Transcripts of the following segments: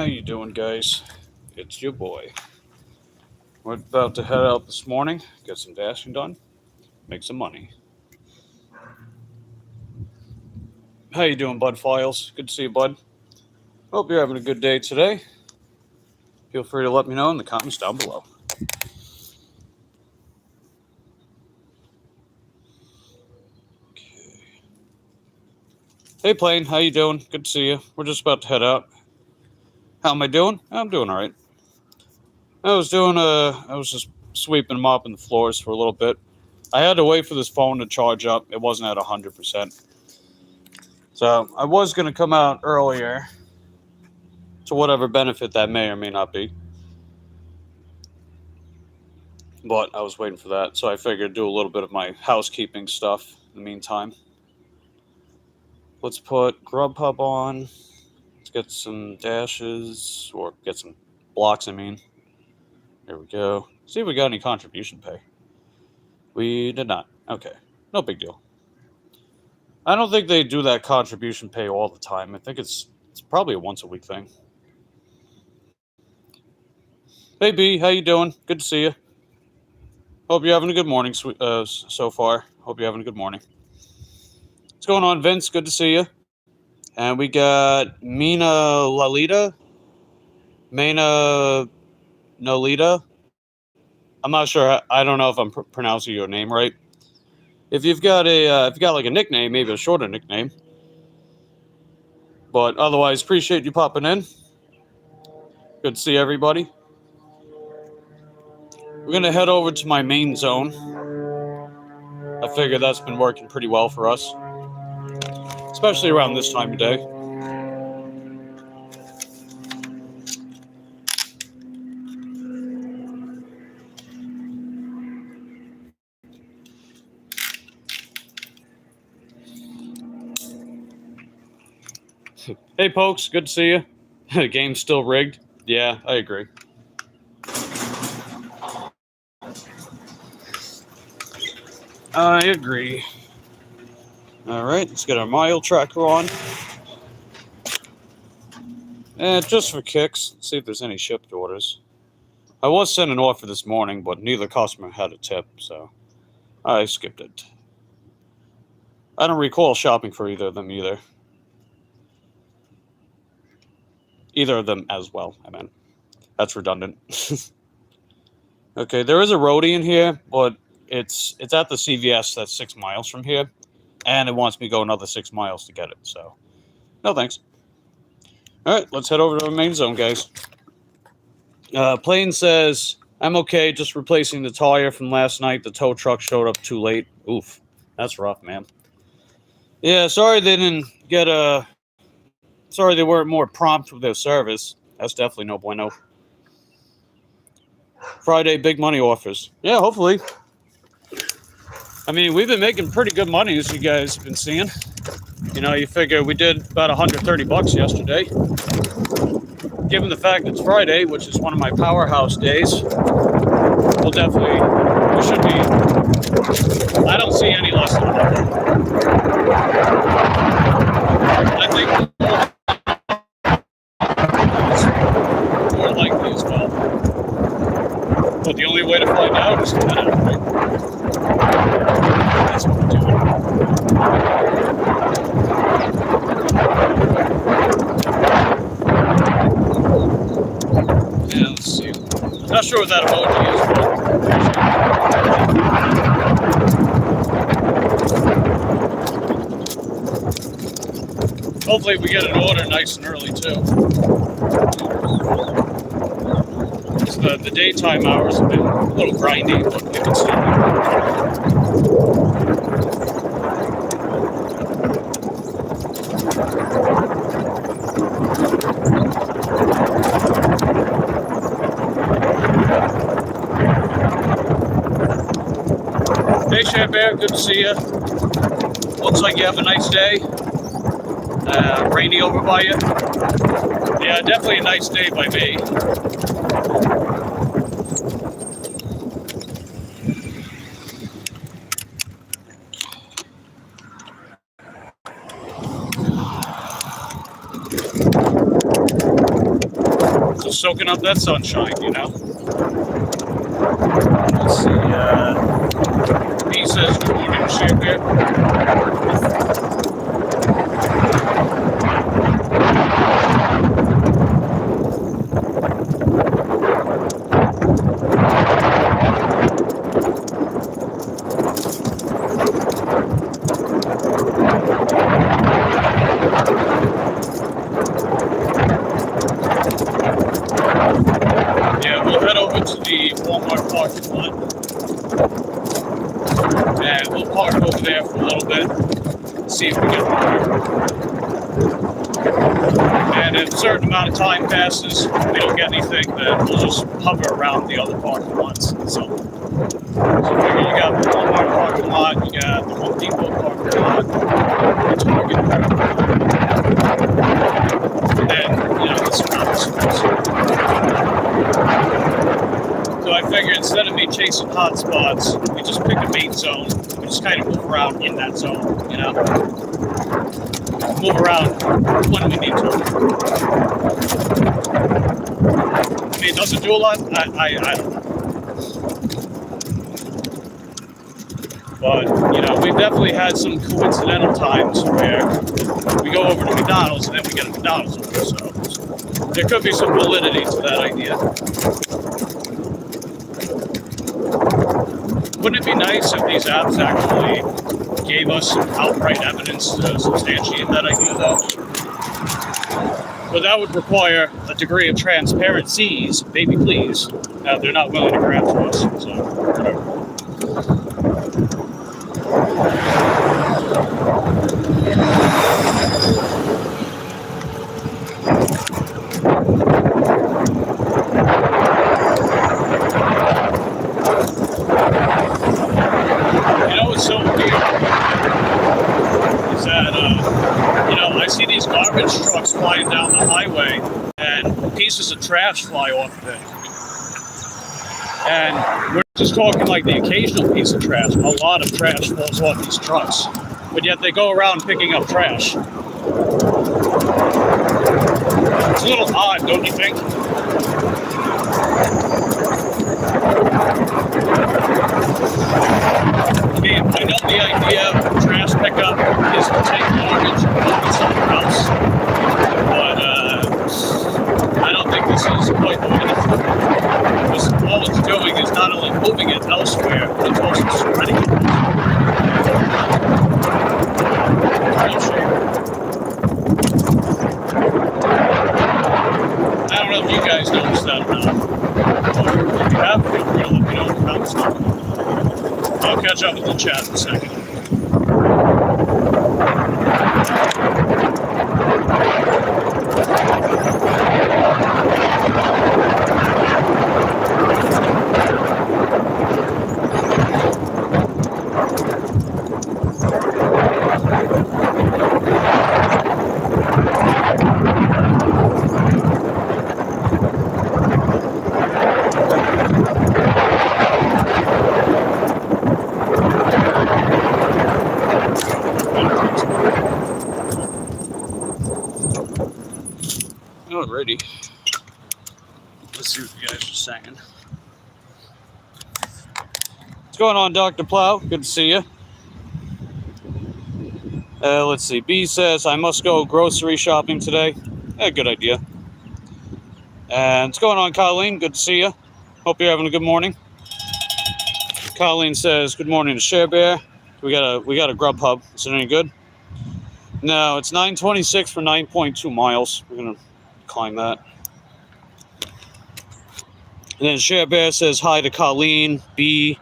How you doing, guys? It's your boy. We're about to head out this morning, get some dashing done, make some money. How you doing, Bud Files? Good to see you, Bud. Hope you're having a good day today. Feel free to let me know in the comments down below. Okay. Hey, Plane. How you doing? Good to see you. We're just about to head out. How am I doing? I'm doing all right. I was just sweeping and mopping the floors for a little bit. I had to wait for this phone to charge up. It wasn't at 100%. So I was going to come out earlier, to whatever benefit that may or may not be. But I was waiting for that, so I figured do a little bit of my housekeeping stuff in the meantime. Let's put Grubhub on. Let's get some dashes, or get some blocks, I mean. There we go. See if we got any contribution pay. We did not. Okay, no big deal. I don't think they do that contribution pay all the time. I think it's probably a once-a-week thing. Hey, B, how you doing? Good to see you. Hope you're having a good morning so far. Hope you're having a good morning. What's going on, Vince? Good to see you. And we got Mina Nolita. I'm not sure. I don't know if I'm pronouncing your name right. If you've got like a nickname, maybe a shorter nickname. But otherwise, appreciate you popping in. Good to see everybody. We're gonna head over to my main zone. I figure that's been working pretty well for us, especially around this time of day. Hey, Pokes, good to see you. The game's still rigged. Yeah, I agree. I agree. All right, let's get our mile tracker on. And just for kicks, let's see if there's any shipped orders. I was sent an offer this morning, but neither customer had a tip, so I skipped it. I don't recall shopping for either of them either. Either of them as well, I meant. That's redundant. Okay, there is a roadie in here, but it's at the CVS that's 6 miles from here, and it wants me to go another 6 miles to get it, so no thanks. All right, let's head over to our main zone, guys. Plane says, I'm okay, just replacing the tire from last night. The tow truck showed up too late. Oof, that's rough, man. Yeah, sorry they didn't get a... Sorry they weren't more prompt with their service. That's definitely no bueno. Friday, big money offers. Yeah, hopefully. I mean, we've been making pretty good money, as you guys have been seeing. You know, you figure we did about $130 yesterday. Given the fact it's Friday, which is one of my powerhouse days, we should be, I don't see any less than I think more likely as well. But the only way to find out is to head out, right? That's what we're doing. Yeah, let's see. Not sure what that emoji is. Hopefully we get an order nice and early too. The daytime hours have been a little grindy, but we can still. Hey, Chef Bear, good to see you. Looks like you have a nice day. Rainy over by you. Yeah, definitely a nice day by me. just soaking up that sunshine, you know. Let's see. He says good morning, Shakespeare. Yeah, we'll head over to the Walmart parking lot. And we'll park over there for a little bit, see if we get water. And if a certain amount of time passes, we don't get anything, then we'll just hover around the other parking lots. So figure you got the Walmart parking lot, you got the Home Depot parking lot, the Target parking lot, and then, you know, the surrounding stores. So I figure instead of me chasing hot spots, we just pick a main zone. We just kind of move around in that zone, you know? Move around when we need to. I mean, it doesn't do a lot. I don't know. But, you know, we've definitely had some coincidental times where we go over to McDonald's and then we get a McDonald's order. So there could be some validity to that idea. Wouldn't it be nice if these apps actually gave us some outright evidence to substantiate that idea, though? But that would require a degree of transparencies, baby please. They're not willing to grant to us, so whatever. You know what's so weird is that, you know, I see these garbage trucks flying down the highway and pieces of trash fly off of it. And we're just talking like the occasional piece of trash. A lot of trash falls off these trucks, but yet they go around picking up trash. It's a little odd, don't you think? I mean, I know the idea of trash pickup is to take garbage and put it somewhere else, but I don't think this is quite the way it's doing. Because all it's doing is not only moving it elsewhere, but it's also spreading it. I don't know if you guys noticed that or not. But if you have, feel free to let me know in the comments. I'll catch up with the chat in a second. Alrighty. Let's see what you guys are saying. What's going on, Dr. Plow? Good to see you. Let's see. B says, I must go grocery shopping today. Good idea. And what's going on, Colleen? Good to see you. Hope you're having a good morning. Colleen says, good morning to Share Bear. We got a Grubhub. Is it any good? No, it's 9:26 for 9.2 miles. We're going to climb that. And then Share Bear says hi to Colleen, B,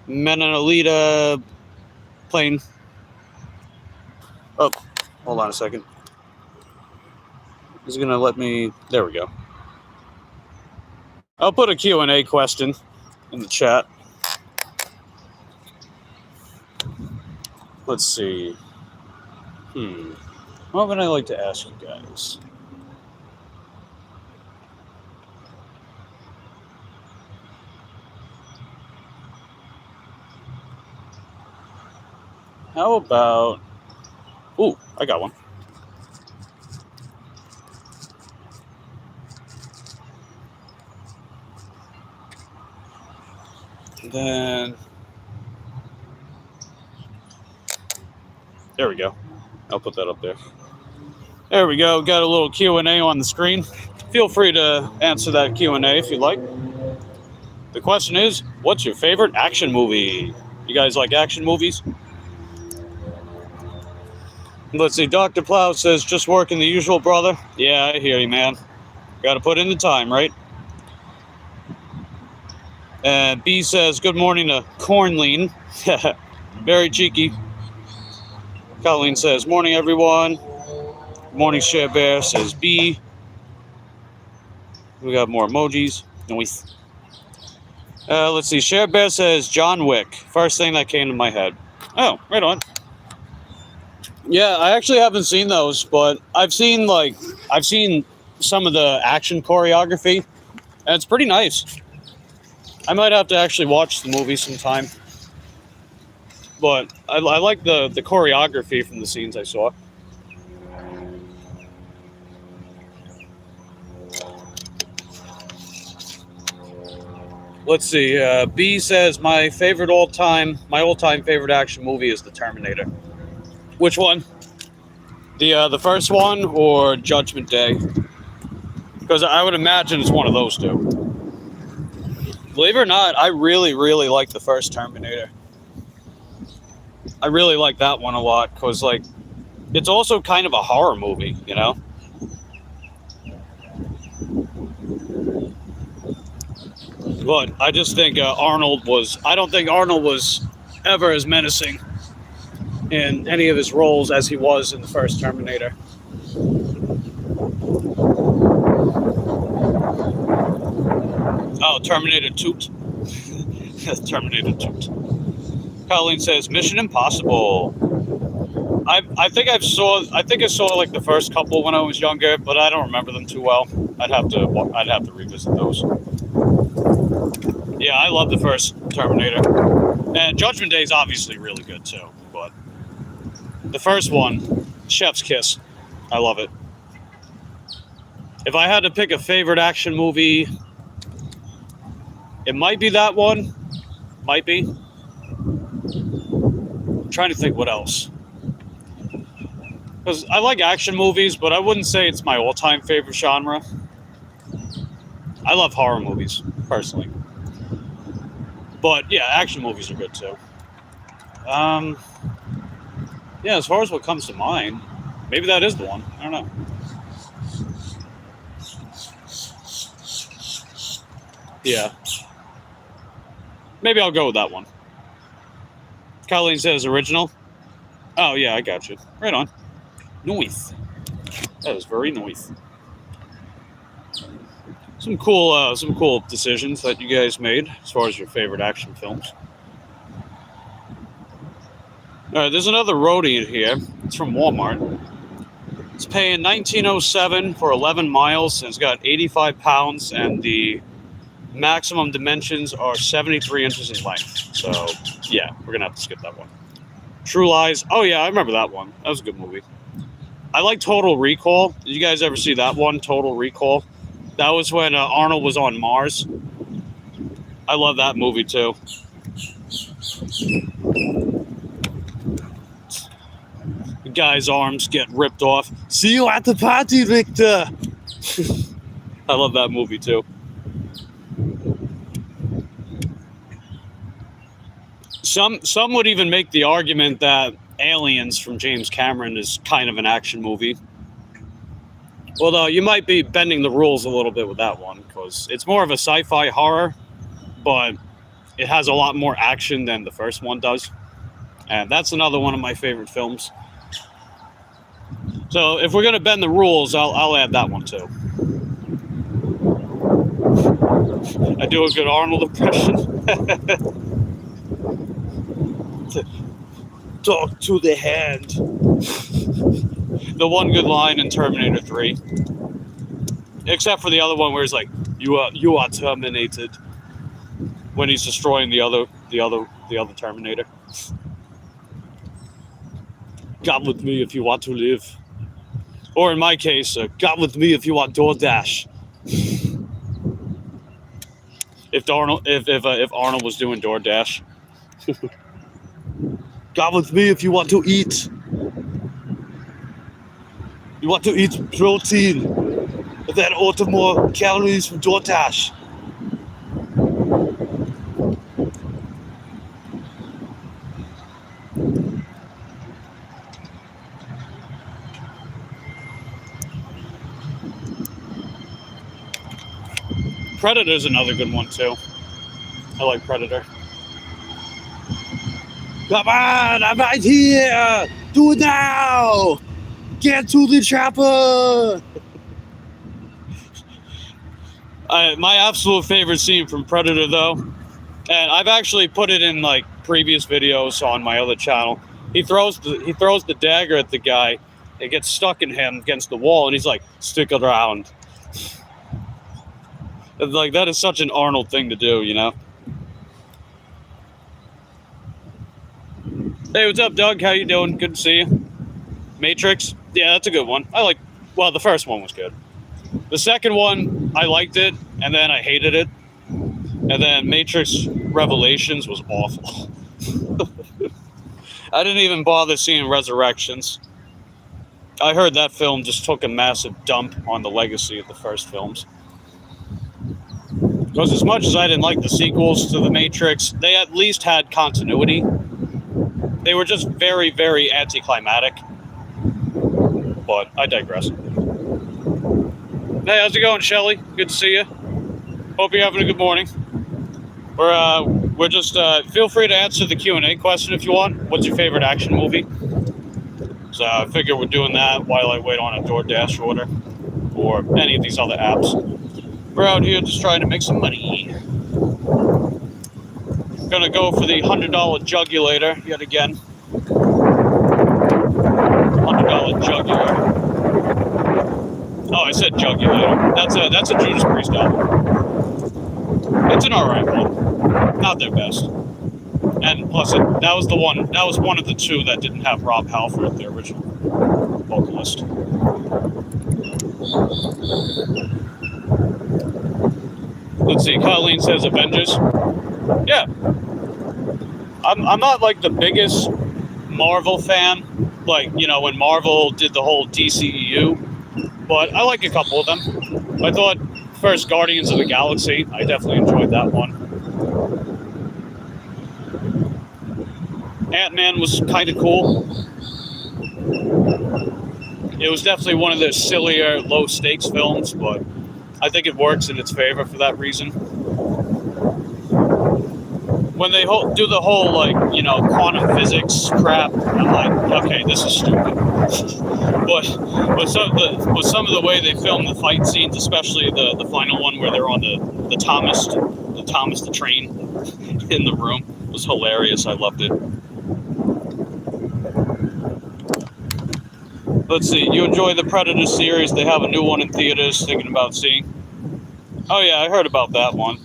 Menonalita, plane. Oh, hold on a second. Is it going to let me? There we go. I'll put a Q&A question in the chat. Let's see. What would I like to ask you guys? How about... Ooh, I got one. Then there we go. I'll put that up there. There we go. Got a little Q&A on the screen. Feel free to answer that Q&A if you'd like. The question is, what's your favorite action movie? You guys like action movies? Let's see. Dr. Plow says, just working the usual, brother. Yeah, I hear you, man. Got to put in the time, right? And B says, good morning to Cornlean. Very cheeky. Colleen says, morning, everyone. Morning, Share Bear, says B. We got more emojis. Nice. Let's see. Share Bear says John Wick. First thing that came to my head. Oh, right on. Yeah, I actually haven't seen those, but I've seen some of the action choreography, and it's pretty nice. I might have to actually watch the movie sometime. But I like the choreography from the scenes I saw. Let's see. B says my all-time favorite action movie is The Terminator. Which one? The first one or Judgment Day? Because I would imagine it's one of those two. Believe it or not, I really, really like the first Terminator. I really like that one a lot because, like, it's also kind of a horror movie, you know? But I just think I don't think Arnold was ever as menacing in any of his roles as he was in the first Terminator. Oh, Terminator Toot. Terminator Toot. Colleen says Mission Impossible. I think I saw like the first couple when I was younger, but I don't remember them too well. I'd have to revisit those. Yeah, I love the first Terminator. And Judgment Day is obviously really good too, but the first one, chef's kiss. I love it. If I had to pick a favorite action movie, it might be that one. Might be. I'm trying to think what else. Because I like action movies, but I wouldn't say it's my all-time favorite genre. I love horror movies, personally. But yeah, action movies are good too. Yeah, as far as what comes to mind, maybe that is the one. I don't know. Yeah. Maybe I'll go with that one. Colleen says original. Oh yeah, I got you. Right on. Nice. That is very nice. Some cool decisions that you guys made as far as your favorite action films. All right, there's another roadie in here. It's from Walmart. It's paying $19.07 for 11 miles, and it's got 85 pounds, and the maximum dimensions are 73 inches in length. So, yeah, we're going to have to skip that one. True Lies. Oh, yeah, I remember that one. That was a good movie. I like Total Recall. Did you guys ever see that one, Total Recall? That was when Arnold was on Mars. I love that movie, too. The guy's arms get ripped off. See you at the party, Victor! I love that movie, too. Some would even make the argument that Aliens from James Cameron is kind of an action movie. Although you might be bending the rules a little bit with that one, because it's more of a sci-fi horror, but it has a lot more action than the first one does. And that's another one of my favorite films. So if we're going to bend the rules, I'll add that one too. I do a good Arnold impression. Talk to the hand. The one good line in Terminator 3. Except for the other one where he's like, you are terminated. When he's destroying the other Terminator. Got with me if you want to live. Or in my case, got with me if you want DoorDash. if Arnold was doing DoorDash. Come with me if you want to eat. You want to eat protein, and then order more calories from DoorDash. Predator's another good one too. I like Predator. Come on, I'm right here! Do it now! Get to the chopper! My absolute favorite scene from Predator, though, and I've actually put it in like previous videos on my other channel. He throws the dagger at the guy. It gets stuck in him against the wall, and he's like, "Stick around." Like, that is such an Arnold thing to do, you know? Hey, what's up, Doug? How you doing? Good to see you. Matrix? Yeah, that's a good one. Well, the first one was good. The second one, I liked it, and then I hated it. And then Matrix Revelations was awful. I didn't even bother seeing Resurrections. I heard that film just took a massive dump on the legacy of the first films. Because as much as I didn't like the sequels to The Matrix, they at least had continuity. They were just very, very anticlimactic. But I digress. Hey, how's it going, Shelly? Good to see you. Hope you're having a good morning. We're just, feel free to answer the Q&A question if you want. What's your favorite action movie? So I figure we're doing that while I wait on a DoorDash order or any of these other apps. We're out here just trying to make some money. Gonna go for the $100 jugulator yet again. $100 jugulator. Oh, I said jugulator. That's a Judas Priest album. It's an alright one. Not their best. And plus, that was one of the two that didn't have Rob Halford, the original vocalist. Let's see, Colleen says Avengers. Yeah. I'm not like the biggest Marvel fan, like, you know, when Marvel did the whole DCEU, but I like a couple of them. I thought first Guardians of the Galaxy, I definitely enjoyed that one. Ant-Man was kind of cool. It was definitely one of the sillier, low-stakes films, but I think it works in its favor for that reason. When they do the whole, like, you know, quantum physics crap, I'm like, okay, this is stupid. but some of the way they film the fight scenes, especially the final one where they're on the Thomas the train in the room, was hilarious. I loved it. Let's see. You enjoy the Predator series? They have a new one in theaters. Thinking about seeing. Oh yeah, I heard about that one.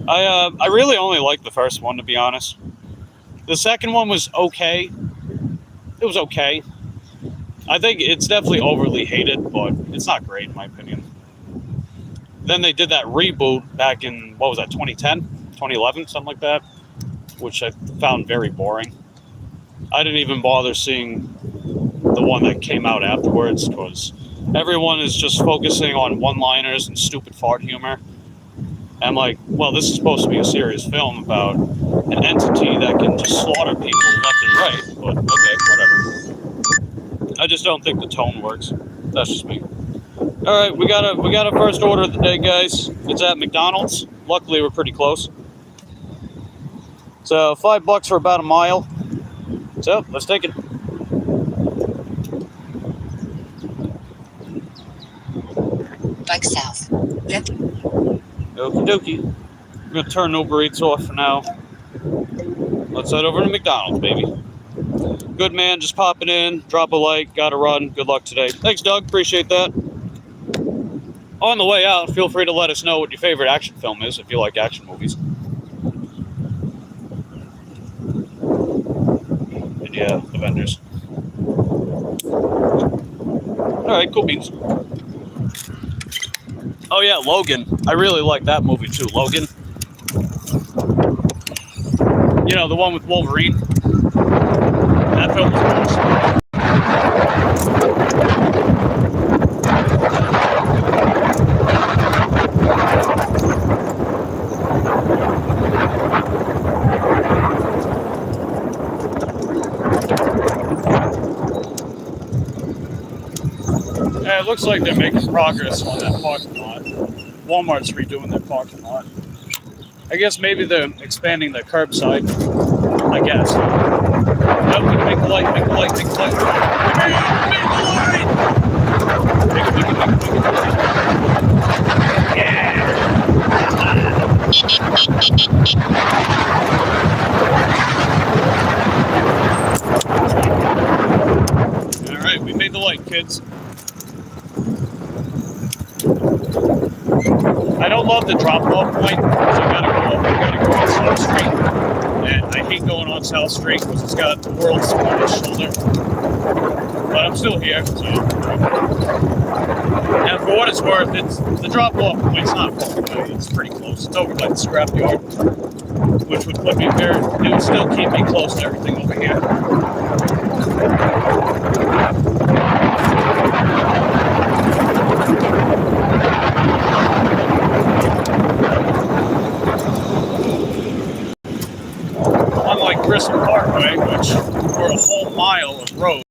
I really only liked the first one, to be honest. The second one was okay. It was okay. I think it's definitely overly hated, but it's not great in my opinion. Then they did that reboot back in, what was that, 2010? 2011, something like that, which I found very boring. I didn't even bother seeing the one that came out afterwards, because everyone is just focusing on one-liners and stupid fart humor. And I'm like, well, this is supposed to be a serious film about an entity that can just slaughter people left and right, but okay, whatever. I just don't think the tone works. That's just me. All right, we got a first order of the day, guys. It's at McDonald's. Luckily, we're pretty close. So $5 for about a mile. So let's take it. Bike south. Yep. Okie dokie. I'm gonna turn Uber Eats off for now. Let's head over to McDonald's, baby. Good man, just popping in. Drop a like. Gotta run. Good luck today. Thanks, Doug. Appreciate that. On the way out, feel free to let us know what your favorite action film is if you like action movies. And yeah, Avengers. Alright, cool beans. Oh yeah, Logan. I really like that movie too. Logan. You know, the one with Wolverine. That film was awesome. Yeah, it looks like they're making progress on that parking lot. Walmart's redoing their parking lot. I guess maybe they're expanding the curbside. I guess. Nope, make the light, make the light, make the light. Make the light! Make it. Yeah! Alright, we made the light, kids. I don't love the drop-off point, because I gotta go on South Street. And I hate going on South Street because it's got the world's smallest shoulder. But I'm still here, so. And for what it's worth, the drop-off point's not far away. It's pretty close. It's over by the scrapyard, which would put me here. It would still keep me close to everything over here. Unlike Bristol Parkway, which for a whole mile of road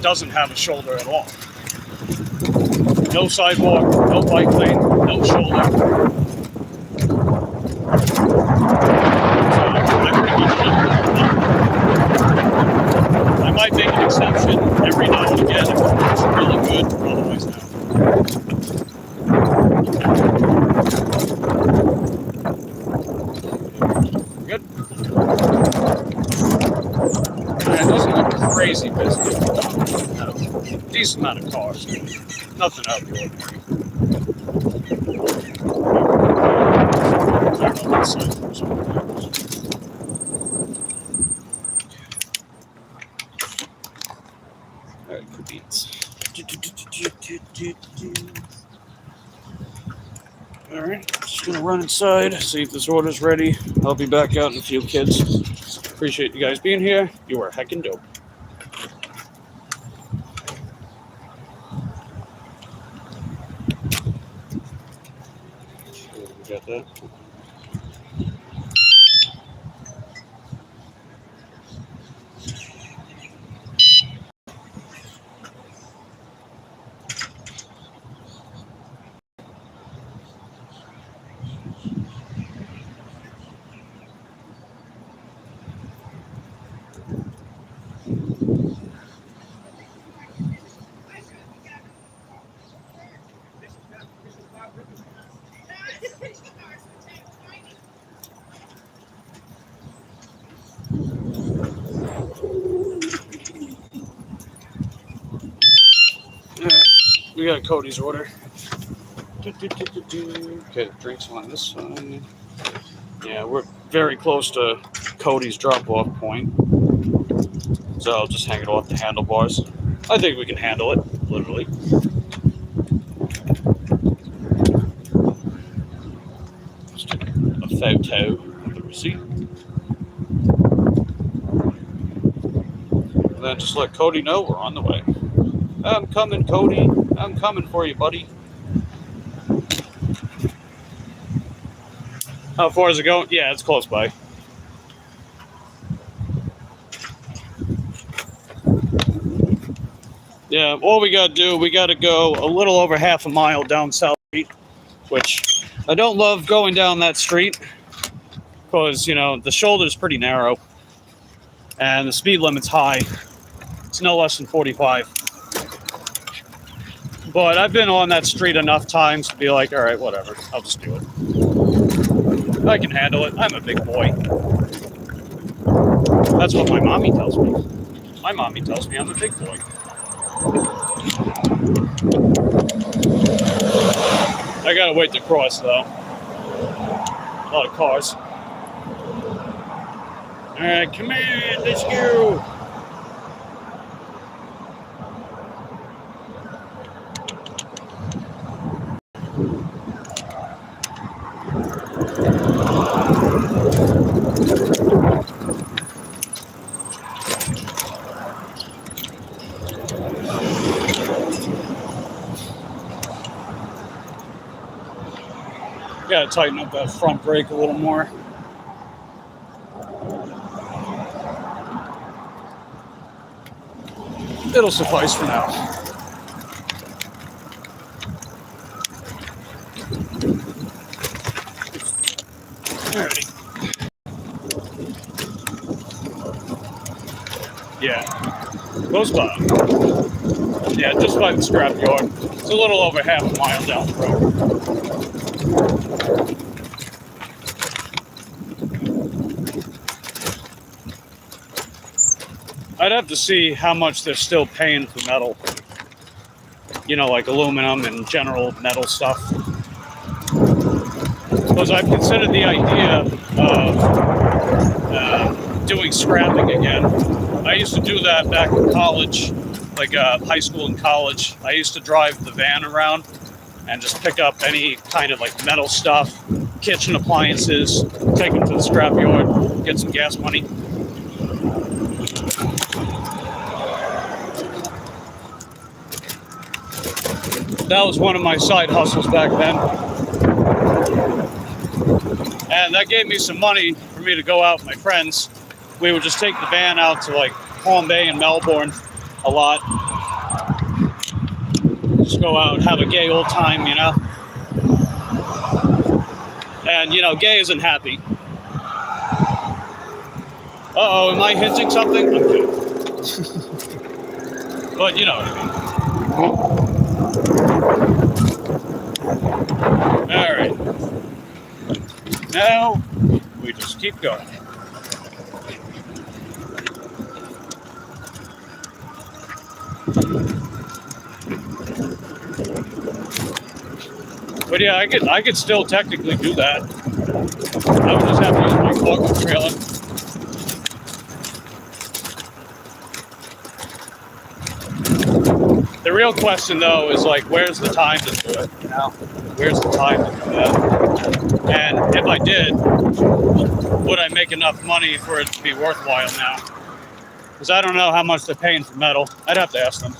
doesn't have a shoulder at all. No sidewalk, no bike lane, no shoulder. So I might make an exception every now and again if it's really good, otherwise no. Good. And it doesn't look crazy busy. Decent amount of cars. Nothing out of the ordinary. Sorry about that side for a second. Alright, good beats. Alright, just gonna run inside, see if this order's ready. I'll be back out in a few, kids. Appreciate you guys being here. You are heckin' dope. We got that. We got Cody's order. Okay, drinks on this side. Yeah, we're very close to Cody's drop-off point. So I'll just hang it off the handlebars. I think we can handle it, literally. Just take a photo of the receipt. And then just let Cody know we're on the way. I'm coming, Cody. I'm coming for you, buddy. How far is it going? Yeah, it's close by. Yeah, all we got to do, we got to go a little over half a mile down South Street, which I don't love going down that street because, you know, the shoulder's pretty narrow and the speed limit's high. It's no less than 45. But I've been on that street enough times to be like, all right, whatever. I'll just do it. I can handle it. I'm a big boy. That's what my mommy tells me. My mommy tells me I'm a big boy. I gotta wait to cross, though. A lot of cars. All right, come in. Let's go. gotta tighten up that front brake a little more. It'll suffice for now. Alrighty. Yeah. Close by. Yeah, just by the scrap yard. It's a little over half a mile down the road. I'd have to see how much they're still paying for metal. You know, like aluminum and general metal stuff. Because I've considered the idea of doing scrapping again. I used to do that back in college, like high school and college. I used to drive the van around and just pick up any kind of like metal stuff, kitchen appliances, take them to the scrap yard, get some gas money. That was one of my side hustles back then. And that gave me some money for me to go out with my friends. We would just take the van out to like Palm Bay and Melbourne a lot. Just go out and have a gay old time, you know. And, you know, gay isn't happy. Uh-oh, am I hinting something? I'm kidding. But you know what I mean. All right. Now, we just keep going. But yeah, I could still technically do that. I would just have to use my cargo trailer. The real question, though, is like, where's the time to do it? You know, where's the time to do that? And if I did, would I make enough money for it to be worthwhile now? Because I don't know how much they're paying for metal. I'd have to ask them.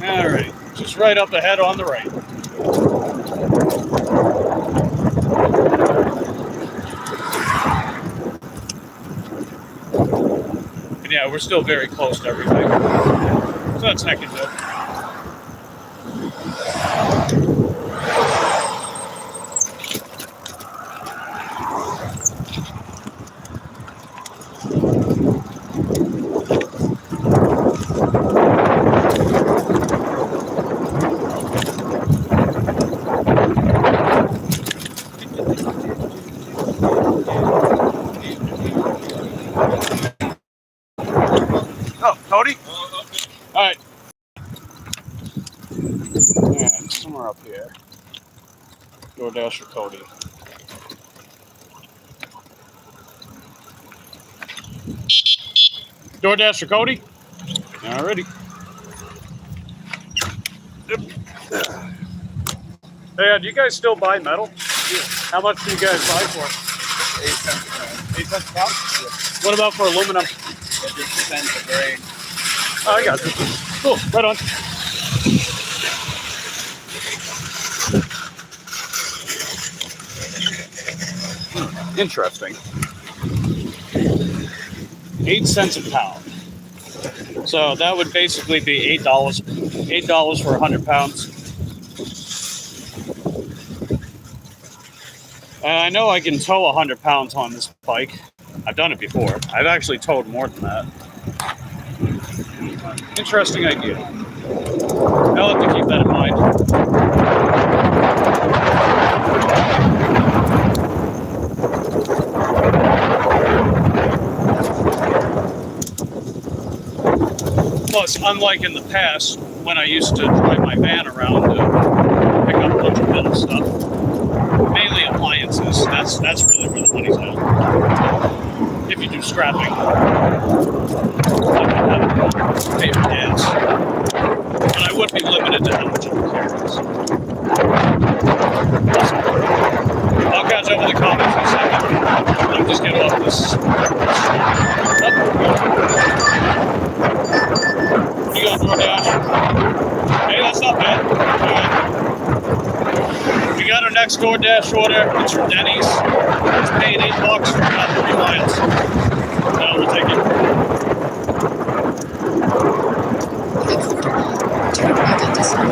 All right, just right up ahead on the right. And yeah, we're still very close to everything. So that's heck and good. Oh, Cody? All right. And somewhere up here. DoorDash for Cody. DoorDash for Cody? Alrighty. Yep. Hey, do you guys still buy metal? Yeah. How much do you guys buy for it? 8 cents a pound. 8 cents a pound? Yeah. What about for aluminum? It just depends the grade. Oh, I got you. Cool, right on. Interesting. 8 cents a pound. So that would basically be $8. $8 for 100 pounds. I know I can tow 100 pounds on this bike. I've done it before. I've actually towed more than that. Interesting idea. I'll have to keep that in mind. Plus, unlike in the past, when I used to drive my van around to pick up a bunch of metal stuff, mainly appliances, That's really where the money's at. If you do scrapping, pay for gas. But I would be limited to how much I can carry. So. I'll catch up with the comments in a second. Let me just get off this. You got DoorDash? Hey, that's not bad. We got our next DoorDash order. It's from Denny's. It's paying $8 for about 3 miles. No, we'll take it. Turn right onto South.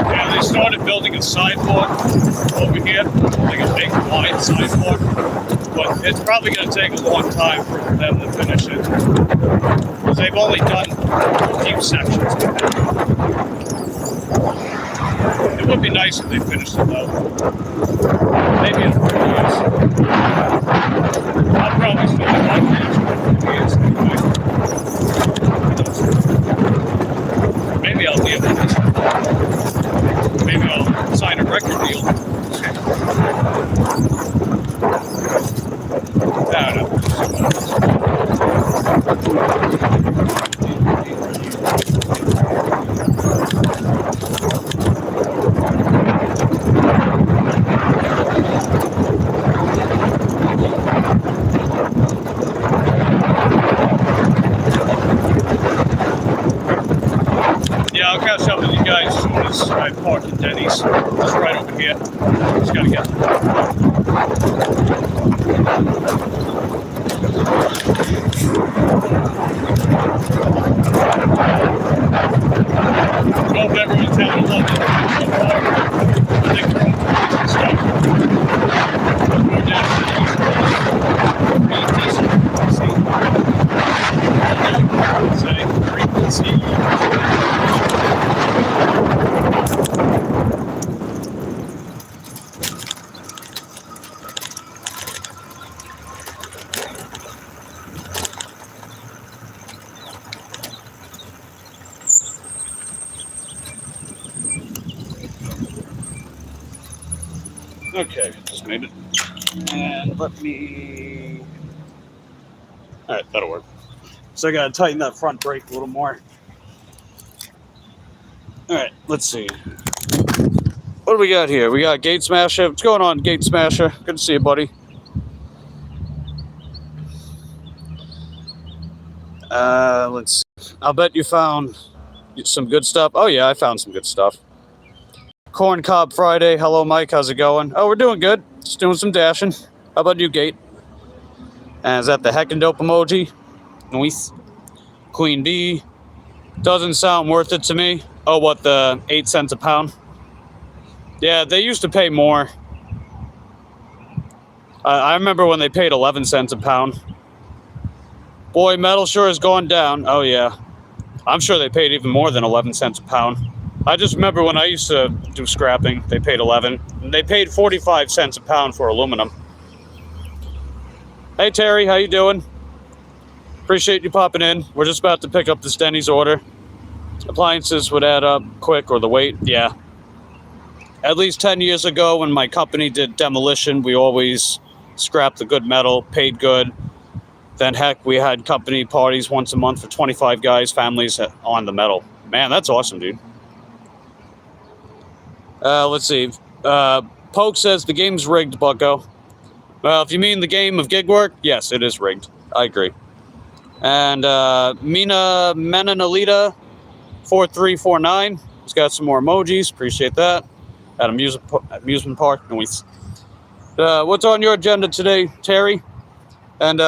Yeah, they started building a sidewalk over here, like a big wide sidewalk, but it's probably going to take a long time for them to finish it, because they've only done a few sections of it. It would be nice if they finished it though. Maybe in 4 years. I'll probably still be like this for 4 years anyway. Maybe I'll be able to. Maybe I'll sign a record deal. I don't know. Yeah, I'll catch up with you guys as soon as I park at Denny's. Just right over here. Just gotta get hope everyone's having a lovely day so far. I think we're on to decent stuff. We're down to pretty decent frequency. Okay, just made it. And let me... Alright, that'll work. So I gotta tighten that front brake a little more. Alright, let's see. What do we got here? We got Gate Smasher. What's going on, Gate Smasher? Good to see you, buddy. Let's see. I'll bet you found some good stuff. Oh yeah, I found some good stuff. Corn Cob Friday. Hello, Mike. How's it going? Oh, we're doing good. Just doing some dashing. How about you, Gate? And is that the heckin' dope emoji? Nice. Queen Bee. Doesn't sound worth it to me. Oh, what, the 8 cents a pound? Yeah, they used to pay more. I remember when they paid 11 cents a pound. Boy, metal sure has gone down. Oh, yeah. I'm sure they paid even more than 11 cents a pound. I just remember when I used to do scrapping, they paid 11. And they paid 45 cents a pound for aluminum. Hey, Terry, how you doing? Appreciate you popping in. We're just about to pick up this Denny's order. Appliances would add up quick, or the weight, yeah. At least 10 years ago, when my company did demolition, we always scrapped the good metal, paid good. Then, heck, we had company parties once a month for 25 guys, families on the metal. Man, that's awesome, dude. Let's see. Poke says the game's rigged, Bucko. Well, if you mean the game of gig work, yes, it is rigged. I agree. And Mina Menanalita 4349 has got some more emojis. Appreciate that. At amusement park. Nice. What's on your agenda today, Terry? And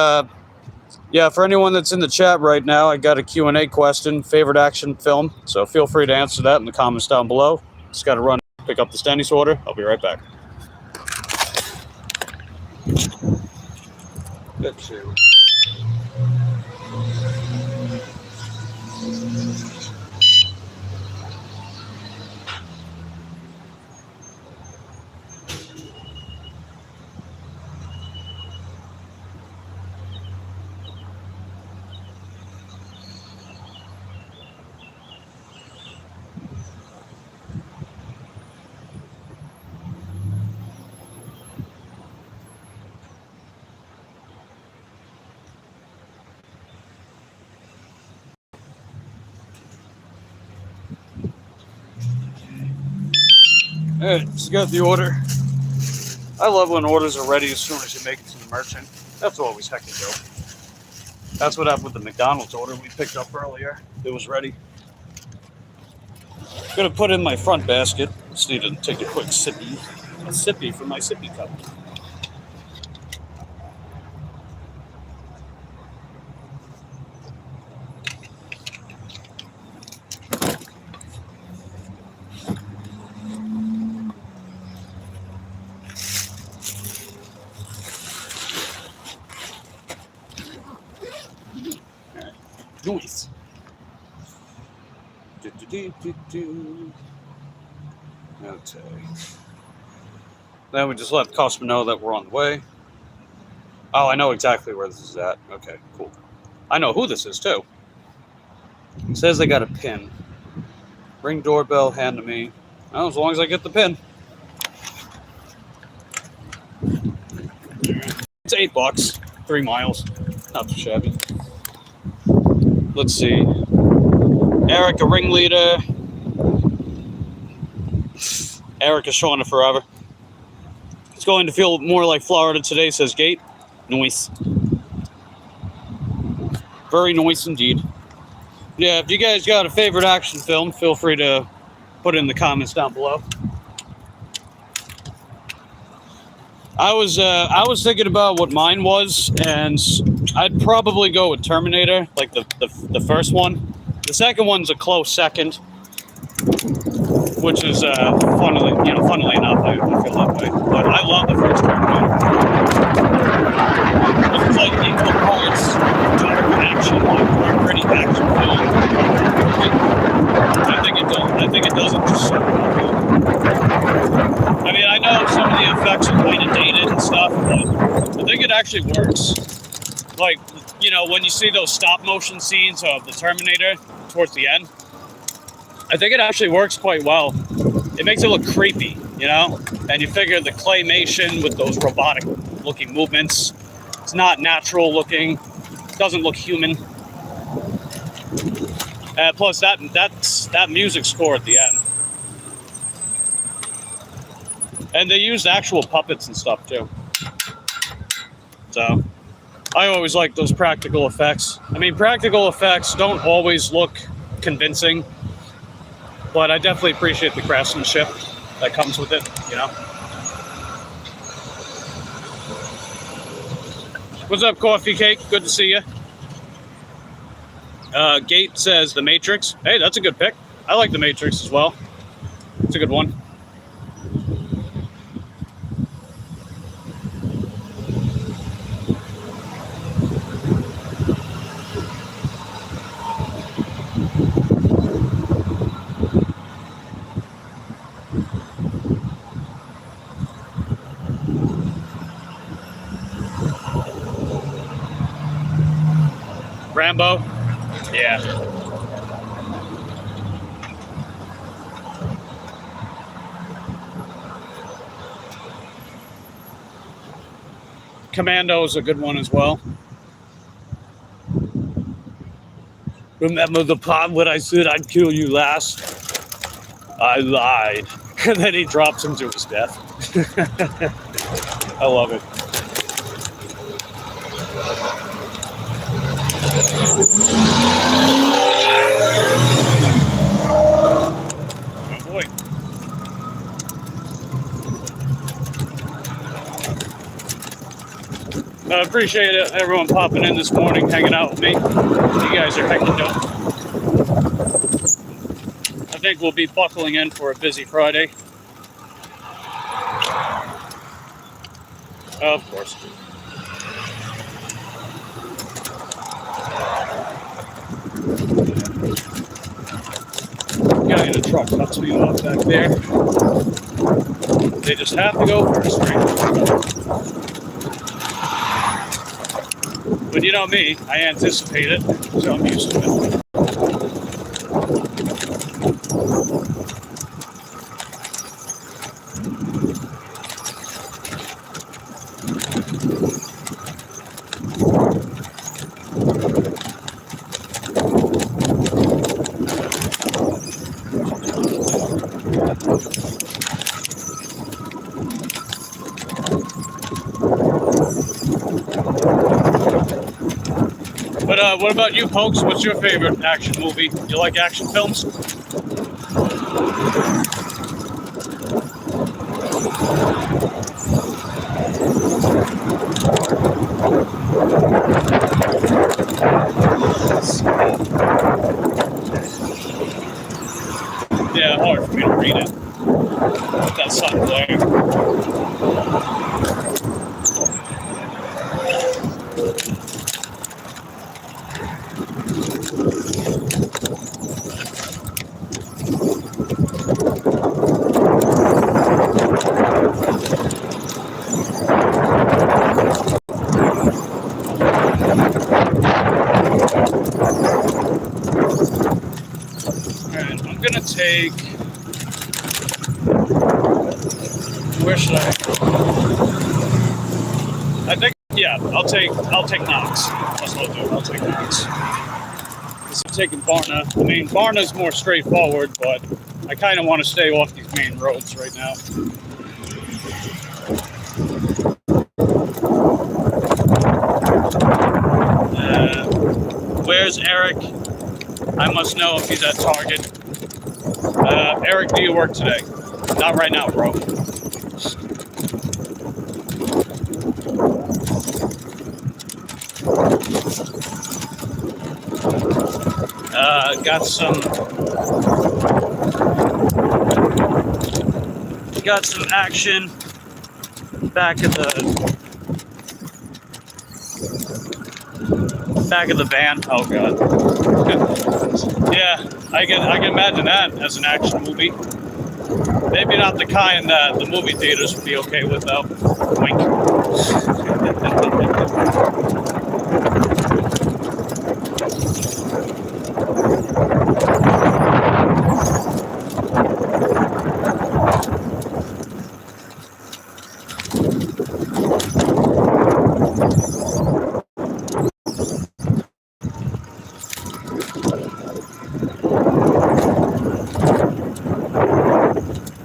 yeah, for anyone that's in the chat right now, I got a Q&A question. Favorite action film? So feel free to answer that in the comments down below. Just got to run, pick up the Denny's order. I'll be right back. Let's see. Alright, just got the order. I love when orders are ready as soon as you make it to the merchant. That's always heckin' dope. That's what happened with the McDonald's order we picked up earlier. It was ready. Gonna put in my front basket. Just need to take a quick sippy from my sippy cup. Nice. Okay. Then we just let the customer know that we're on the way. Oh, I know exactly where this is at. Okay, cool. I know who this is too. It says they got a pin. Ring doorbell, hand to me. Oh, as long as I get the pin. It's $8, 3 miles. Not too shabby. Let's see. Eric, a ringleader. Eric is showing it forever. It's going to feel more like Florida today, says Gate. Noise. Very nice indeed. Yeah, if you guys got a favorite action film, feel free to put it in the comments down below. I was thinking about what mine was, and I'd probably go with Terminator, like the first one. The second one's a close second, which is funnily enough, I feel that way. But I love the first Terminator. It's like equal parts dark action, like pretty action film. I think it does it just so well. I mean, I know some of the effects are kind of dated and stuff, but I think it actually works. Like, you know, when you see those stop motion scenes of the Terminator towards the end, I think it actually works quite well. It makes it look creepy, you know? And you figure the claymation with those robotic looking movements, it's not natural looking, it doesn't look human. Plus that music score at the end. And they used actual puppets and stuff too. So I always like those practical effects. I mean, practical effects don't always look convincing, but I definitely appreciate the craftsmanship that comes with it, you know? What's up, Coffee Cake? Good to see you. Gate says The Matrix. Hey, that's a good pick. I like The Matrix as well. It's a good one. Rambo? Yeah. Commando is a good one as well. Remember the part when I said I'd kill you last? I lied. And then he drops him to his death. I love it. Oh boy. I appreciate it, everyone popping in this morning, hanging out with me. You guys are heckin' dope. I think we'll be buckling in for a busy Friday. Of course. Guy in a truck cuts me off back there. They just have to go first, right? But you know me, I anticipate it, so I'm used to it. what about you, Pokes? What's your favorite action movie? You like action films? Yeah, hard for me to read it. That sun glare. Alright, I'm gonna take. Where should I? I think, yeah, I'll take Knox. That's what I'll do. I'll take Knox. Because I'm taking Varna. I mean, Varna's more straightforward, but I kind of want to stay off these main roads right now. Where's Eric? I must know if he's at Target. Eric, do you work today? Not right now, bro. Got some action back of the van. Oh god. Yeah, I can imagine that as an action movie. Maybe not the kind that the movie theaters would be okay with, though. Wink.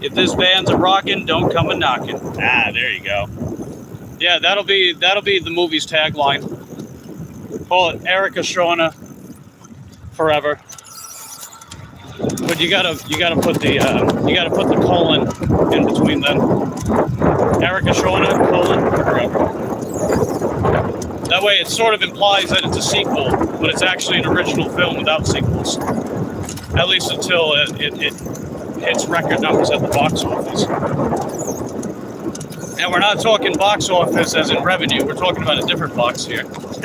If this van's a rockin', don't come a knockin'. Ah, there you go. Yeah, that'll be the movie's tagline. Call it Eric Estrona forever. But you gotta put the colon in between them. Eric Estrona, colon, forever. That way it sort of implies that it's a sequel, but it's actually an original film without sequels. At least until it hits record numbers at the box office. And we're not talking box office as in revenue, we're talking about a different box here. What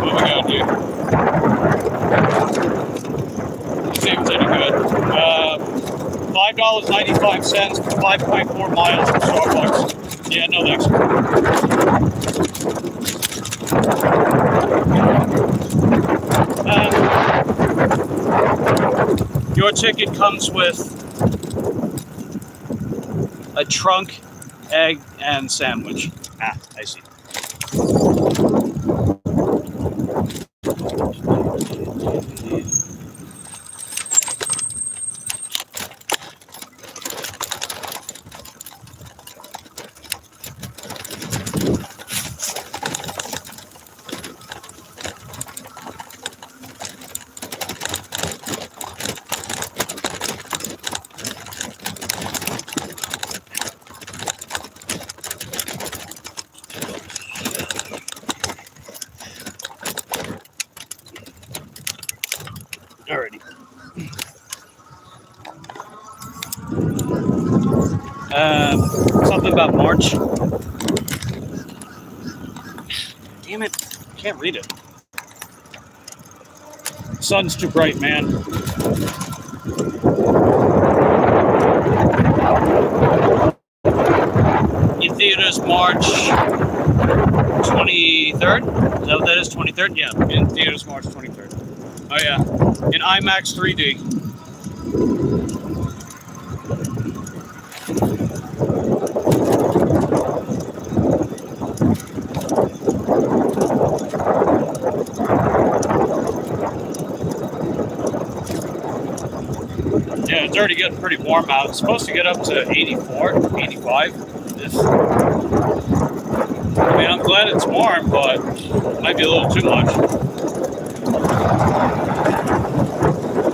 we got here? Let's see if it's any good. $5.95 for 5.4 miles from Starbucks. Yeah, no thanks. Your ticket comes with a trunk, egg, and sandwich. Ah, I see. Alrighty. Something about March. Damn it. I can't read it. Sun's too bright, man. In theaters March 23rd? Is that what that is? 23rd? Yeah, in theaters March 23rd. Oh yeah, in IMAX 3D. getting pretty warm out. It's supposed to get up to 84, 85. I mean, I'm glad it's warm, but it might be a little too much.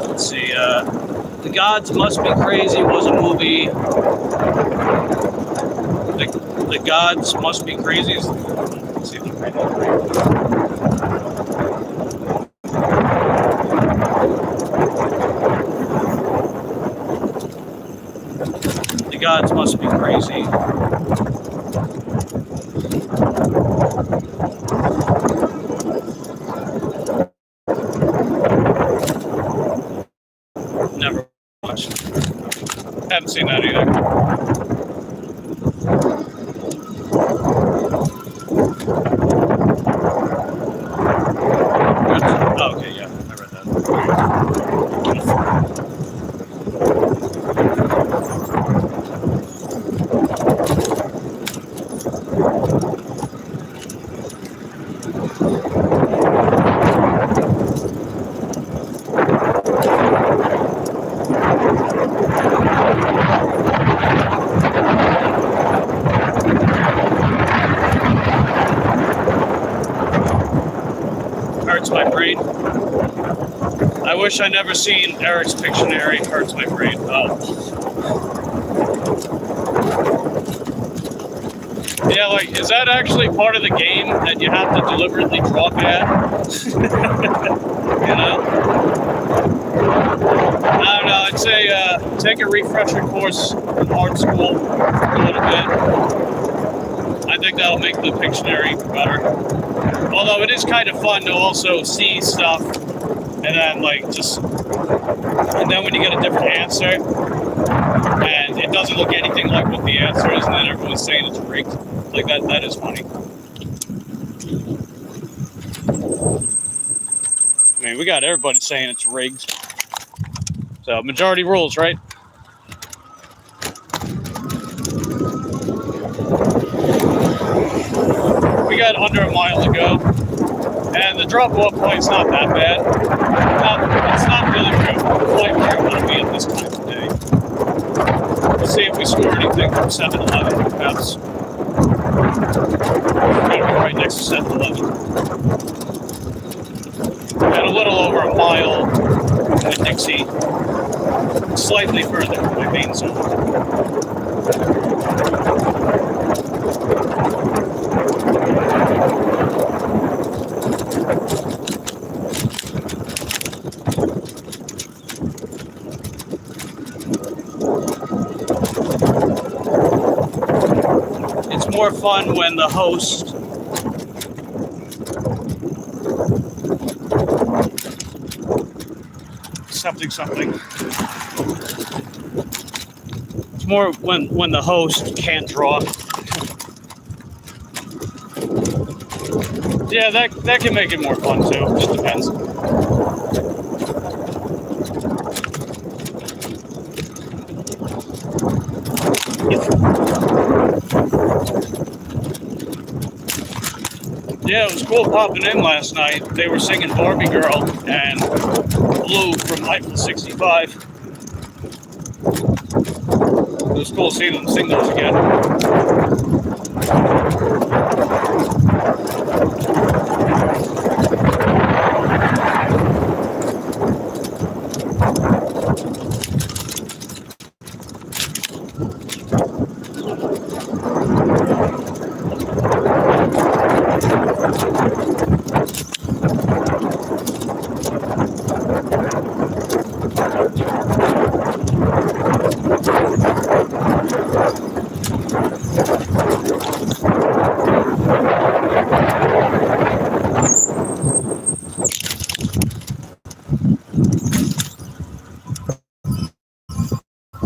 Let's see. The Gods Must Be Crazy was a movie. The Gods Must Be Crazy. Let's see if I can read it. The Gods Must Be Crazy. Never watched. Haven't seen that either. Oh, okay, yeah, I read that. Hurts my brain. I wish I never seen Eric's Pictionary. Hurts my brain. Oh. Yeah, like, is that actually part of the game that you have to deliberately draw bad? You know? I don't know. I'd say take a refresher course in art school a little bit. I think that'll make the Pictionary better. Although it is kind of fun to also see stuff and then and then when you get a different answer and it doesn't look anything like what the answer is and then everyone's saying it's rigged. Like that is funny. I mean, we got everybody saying it's rigged. So majority rules, right? We got under a mile to go, and the drop-off point's not that bad. It's not really quite where I want to be at this time of day. Let's see if we score anything from 7-Eleven, perhaps. We're going to be right next to 7-Eleven. And a little over a mile with Dixie, slightly further from my main zone. It's more fun when the host something. It's more when the host can't draw. Yeah, that can make it more fun too. Just depends. Yeah, it was cool popping in last night. They were singing Barbie Girl and Blue from Eiffel 65. It was cool seeing them sing those again.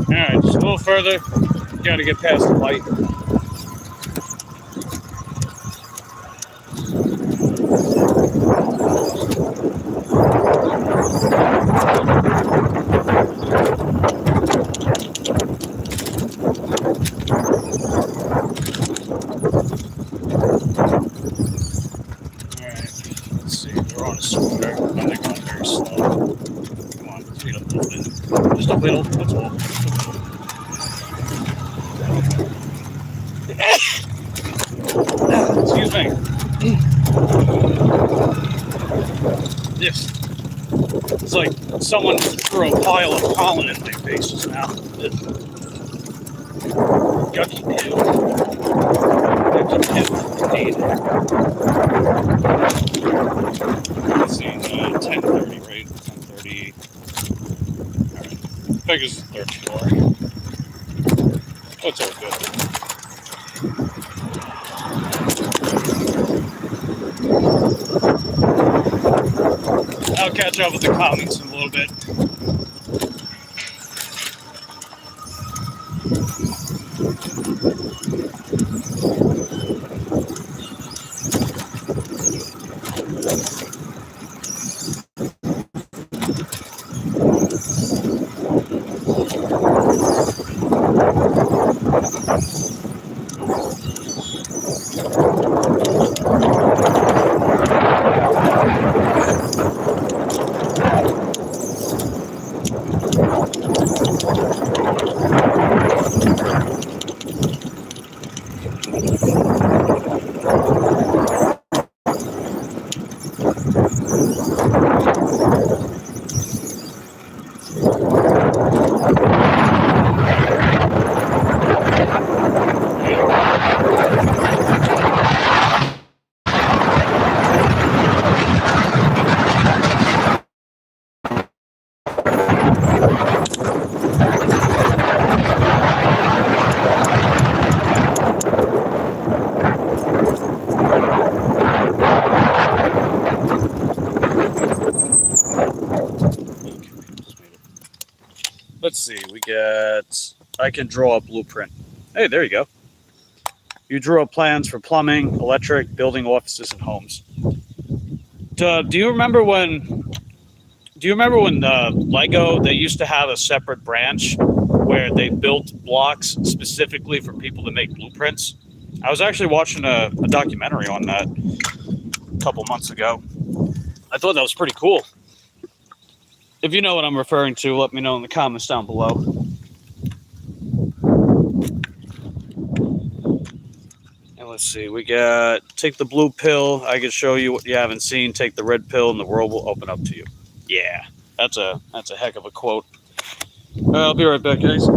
Alright, just a little further. Got to get past the light. Alright, let's see. We're on a scooter. I'm going very slow. Come on, speed up a little bit. Just a little, that's all. Excuse me. Yes. It's like someone threw a pile of pollen in my face just now. Yucky poo. Yucky poo, indeed. Let's see, 10:30, right? 10:30. Alright. Figures the third floor. Oh, it's all good. I'll catch up with the comments in a little bit. Let's see, we get, I can draw a blueprint. Hey, there you go. You drew up plans for plumbing, electric, building offices, and homes. Do you remember when Lego, they used to have a separate branch where they built blocks specifically for people to make blueprints? I was actually watching a documentary on that a couple months ago. I thought that was pretty cool. If you know what I'm referring to, let me know in the comments down below. And let's see, we got, take the blue pill. I can show you what you haven't seen. Take the red pill and the world will open up to you. Yeah, that's a heck of a quote. I'll be right back, guys.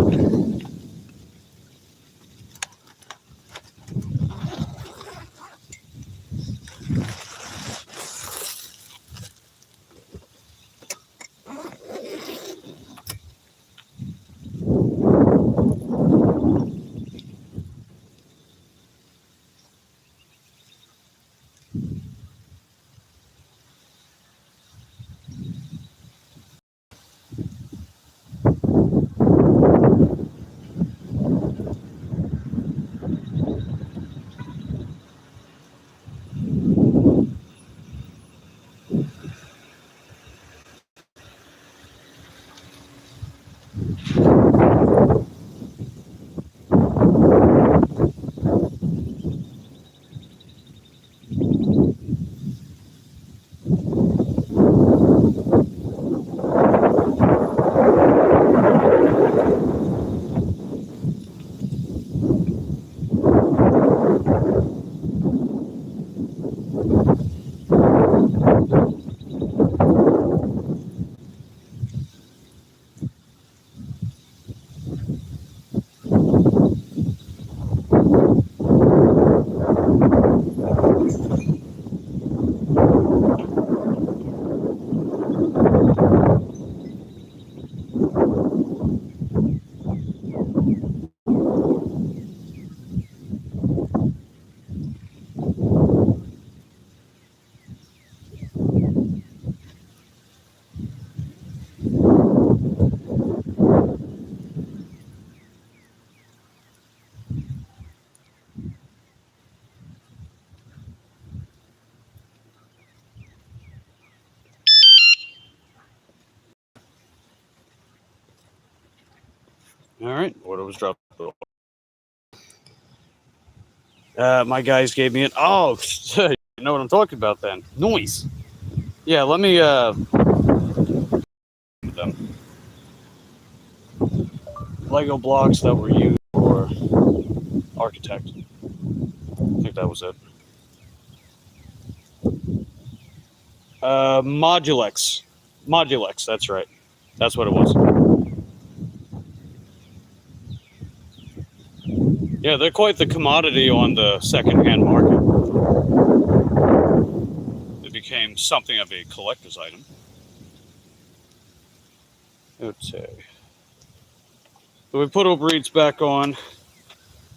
All right, order was dropped. My guys gave me an, oh, you know what I'm talking about then. Noise. Yeah, let me, them. Lego blocks that were used for architect. I think that was it. Modulex. Modulex, that's right. That's what it was. Yeah, they're quite the commodity on the second-hand market. It became something of a collector's item. Okay. So we put Uber Eats back on.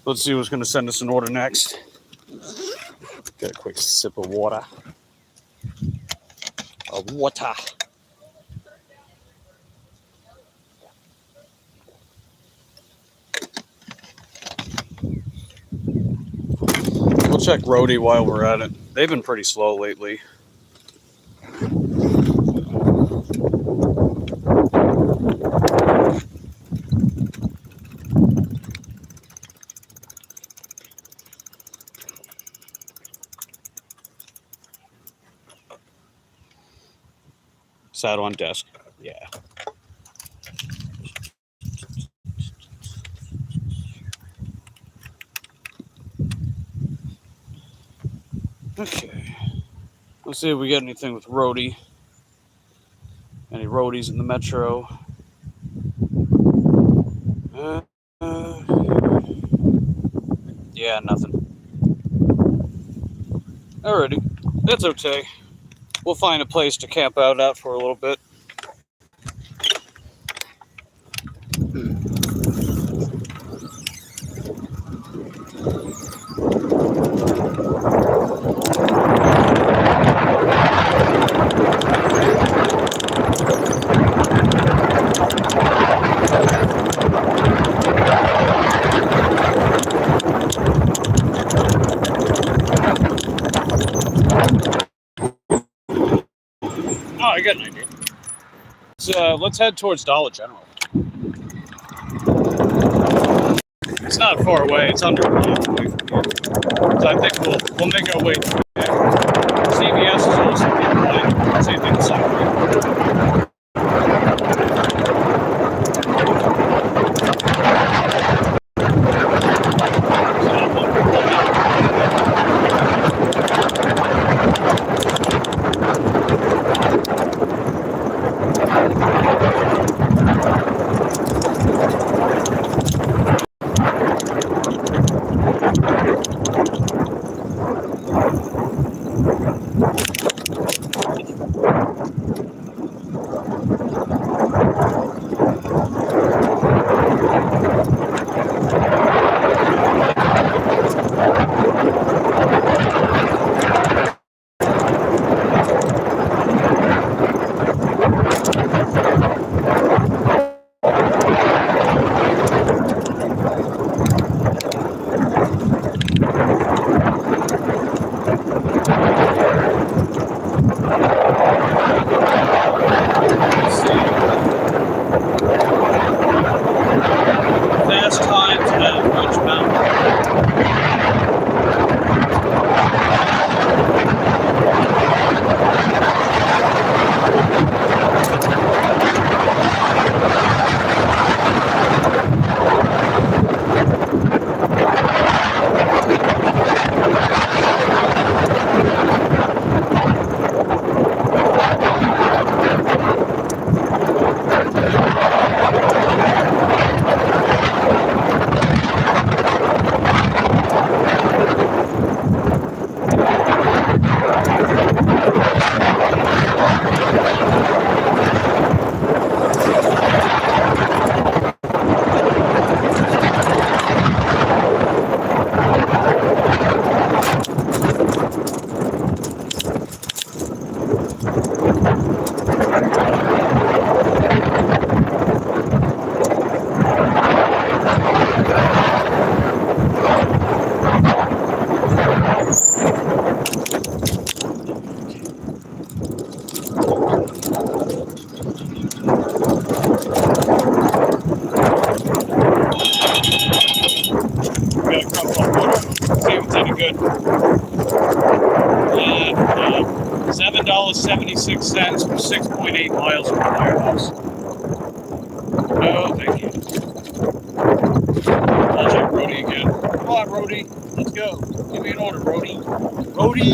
Let's see who's going to send us an order next. Get a quick sip of water. Water. We'll check Roadie while we're at it. They've been pretty slow lately. Sat on desk. Yeah. Okay. Let's see if we get anything with Roadie. Any roadies in the metro? Yeah, nothing. Alrighty. That's okay. We'll find a place to camp out at for a little bit. Oh, I got an idea. Let's head towards Dollar General. It's not far away. It's under a block away from here. So I think we'll make our way through there. CVS is also nearby. Same thing as Subway. Fast times at Roach Mountain. $7.76 for 6.8 miles from the firehouse. No, thank you. I'll check Rhodey again. Come on, Rhodey. Let's go. Give me an order, Rhodey. Rhodey!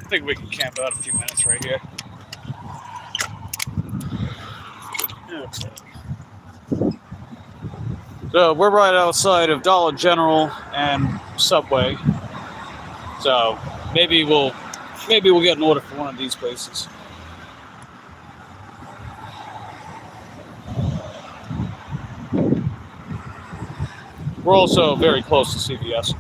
I think we can camp out a few minutes right here. Okay. So we're right outside of Dollar General and Subway. So maybe we'll get an order for one of these places. We're also very close to CVS.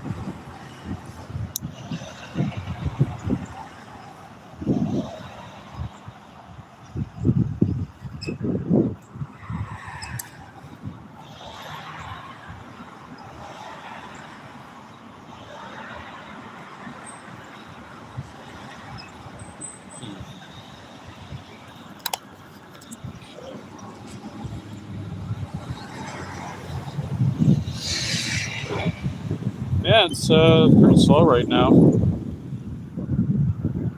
Yeah, it's pretty slow right now.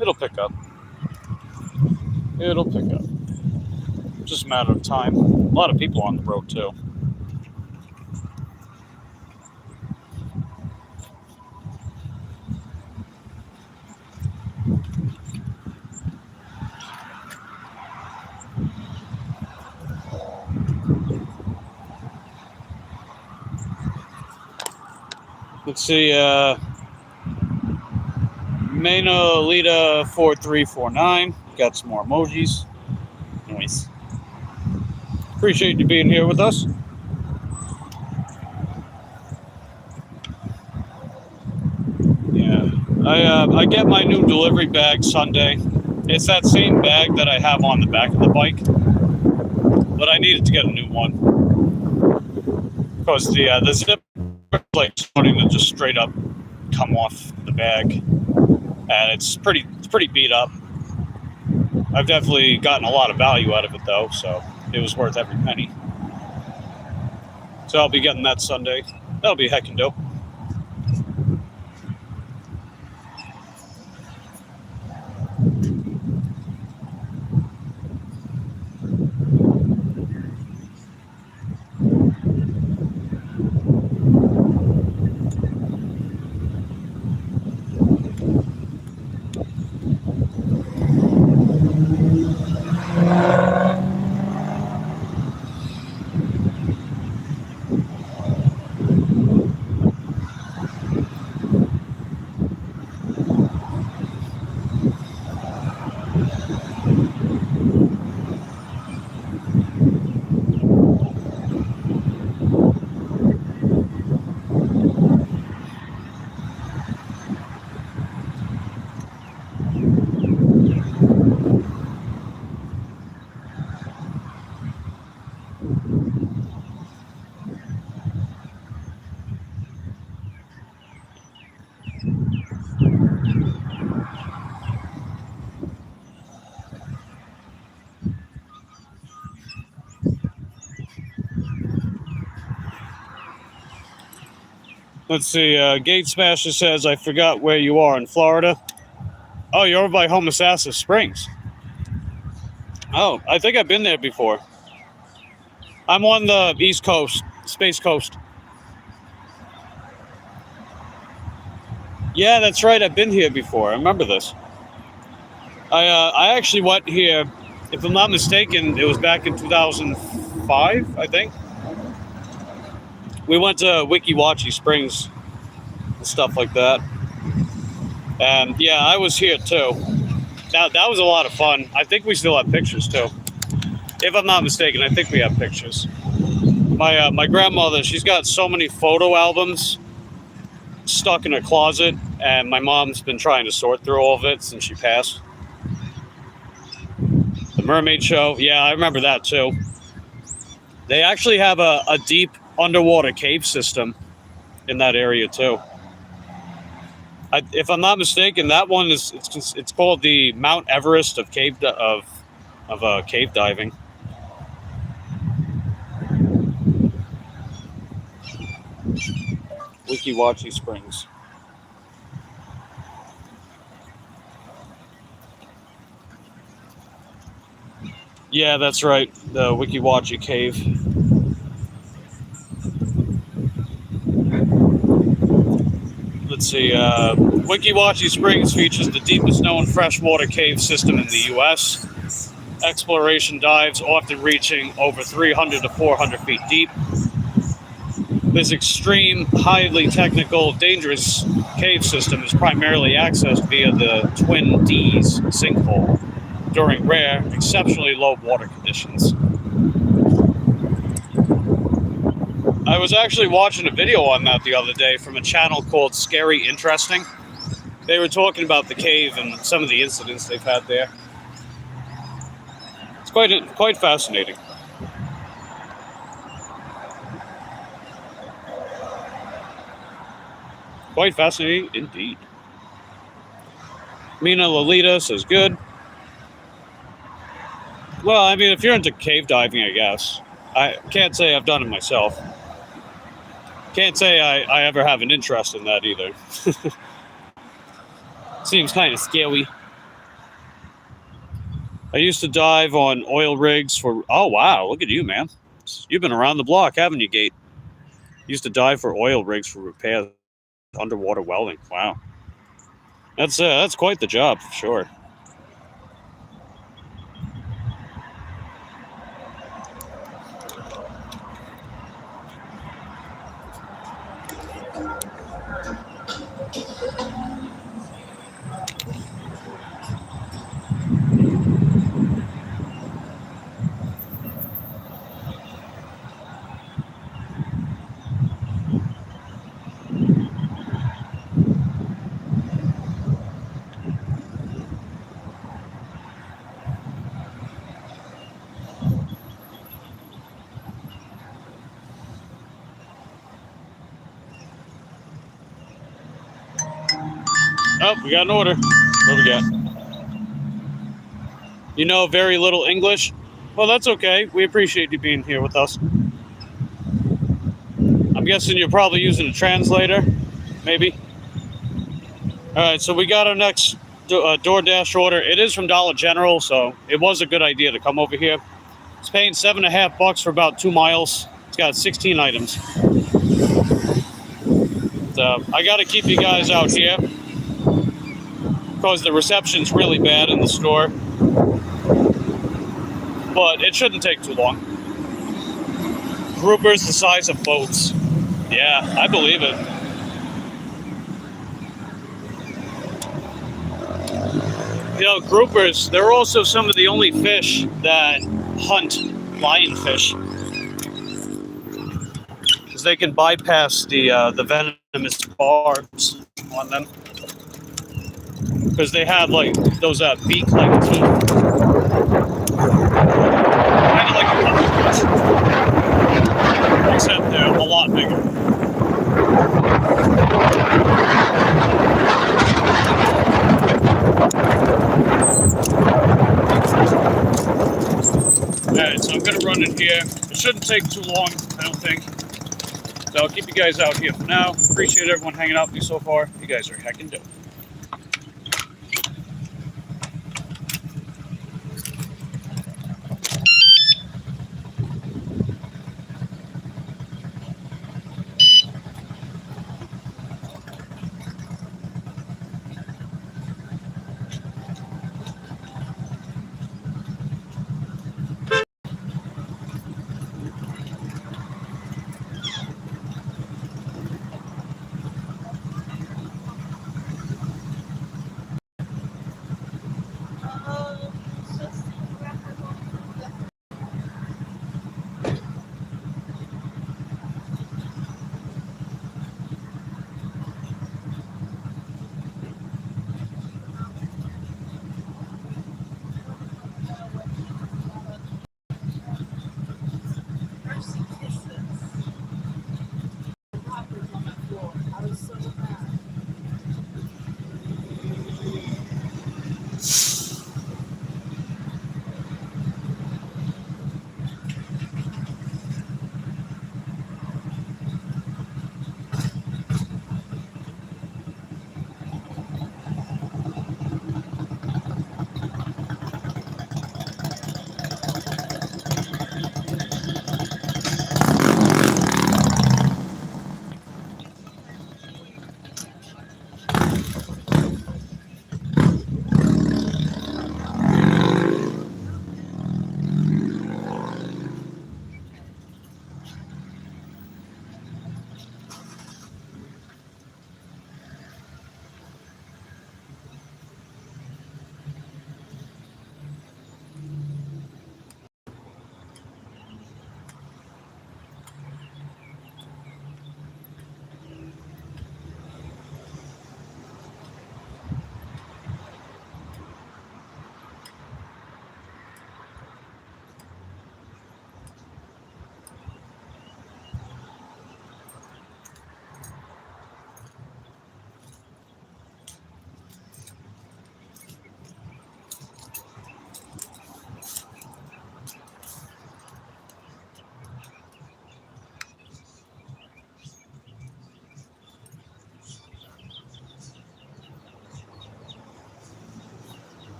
It'll pick up. It'll pick up. Just a matter of time. A lot of people on the road too. Let's see, Manolita 4349. Got some more emojis. Nice. Appreciate you being here with us. Yeah, I get my new delivery bag Sunday. It's that same bag that I have on the back of the bike, but I needed to get a new one because the zip is like starting to just straight up come off the bag, and it's pretty beat up. I've definitely gotten a lot of value out of it though, so it was worth every penny. So I'll be getting that Sunday. That'll be heckin' dope. Let's see, Gate Smasher says, I forgot where you are in Florida. Oh, you're over by Homosassa Springs. Oh, I think I've been there before. I'm on the East Coast, Space Coast. Yeah, that's right, I've been here before. I remember this. I actually went here, if I'm not mistaken, it was back in 2005, I think. We went to Weeki Wachee Springs and stuff like that. And yeah, I was here too. That was a lot of fun. I think we still have pictures too. If I'm not mistaken, I think we have pictures. My grandmother, she's got so many photo albums stuck in her closet, and my mom's been trying to sort through all of it since she passed. The Mermaid Show, yeah, I remember that too. They actually have a deep underwater cave system in that area too. If I'm not mistaken, that one is it's called the Mount Everest of cave diving. Weeki Wachee Springs. Yeah, that's right. The Weeki Wachee Cave. Let's see. Wekiwachi Springs features the deepest known freshwater cave system in the U.S. Exploration dives often reaching over 300 to 400 feet deep. This extreme, highly technical, dangerous cave system is primarily accessed via the Twin D's sinkhole during rare, exceptionally low water conditions. I was actually watching a video on that the other day from a channel called Scary Interesting. They were talking about the cave and some of the incidents they've had there. It's quite fascinating. Quite fascinating indeed. Mina Lolita says good. Well, I mean, if you're into cave diving, I guess. I can't say I've done it myself. Can't say I ever have an interest in that either. Seems kind of scary. I used to dive on oil rigs for... Oh, wow. Look at you, man. You've been around the block, haven't you, Gate? Used to dive for oil rigs for repairs, underwater welding. Wow. That's quite the job, for sure. Oh, we got an order. What do we got? You know very little English? Well, that's okay. We appreciate you being here with us. I'm guessing you're probably using a translator, maybe? All right, so we got our next DoorDash order. It is from Dollar General, so it was a good idea to come over here. It's paying $7.50 for about 2 miles. It's got 16 items. So I got to keep you guys out here because the reception's really bad in the store. But it shouldn't take too long. Groupers the size of boats. Yeah, I believe it. You know, groupers, they're also some of the only fish that hunt lionfish. Because they can bypass the venomous barbs on them. Because they have, like, those beak-like teeth. Kind of like a pufferfish. Except they're a lot bigger. Alright, so I'm going to run in here. It shouldn't take too long, I don't think. So I'll keep you guys out here for now. Appreciate everyone hanging out with me so far. You guys are heckin' dope.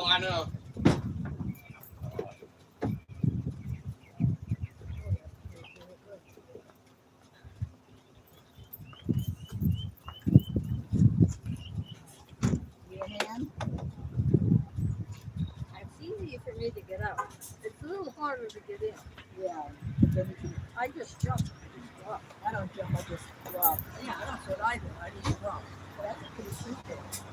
Oh, I know. Your hand? It's easy for me to get out. It's a little harder to get in. Yeah. Then you can, I just jump. I just drop. I don't jump, I just drop. Yeah, that's what I do. I just drop. But that's a pretty sweet thing.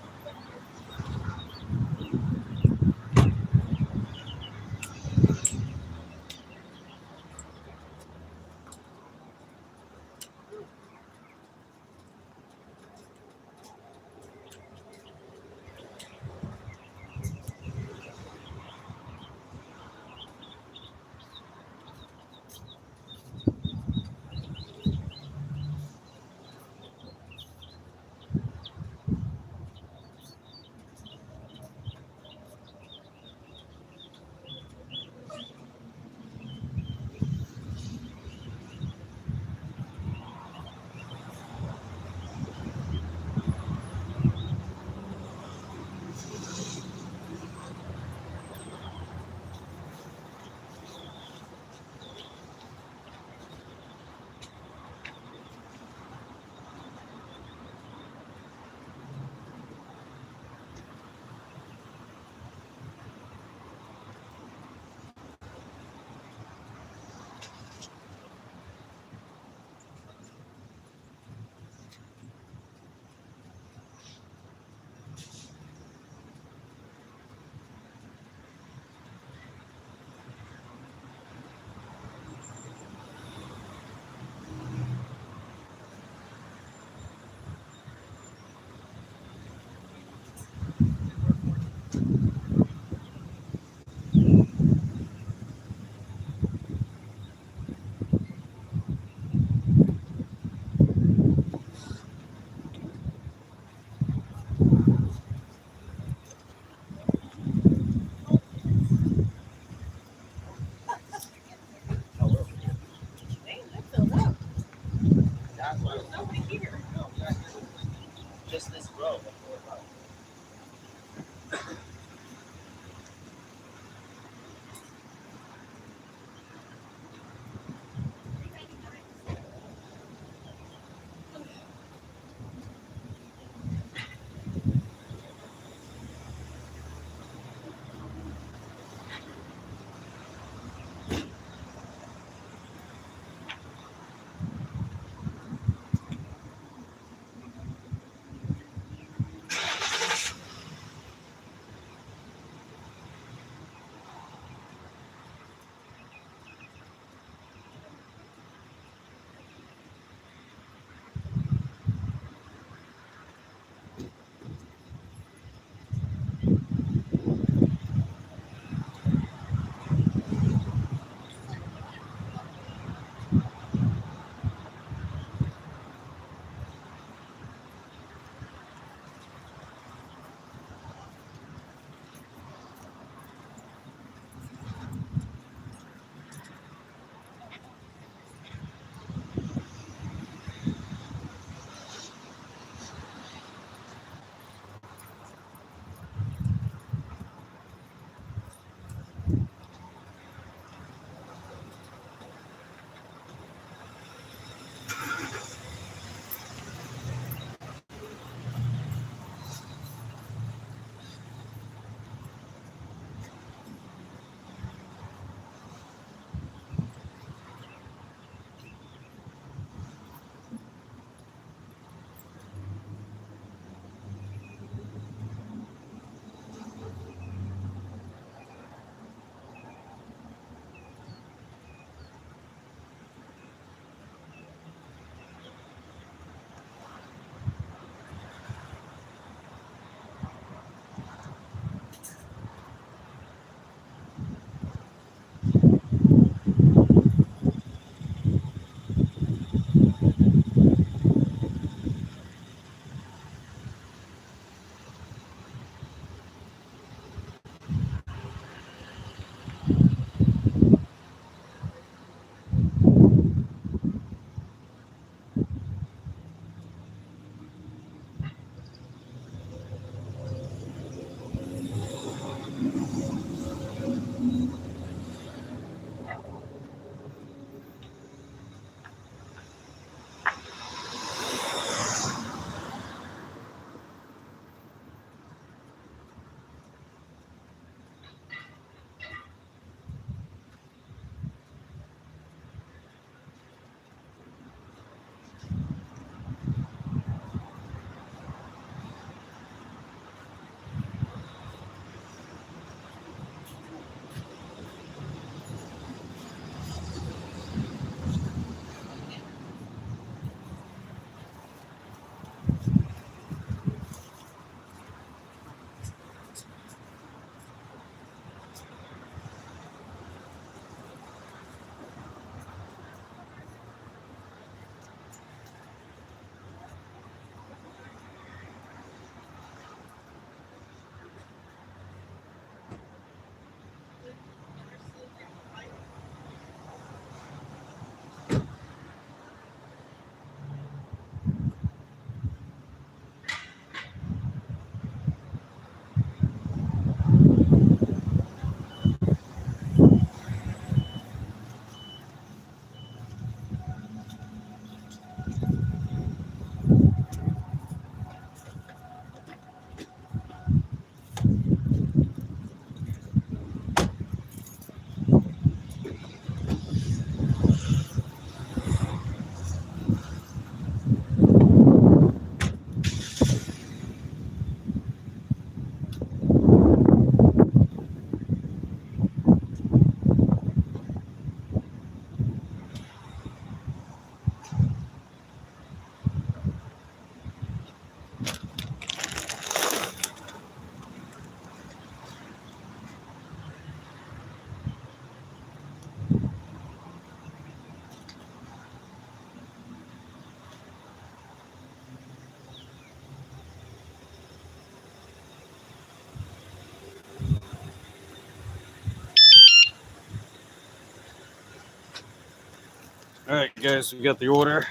Alright, guys, we got the order.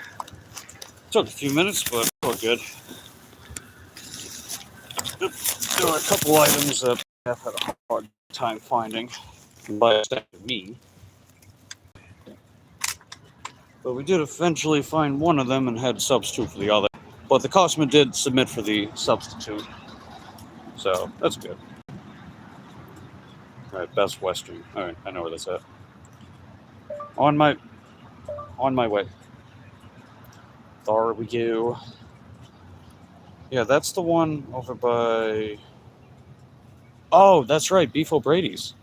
Took a few minutes, but all good. There were a couple items that I've had a hard time finding, by me. But we did eventually find one of them and had substitute for the other. But the customer did submit for the substitute. So, that's good. Alright, Best Western. Alright, I know where that's at. On my way. There we go. Yeah, that's the one over by... Oh, that's right, Beef O'Brady's.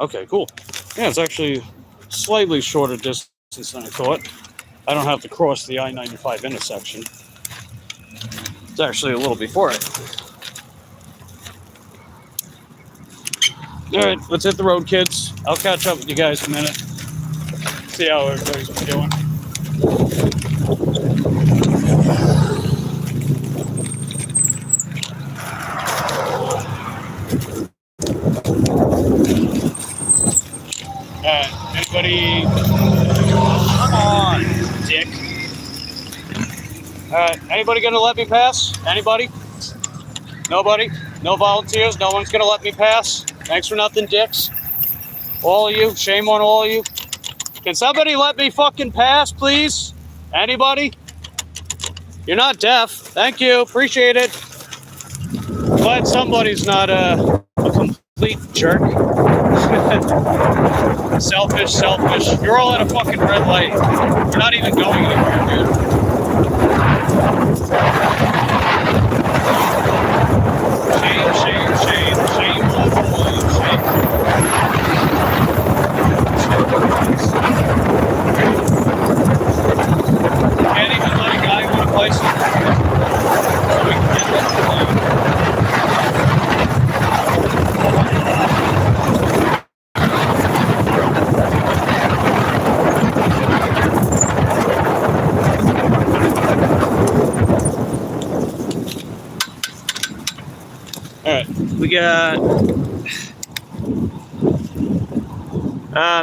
Okay, cool. Yeah, it's actually slightly shorter distance than I thought. I don't have to cross the I-95 intersection. It's actually a little before it. All right, let's hit the road, kids. I'll catch up with you guys in a minute. See how everybody's doing. Anybody? Come on, dick. Anybody gonna let me pass? Anybody? Nobody? No volunteers? No one's gonna let me pass? Thanks for nothing, dicks. All of you, shame on all of you. Can somebody let me fucking pass, please? Anybody? You're not deaf. Thank you, appreciate it. Glad somebody's not a complete jerk. Selfish. You're all at a fucking red light. You're not even going anywhere, dude. Shame. Can't even let a guy go to places so we can get this alone. Alright, we got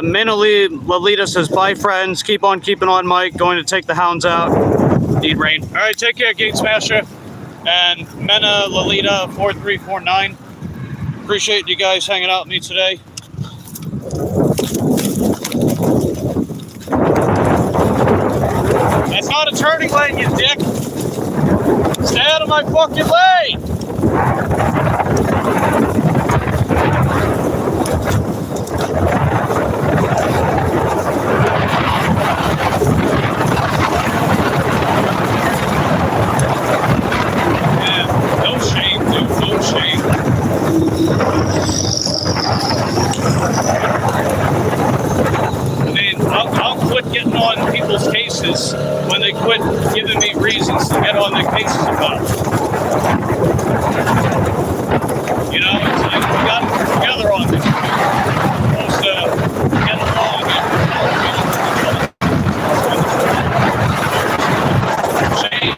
Minali Lolita says, bye friends, keep on keeping on, Mike. Going to take the hounds out. Need rain. Alright, take care, Gate Smasher. And Mena Lolita 4349. Appreciate you guys hanging out with me today. That's not a turning lane, you dick. Stay out of my fucking lane. Yeah, no shame, dude, no shame. I mean, I'll quit getting on people's cases when they quit giving me reasons to get on their cases about. You know, it's like we got to work together on this. We're supposed to get along and shame.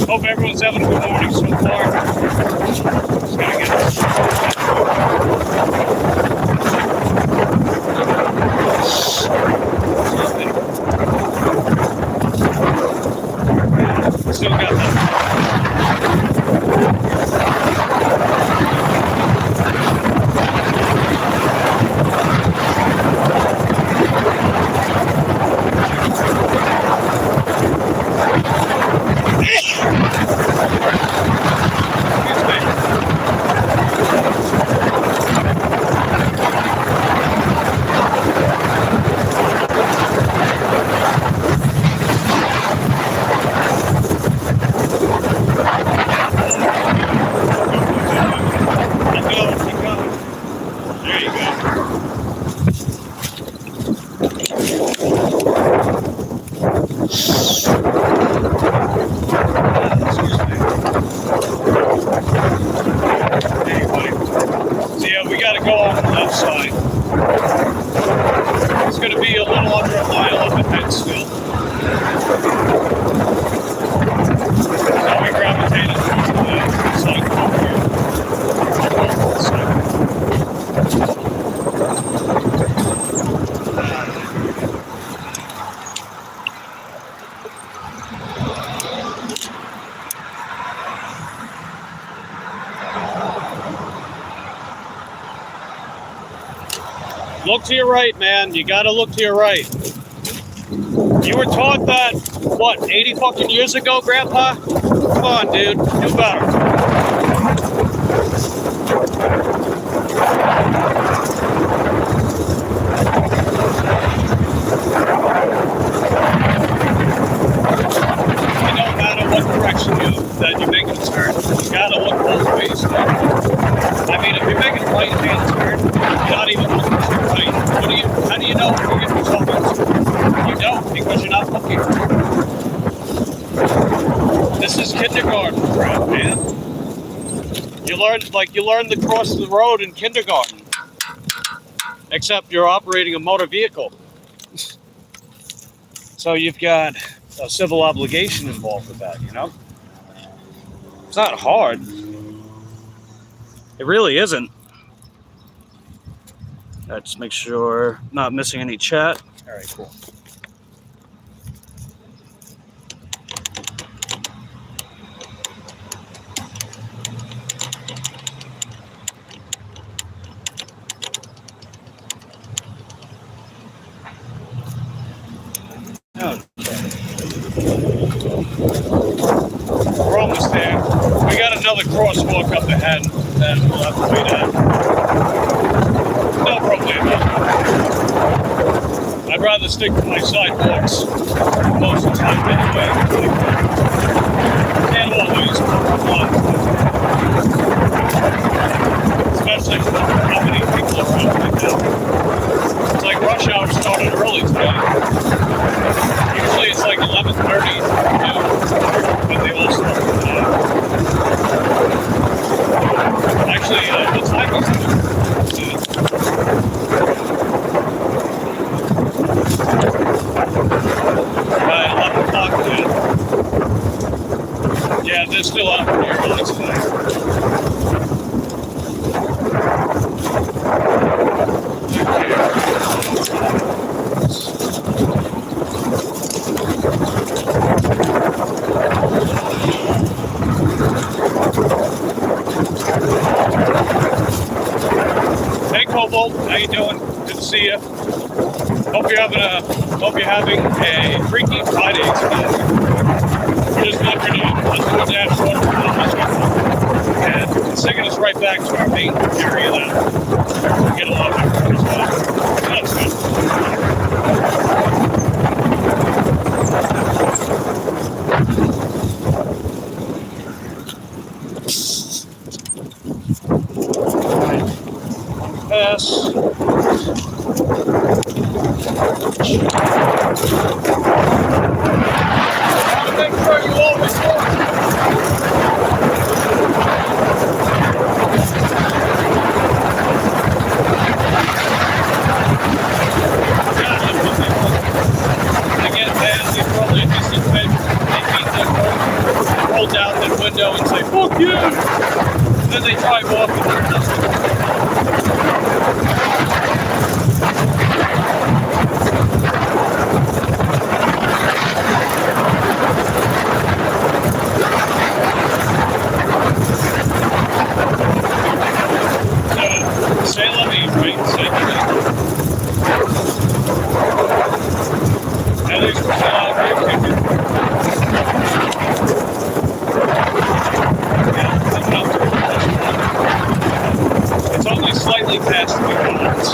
Hope everyone's having a good morning so far. Just gonna get still got that. Excuse me. Look to your right, man. You gotta look to your right. You were taught that, what, 80 fucking years ago, Grandpa? Come on, dude. Do better. It don't matter what direction that you're making a turn. You gotta look both ways. I mean, if you're making a right-hand turn, you're not even looking to your right. How do you know where you're getting yourself into? You don't, because you're not looking. This is kindergarten crap, man. You learn to cross the road in kindergarten. Except you're operating a motor vehicle. So you've got a civil obligation involved with that, you know? It's not hard. It really isn't. Let's make sure I'm not missing any chat. All right, cool. Okay. We're almost there. We got another crosswalk up ahead that we'll have to wait at. No problem. I'd rather stick to my sidewalks most of the time anyway. Can't always one. Especially how many people are around right now. It's like rush hour started early today. Usually it's like 11:30, but they all start today. Actually, what time is it? Right, 11 o'clock now. Yeah, they're still out here early today. Hey Cobalt, how you doing? Good to see you. Hope you're having a freaky Friday today. You just never know. Let's doordash and it's taking us right back to our main area that we get a lot of activities on. That's good. Pass. Make sure you always again, man, they probably just roll down that window and say, "Fuck you!" And then they drive off and they're nothing. Say la vie, right? Say la vie. At least we're still out here kicking. It's only slightly past the McDonald's.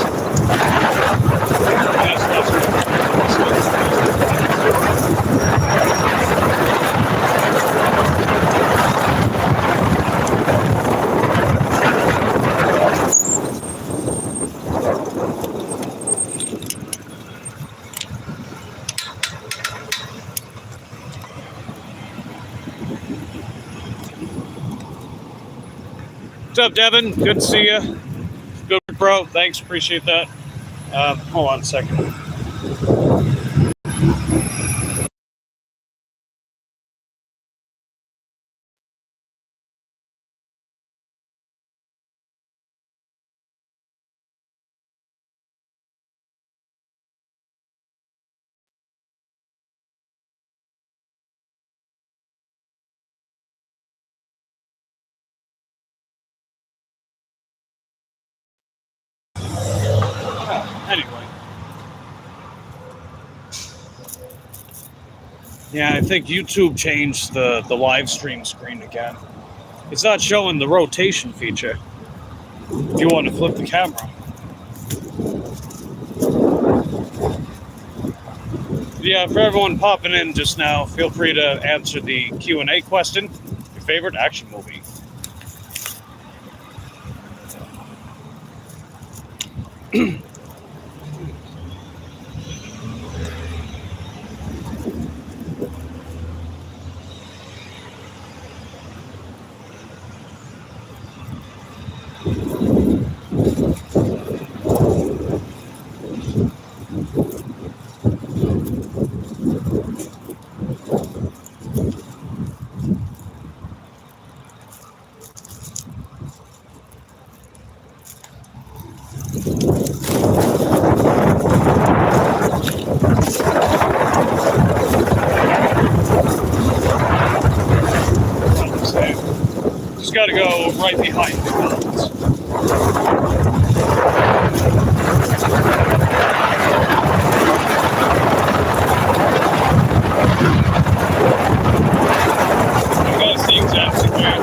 What's up, Devin? Good to see you. Good, bro. Thanks. Appreciate that. Hold on a second. Yeah, I think YouTube changed the live stream screen again. It's not showing the rotation feature. If you want to flip the camera. Yeah, for everyone popping in just now, feel free to answer the Q&A question. Your favorite action movie? Just got to go right behind McDonald's. I gotta see exactly where.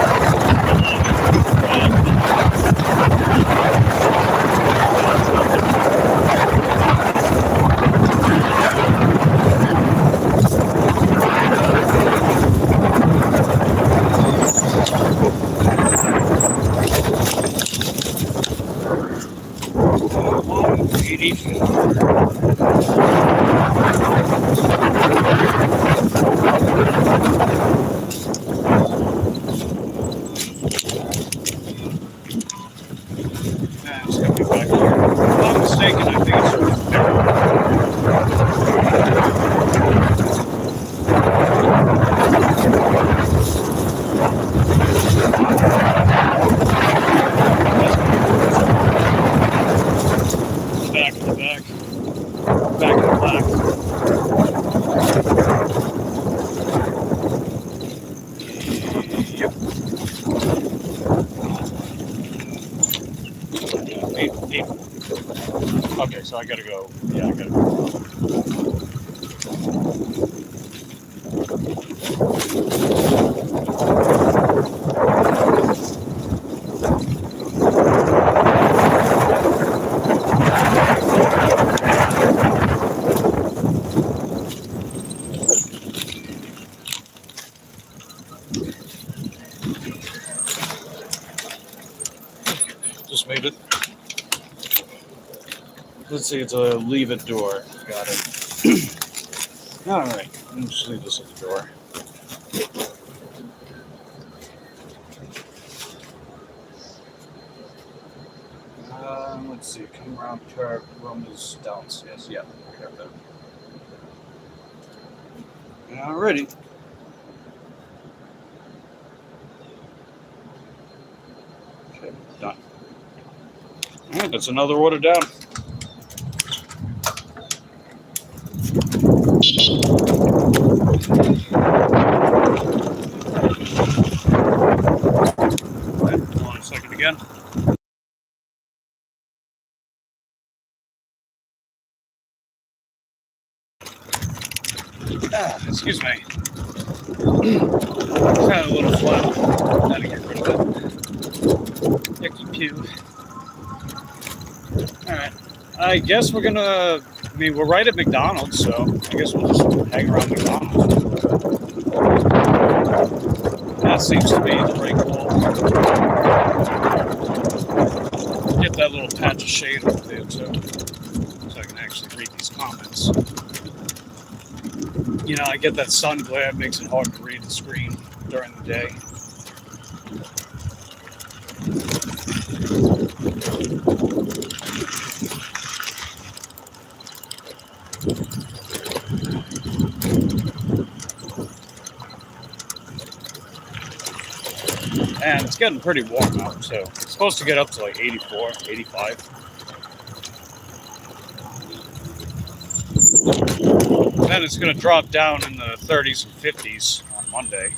It's gonna be back here. If I'm not mistaken, I think it's sort of back in the back. Back in the black. Yep. Eight. Okay, so I gotta go. Yeah, I gotta go. Just made it. Let's see, it's a leave it door. Got it. All right, let's just leave this at the door. Let's see, come around curve, room is downstairs. Yeah, I got that. Alrighty. Okay, done. Alright, that's another order down. Alright, hold on a second again. Excuse me. It's kind of a little flat. Gotta get rid of it. Icky pew. Alright. I guess we're gonna. I mean, we're right at McDonald's, so I guess we'll just hang around McDonald's. That seems to be the right call. Get that little patch of shade over there, too, so I can actually read these comments. You know, I get that sun glare, it makes it hard to read the screen during the day. And it's getting pretty warm out, so it's supposed to get up to like 84, 85. Then it's going to drop down in the 30s and 50s on Monday.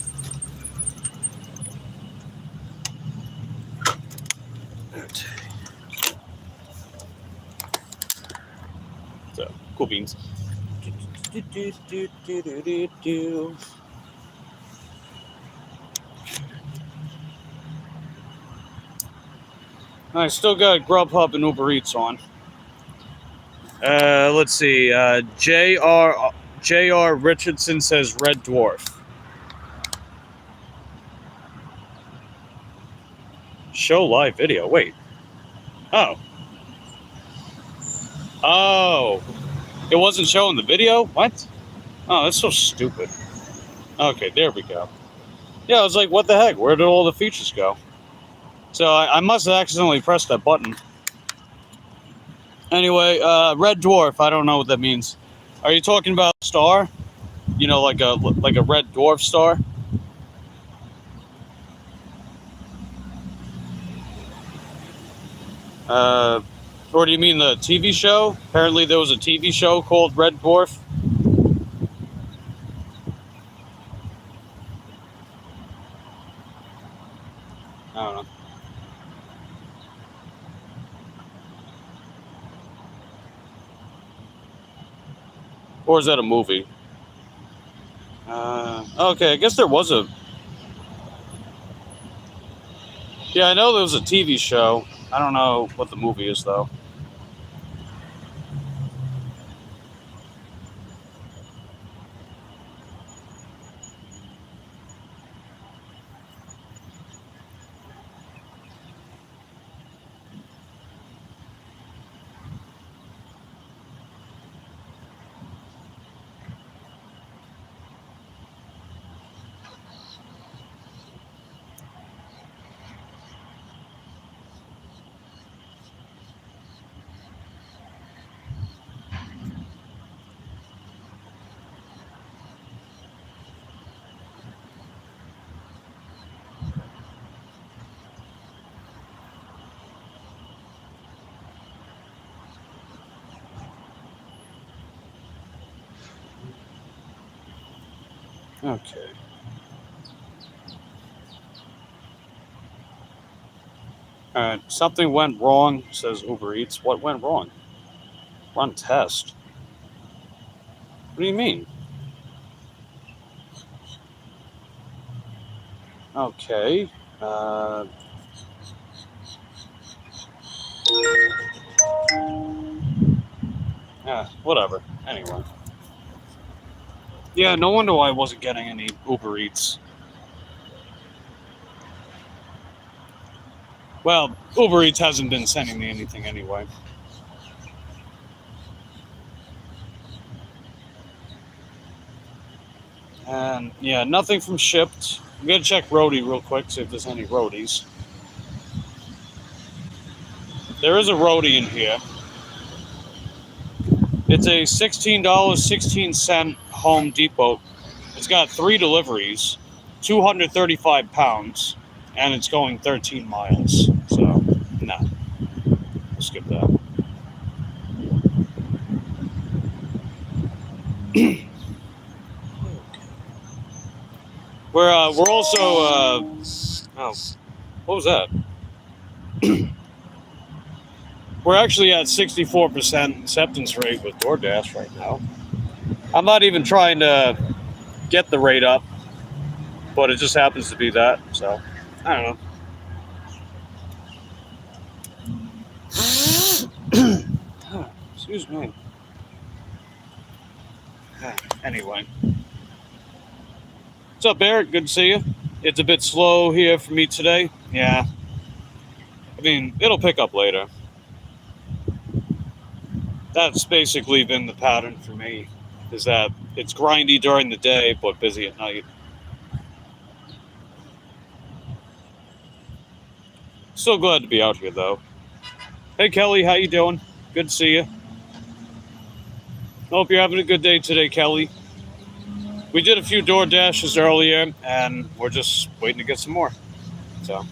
So, cool beans. I still got Grubhub and Uber Eats on. Let's see. J.R. Richardson says Red Dwarf. Show live video. Wait. Oh. Oh. It wasn't showing the video? What? Oh, that's so stupid. Okay, there we go. Yeah, I was like, what the heck? Where did all the features go? So I must have accidentally pressed that button. Anyway, Red Dwarf. I don't know what that means. Are you talking about a star? You know, like a red dwarf star? Or do you mean the TV show? Apparently there was a TV show called Red Dwarf. I don't know. Or is that a movie? Okay, I guess there was a... Yeah, I know there was a TV show. I don't know what the movie is, though. Okay. Alright, something went wrong, says Uber Eats. What went wrong? Run test. What do you mean? Okay. Yeah, whatever. Anyway. Yeah, no wonder why I wasn't getting any Uber Eats. Well, Uber Eats hasn't been sending me anything anyway. And yeah, nothing from Shipped. I'm gonna check Roadie real quick, see if there's any Roadies. There is a Roadie in here. It's a $16.16 Home Depot. It's got 3 deliveries, 235 pounds, and it's going 13 miles. So, nah. We'll skip that. We're also, oh, what was that? We're actually at 64% acceptance rate with DoorDash right now. I'm not even trying to get the rate up, but it just happens to be that, so I don't know. Excuse me. Anyway. What's up, Eric? Good to see you. It's a bit slow here for me today. Yeah. I mean, it'll pick up later. That's basically been the pattern for me, is that it's grindy during the day, but busy at night. Still glad to be out here, though. Hey, Kelly, how you doing? Good to see you. Hope you're having a good day today, Kelly. We did a few DoorDashes earlier, and we're just waiting to get some more. So.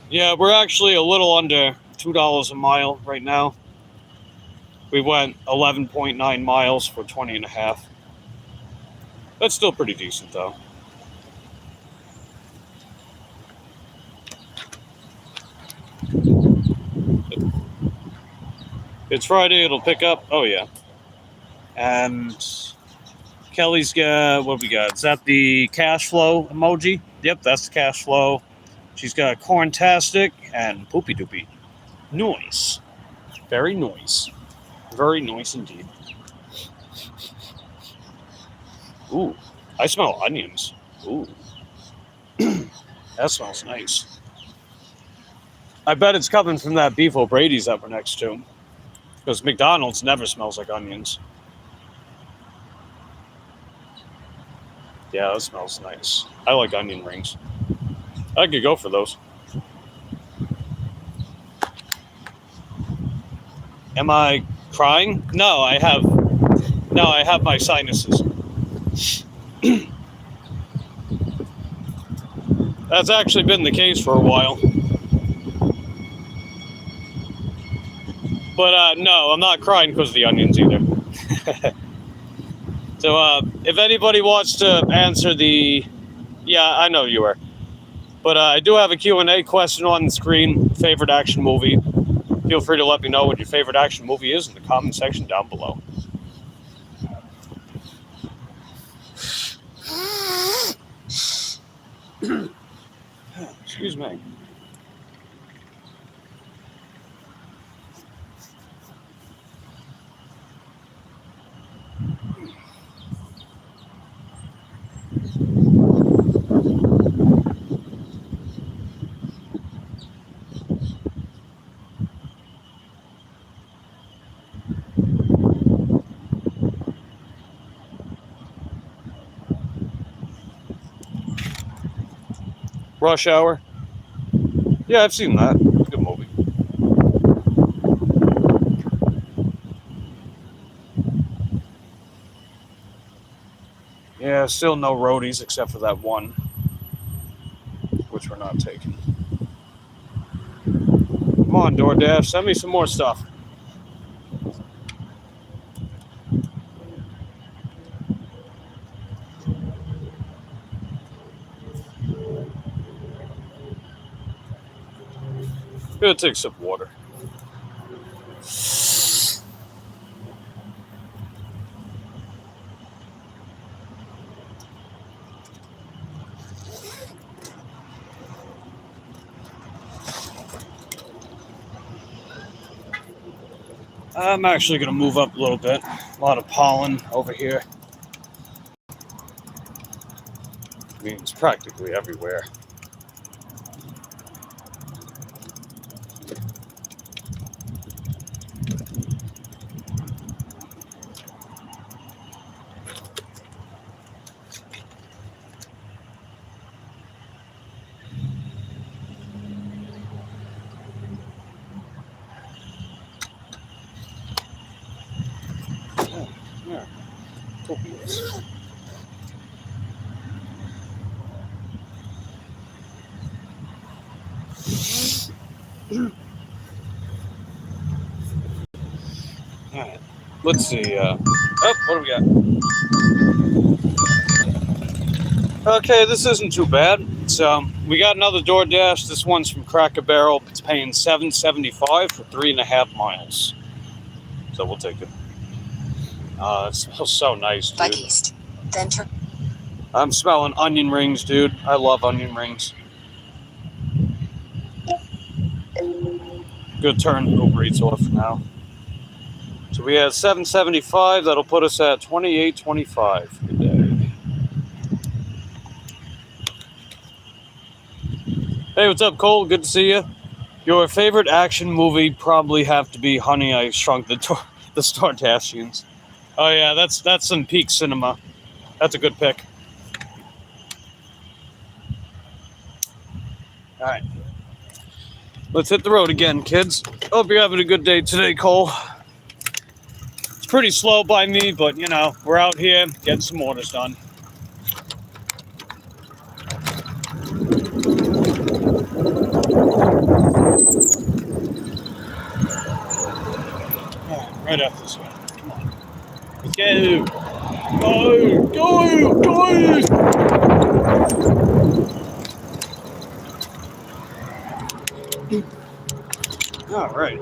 Yeah, we're actually a little under $2 a mile right now. We went 11.9 miles for 20 and a half. That's still pretty decent, though. it's Friday, it'll pick up. Oh, yeah. And Kelly's got, what we got? Is that the cash flow emoji? Yep, that's the cash flow. She's got corntastic and poopy doopy. Nice. Very nice. Very nice indeed. Ooh, I smell onions. Ooh. That smells nice. I bet it's coming from that Beef O'Brady's that we're next to. Because McDonald's never smells like onions. Yeah, that smells nice. I like onion rings. I could go for those. Am I crying? No, I have my sinuses. That's actually been the case for a while. But no, I'm not crying because of the onions either. So if anybody wants to answer the... Yeah, I know you were. But I do have a Q&A question on the screen. Favorite action movie. Feel free to let me know what your favorite action movie is in the comment section down below. Excuse me. Rush Hour. Yeah, I've seen that. Good movie. Yeah, still no roadies except for that one, which we're not taking. Come on, DoorDash, send me some more stuff. Gonna take some water. I'm actually gonna move up a little bit. A lot of pollen over here. I mean, it's practically everywhere. Yeah, copious. Alright, let's see. What do we got? Okay, this isn't too bad. So we got another DoorDash. This one's from Cracker Barrel. It's paying $7.75 for 3.5 miles. So we'll take it. It smells so nice, dude. Back east. Then turn. I'm smelling onion rings, dude. I love onion rings. Good turn Uber Eats off now. So we had $7.75. That'll put us at $28.25 a day. Hey, what's up, Cole? Good to see you. Your favorite action movie probably have to be Honey, I Shrunk the Kardashians. Oh yeah, that's some peak cinema. That's a good pick. All right, let's hit the road again, kids. Hope you're having a good day today, Cole. It's pretty slow by me, but you know, we're out here getting some orders done. Right after this one. Come on. Let's go. Go. All right.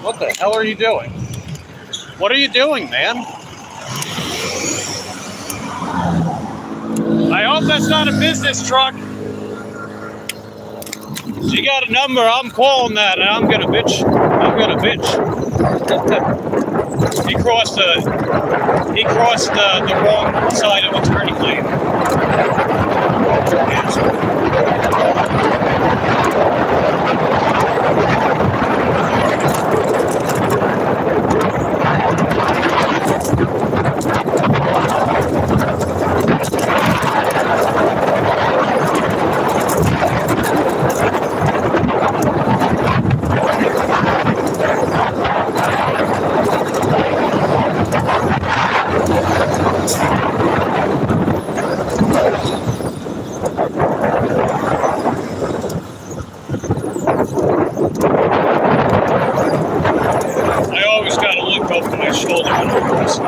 What the hell are you doing? What are you doing, man? I hope that's not a business truck. She got a number, I'm calling that, and I'm gonna bitch. He crossed the wrong side of a turning lane. I always gotta look over my shoulder when I'm crossing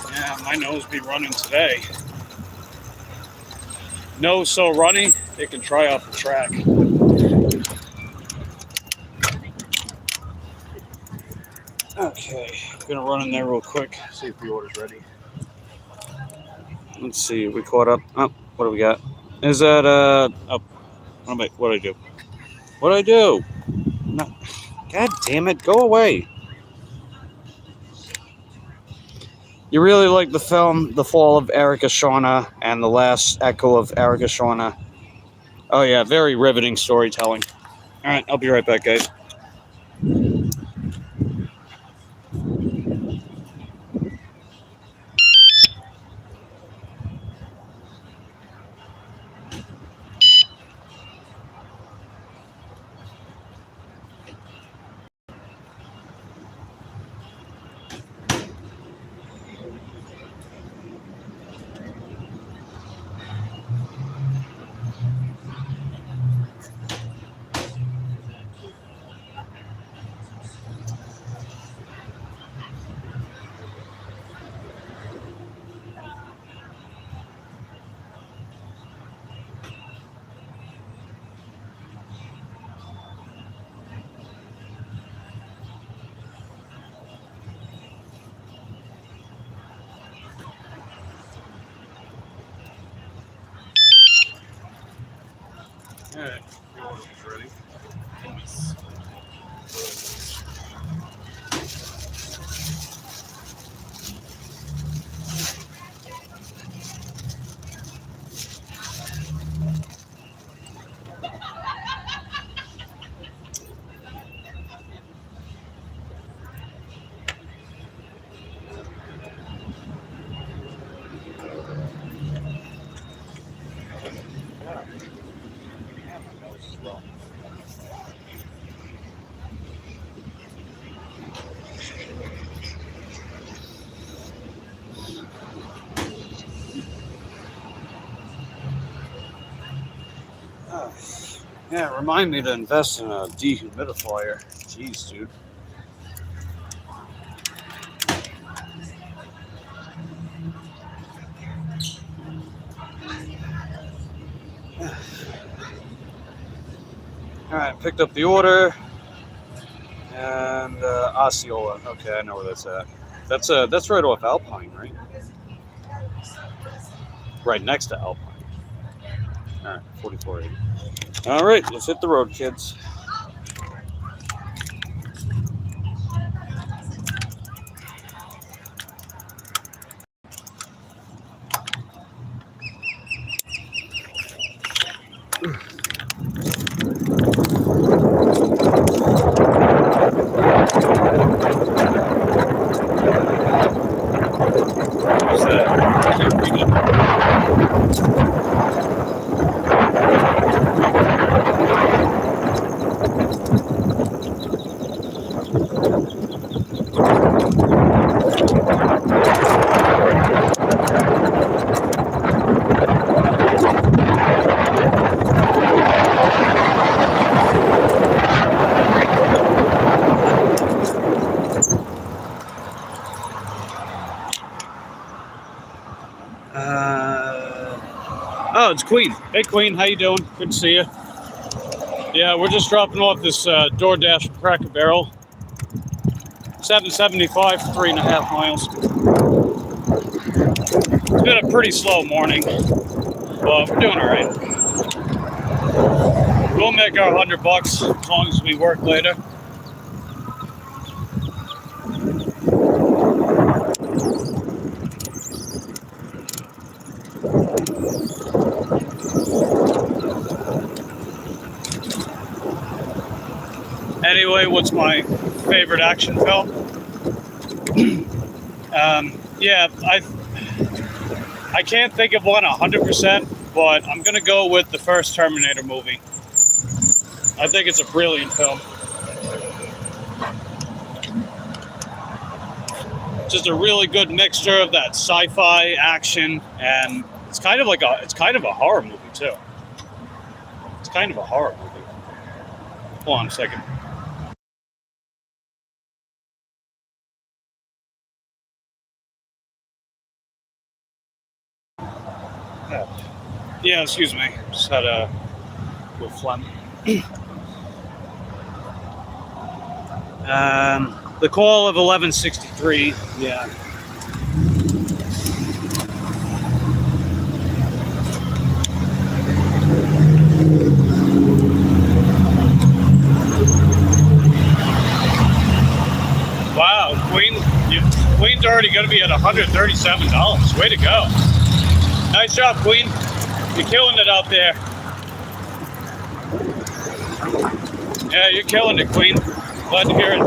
Yeah, my nose be running today. Nose so runny, it can try off the track. Okay, I'm gonna run in there real quick, see if the order's ready. Let's see, we caught up. Oh, what do we got? Is that oh, what did I do? What did I do? No, God damn it, go away. You really like the film The Fall of Erica Shauna and The Last Echo of Erica Shauna? Oh yeah, very riveting storytelling. All right, I'll be right back, guys. All right, the order's ready. Yeah, remind me to invest in a dehumidifier. Jeez, dude. All right, picked up the order. and Osceola. Okay, I know where that's at. That's right off Alpine, right? Right next to Alpine. All right, 4480. All right, let's hit the road, kids. What's that? Can't read it. Oh, it's Queen. Hey, Queen, how you doing? Good to see you. Yeah, we're just dropping off this DoorDash from Cracker Barrel. $7.75 for 3.5 miles. It's been a pretty slow morning, but we're doing all right. We'll make our $100 as long as we work later. Anyway, what's my favorite action film? Yeah, I can't think of one 100%, but I'm gonna go with the first Terminator movie. I think it's a brilliant film. Just a really good mixture of that sci-fi action, and it's kind of a horror movie too. It's kind of a horror movie. Hold on a second. Yeah, excuse me. Just had a little phlegm. The call of 1163. Yeah. Wow, Queen's already going to be at $137. Way to go. Nice job, Queen. You're killing it out there. Yeah, you're killing it, Queen. Glad to hear it.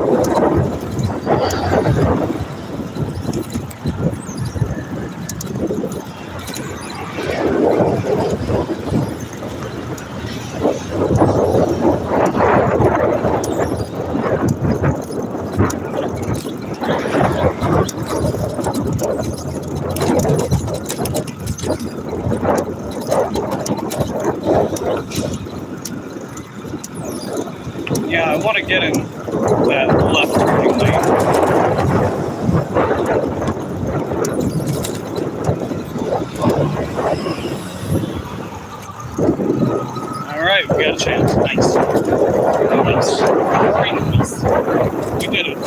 Yeah, I want to get in that left turning lane. All right, we got a chance. Nice. Nice. Very nice. We did it.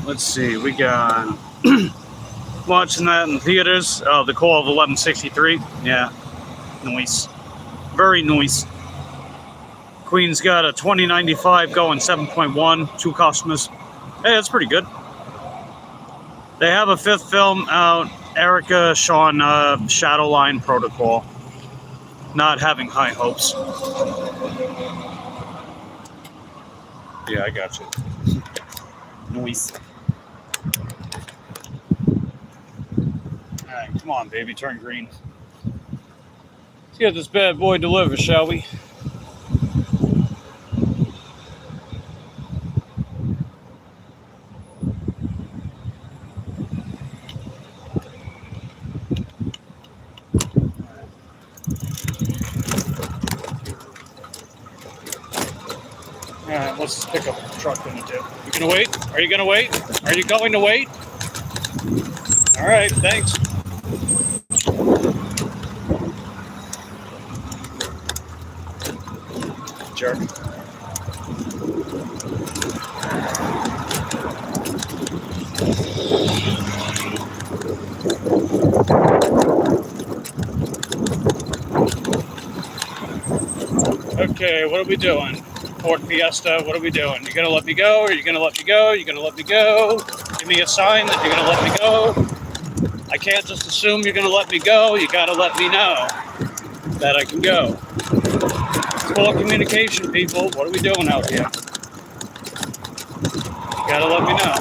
Let's see, we got watching that in theaters. Oh, the call of 1163. Yeah, nice. Very nice. Queen's got a 2095 going 7.1, 2 customers. Hey, that's pretty good. They have a 5th film out, Erica Shawn Shadowline Protocol. Not having high hopes. Yeah, I got you. Noise. All right, come on, baby, turn green. Let's get this bad boy delivered, shall we? All right, what's this pickup truck gonna do? You gonna wait? Are you gonna wait? Are you going to wait? All right, thanks. Jerk. Okay, what are we doing? Ford Fiesta, what are we doing? You gonna let me go? Are you gonna let me go? You gonna let me go? Give me a sign that you're gonna let me go. I can't just assume you're gonna let me go. You gotta let me know that I can go. It's called communication, people. What are we doing out here? You gotta let me know.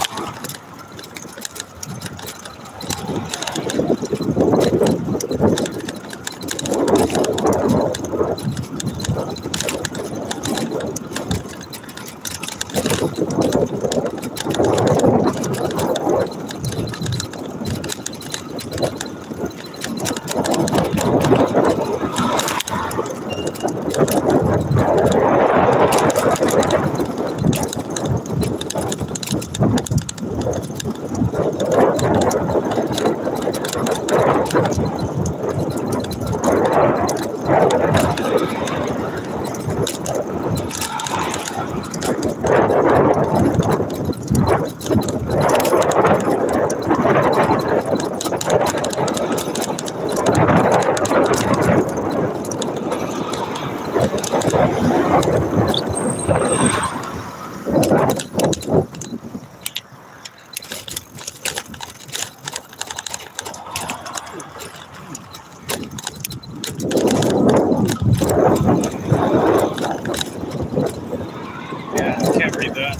Yeah, I can't read that.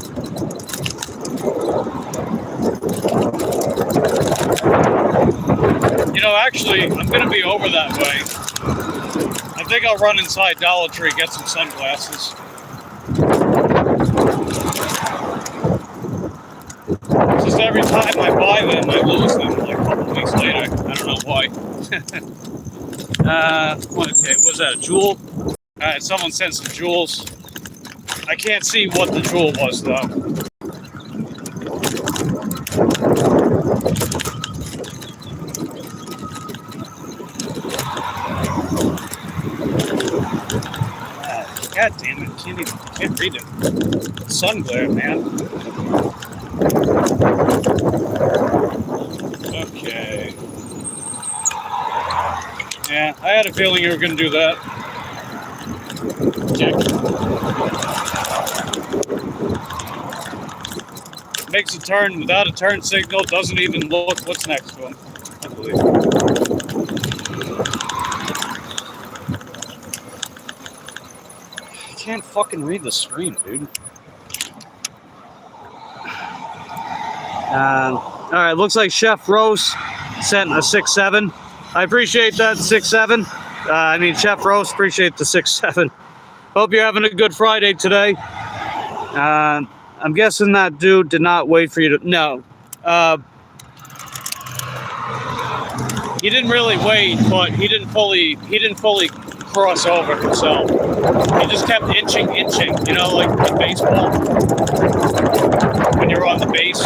You know, actually, I'm going to be over that way. I think I'll run inside Dollar Tree, get some sunglasses. Just every time I buy them, I lose them like a couple weeks later. I don't know why. Okay, what's that, a jewel? Alright, someone sent some jewels. I can't see what the jewel was, though. God damn it, can't read it. Sun glare, man. Okay. Yeah, I had a feeling you were going to do that. Dick. Makes a turn without a turn signal, doesn't even look what's next to him. Unbelievable. I can't fucking read the screen, dude. All right, looks like Chef Rose sent a 6-7. I appreciate that 6-7. Chef Rose, appreciate the 6-7. Hope you're having a good Friday today. I'm guessing that dude did not wait for you to. No, he didn't really wait, but he didn't fully cross over himself. He just kept inching. You know, like in baseball when you're on the base.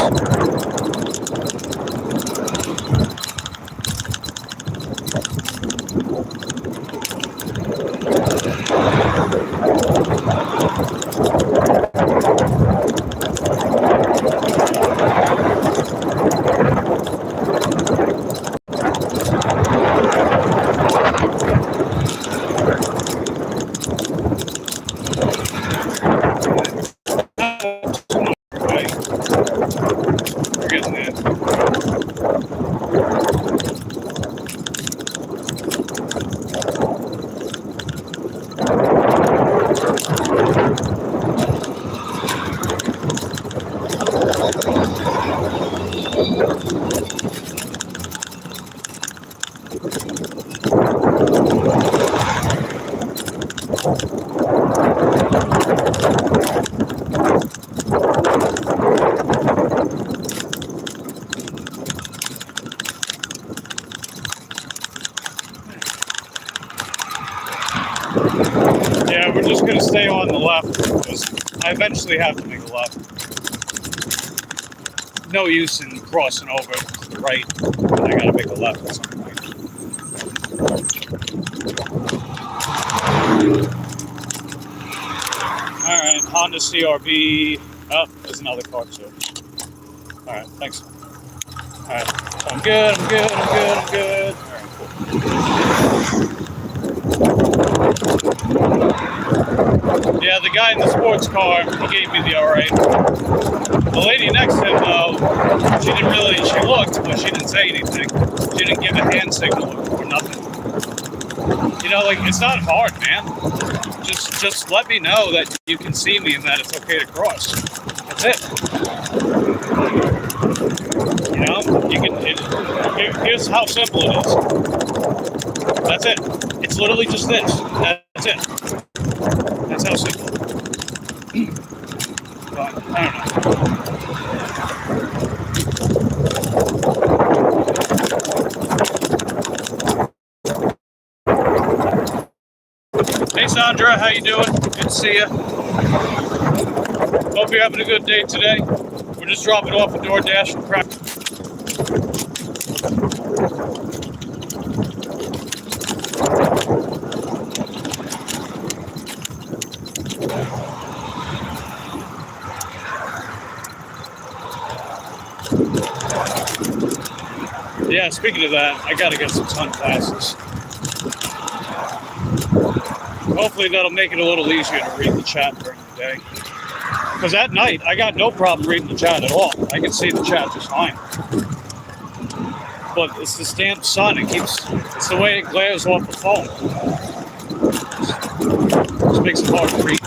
Yeah, we're just gonna stay on the left because I eventually have to make a left. No use in crossing over to the right. I gotta make a left at some point. All right, Honda CRV. Oh, there's another car too. All right, thanks. All right, so I'm good. I'm good. I'm good. I'm good. All right, cool. Yeah, the guy in the sports car, he gave me the all right. The lady next to him, though, she looked, but she didn't say anything. She didn't give a hand signal or nothing. You know, like, it's not hard, man. Just let me know that you can see me and that it's okay to cross. That's it. You know, here's how simple it is. That's it. It's literally just this. That's it. That's how simple. But, I don't know. Hey Sandra, how you doing? Good to see you. Hope you're having a good day today. We're just dropping off a DoorDash from Crack. Yeah, speaking of that, I gotta get some sunglasses. Hopefully that'll make it a little easier to read the chat during the day. Because at night, I got no problem reading the chat at all. I can see the chat just fine. But it's the stamped sun. It's the way it glares off the phone. Just makes it hard to read.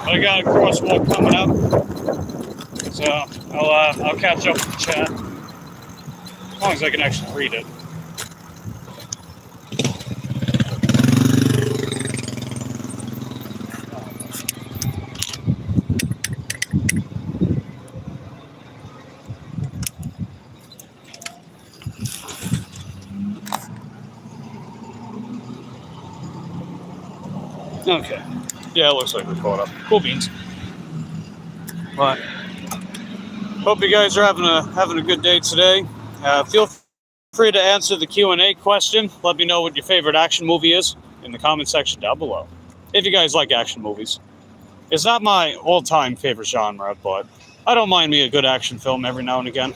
But I got a crosswalk coming up. So I'll catch up with the chat. As long as I can actually read it. Okay. Yeah, it looks like we're caught up. Cool beans. But hope you guys are having a good day today. Feel free to answer the Q&A question. Let me know what your favorite action movie is in the comment section down below. If you guys like action movies. It's not my all-time favorite genre, but I don't mind me a good action film every now and again.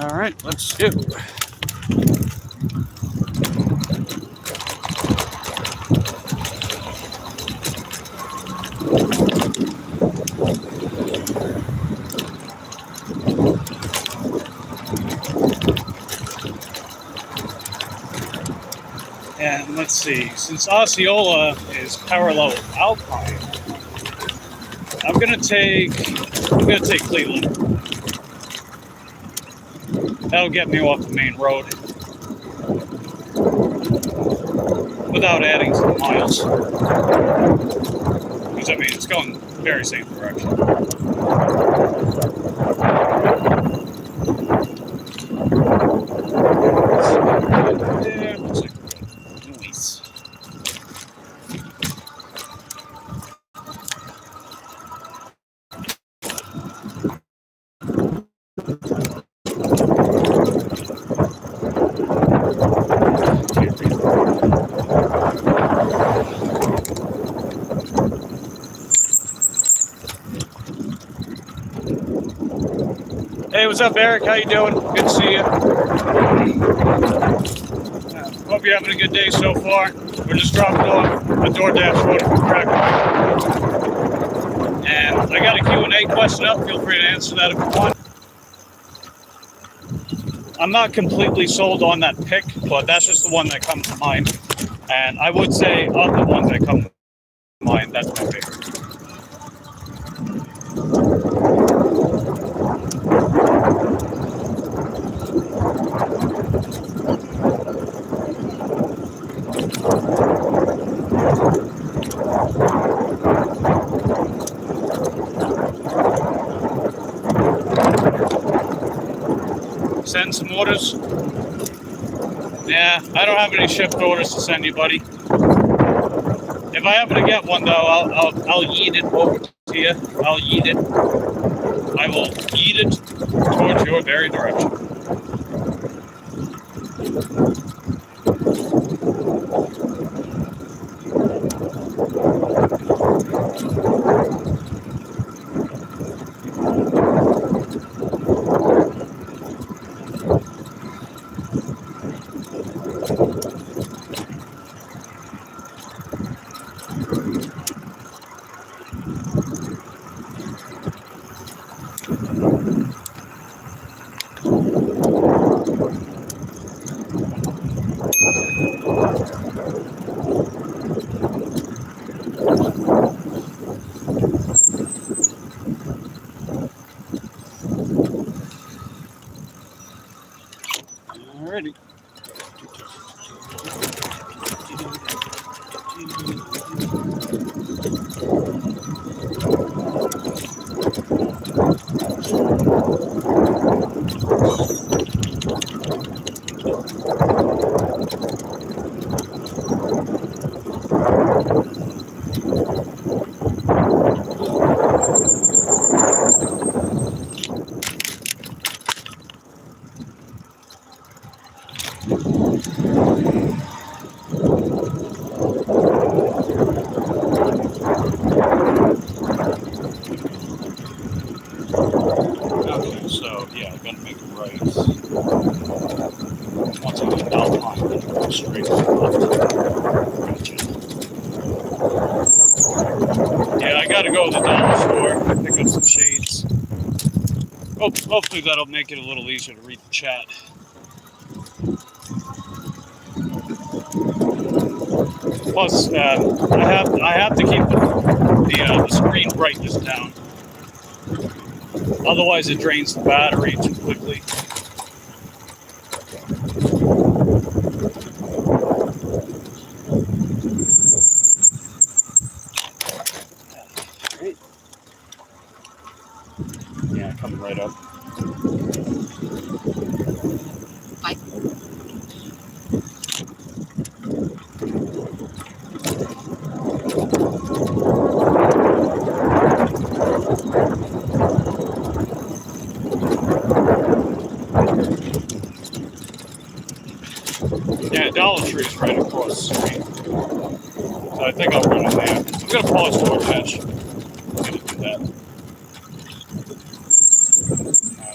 All right, let's do. And let's see, since Osceola is parallel with Alpine, I'm gonna take Cleveland. That'll get me off the main road without adding to the miles. Because I mean, it's going very same direction. There, looks like nice. Hey, what's up, Eric? How you doing? Good to see you. Hope you're having a good day so far. We're just dropping off a DoorDash order from Cracker. And I got a Q&A question up. Feel free to answer that if you want. I'm not completely sold on that pick, but that's just the one that comes to mind. And I would say of the ones that come to mind, that's my favorite. Send some orders. Yeah, I don't have any shipped orders to send you, buddy. If I happen to get one, though, I'll yeet it over to you. I'll yeet it. I will yeet it towards your very direction. Alrighty. Okay, so yeah, I gotta make a right. Once I get Alpine, then go straight to the left. Gotcha. Yeah, I gotta go to the dollar store, pick up some shades. Hopefully that'll make it a little easier to read the chat. Plus, I have to keep the screen brightness down. Otherwise, it drains the battery too quickly. Right. Yeah, coming right up. Yeah, Dollar Tree is right across the street. So I think I'll run in there. I'm going to pause DoorDash. I'm going to do that.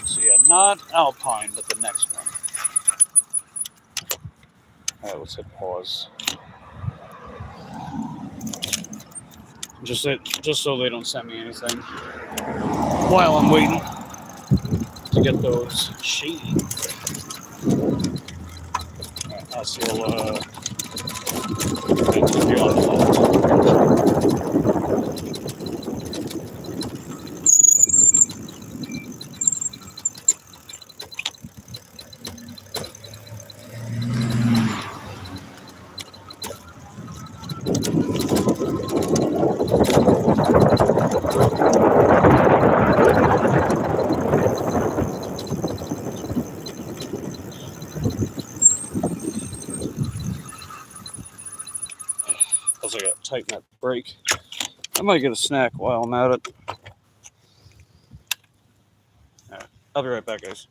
So yeah, not Alpine, but the next one. Alright, let's hit pause. Just so they don't send me anything while I'm waiting to get those shades. Alright, I'll see you that's gonna be on the left. Also, I gotta tighten that brake. I might get a snack while I'm at it. Alright, I'll be right back, guys.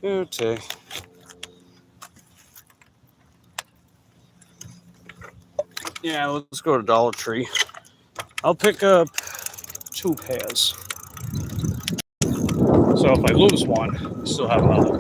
Okay. Yeah, let's go to Dollar Tree. I'll pick up 2 pairs. So if I lose one, I still have another.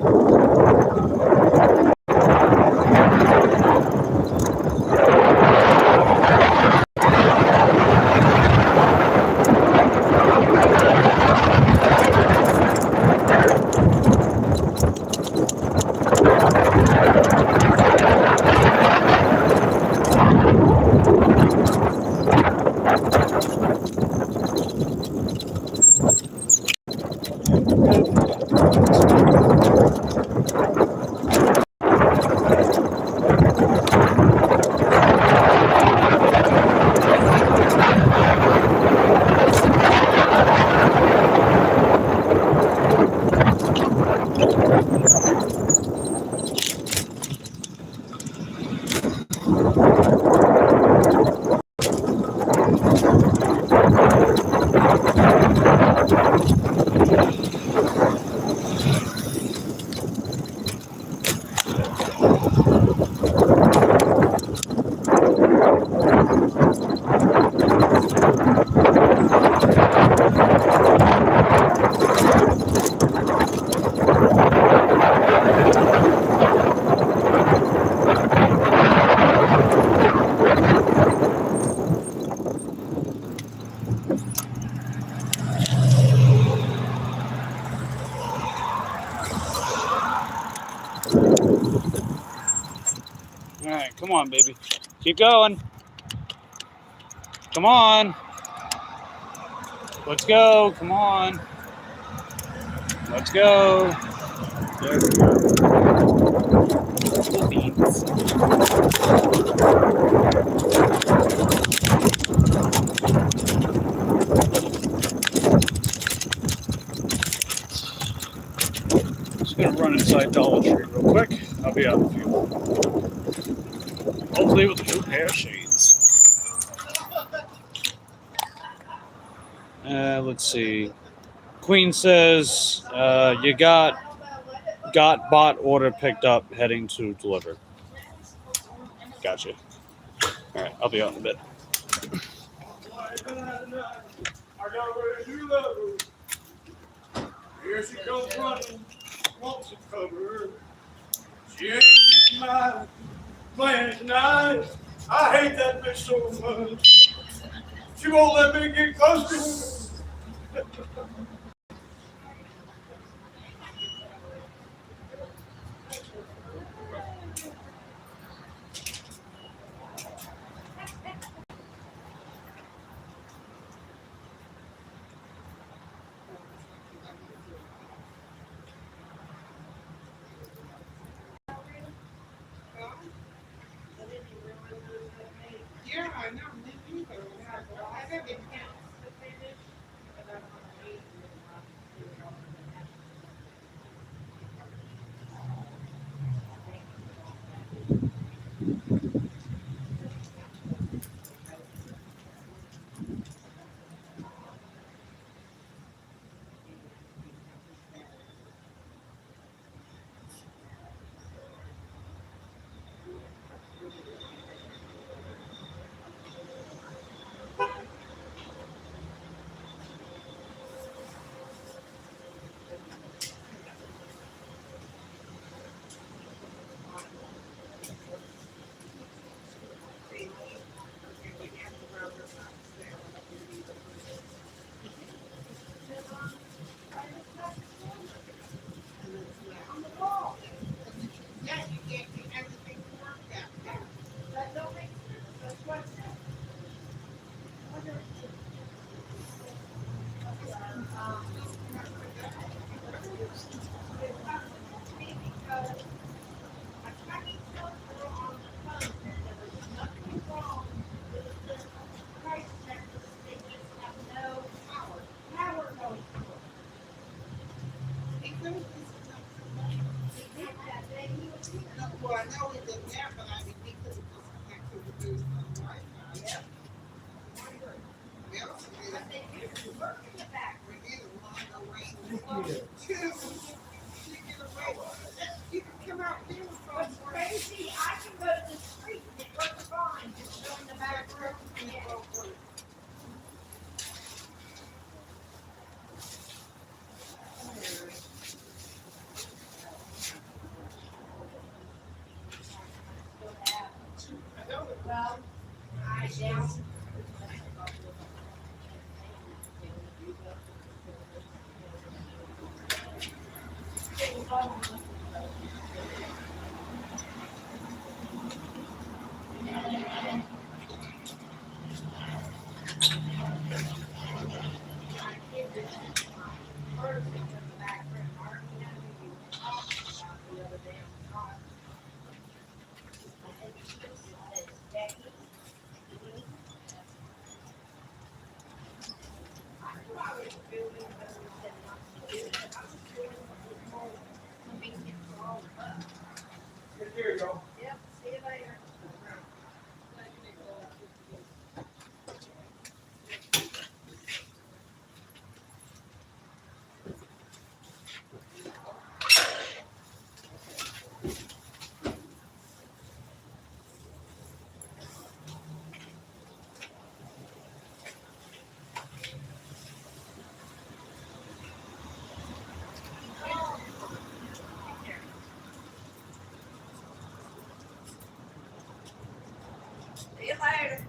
All right, come on, baby. Keep going. Come on. Let's go. Come on. Let's go. There we go. Cool beans. Just gonna run inside Dollar Tree real quick. I'll be out in a few. Hopefully with a new pair of shades. Let's see. Queen says you got bought, order picked up, heading to deliver. Gotcha. All right, I'll be out in a bit. Here she comes running, wants to cover. She ain't getting my plan tonight. I hate that bitch so much. She won't let me get close to her. Yeah, I know. Me either. I never Here you go. Yep, see you later. See you later.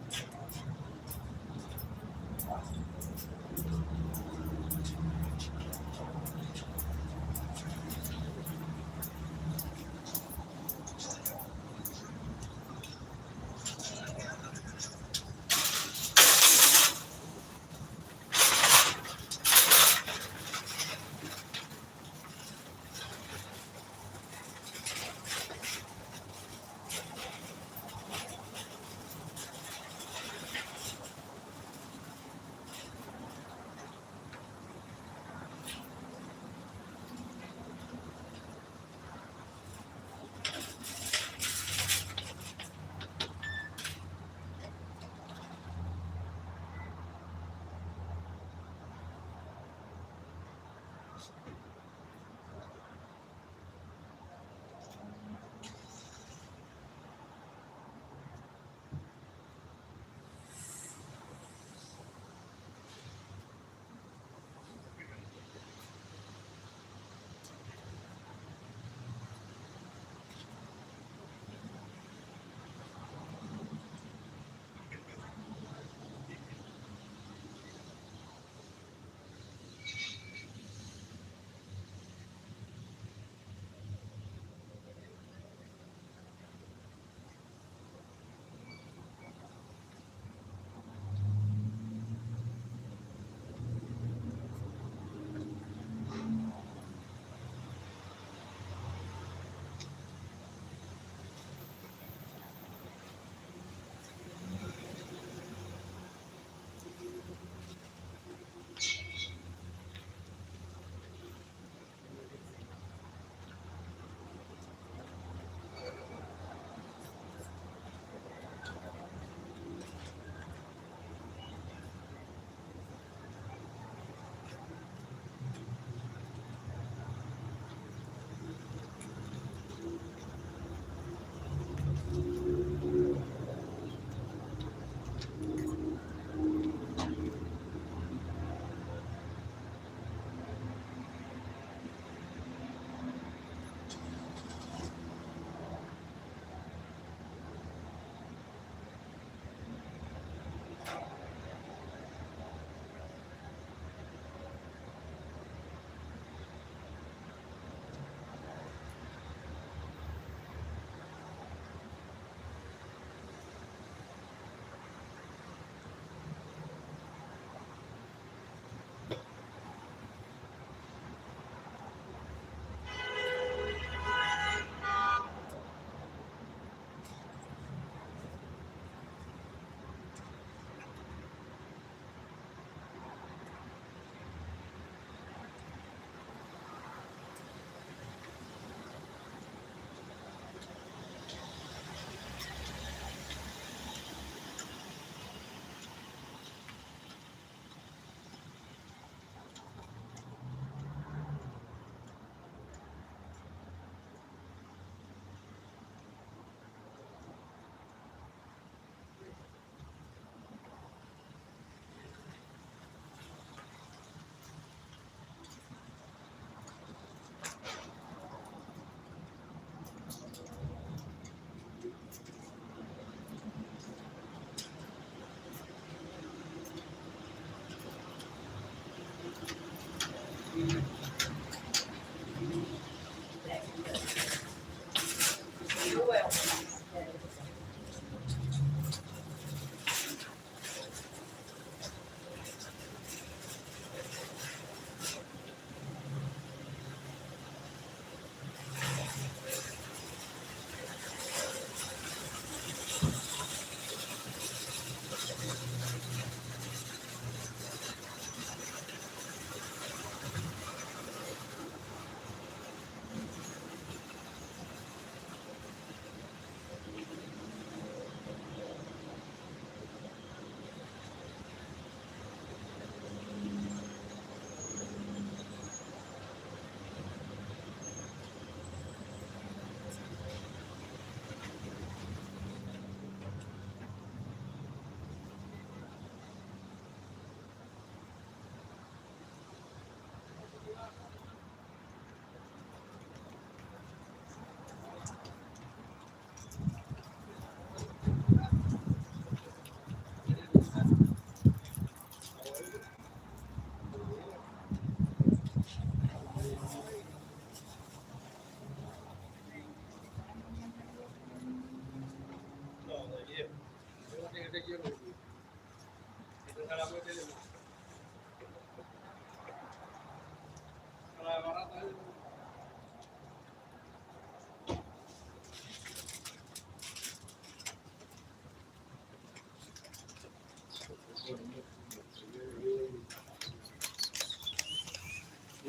All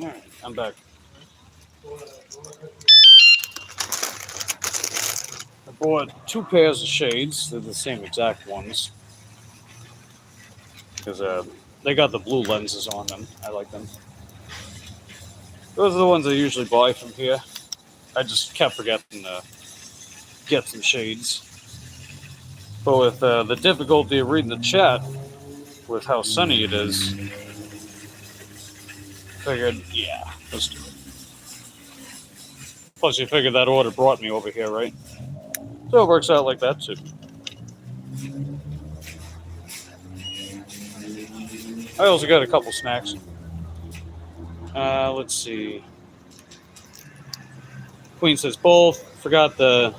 right, I'm back. I bought 2 pairs of shades. They're the same exact ones. Because they got the blue lenses on them. I like them. Those are the ones I usually buy from here. I just kept forgetting to get some shades. But with the difficulty of reading the chat, with how sunny it is, figured, yeah, let's do it. Plus, you figured that order brought me over here, right? So it works out like that, too. I also got a couple snacks. Let's see. Queen says both. Forgot the...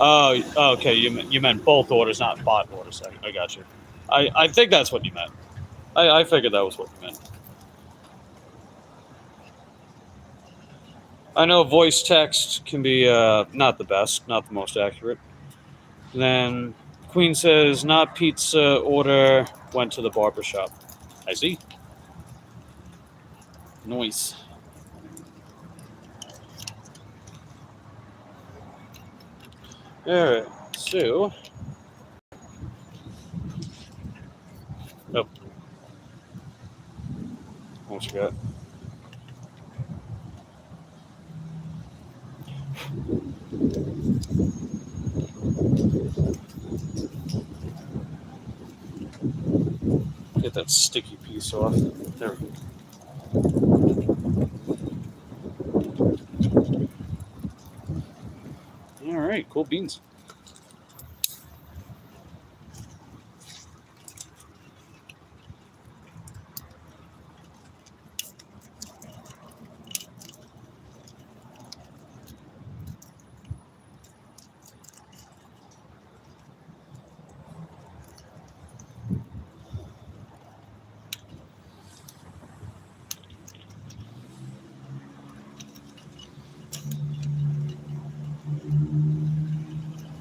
Oh, okay. You meant both orders, not bot orders. I got you. I think that's what you meant. I figured that was what you meant. I know voice text can be not the best, not the most accurate. And then Queen says, not pizza order, went to the barber shop. I see. Nice. Alright, so... Oh. Almost forgot. Get that sticky piece off. There we go. Alright, cool beans.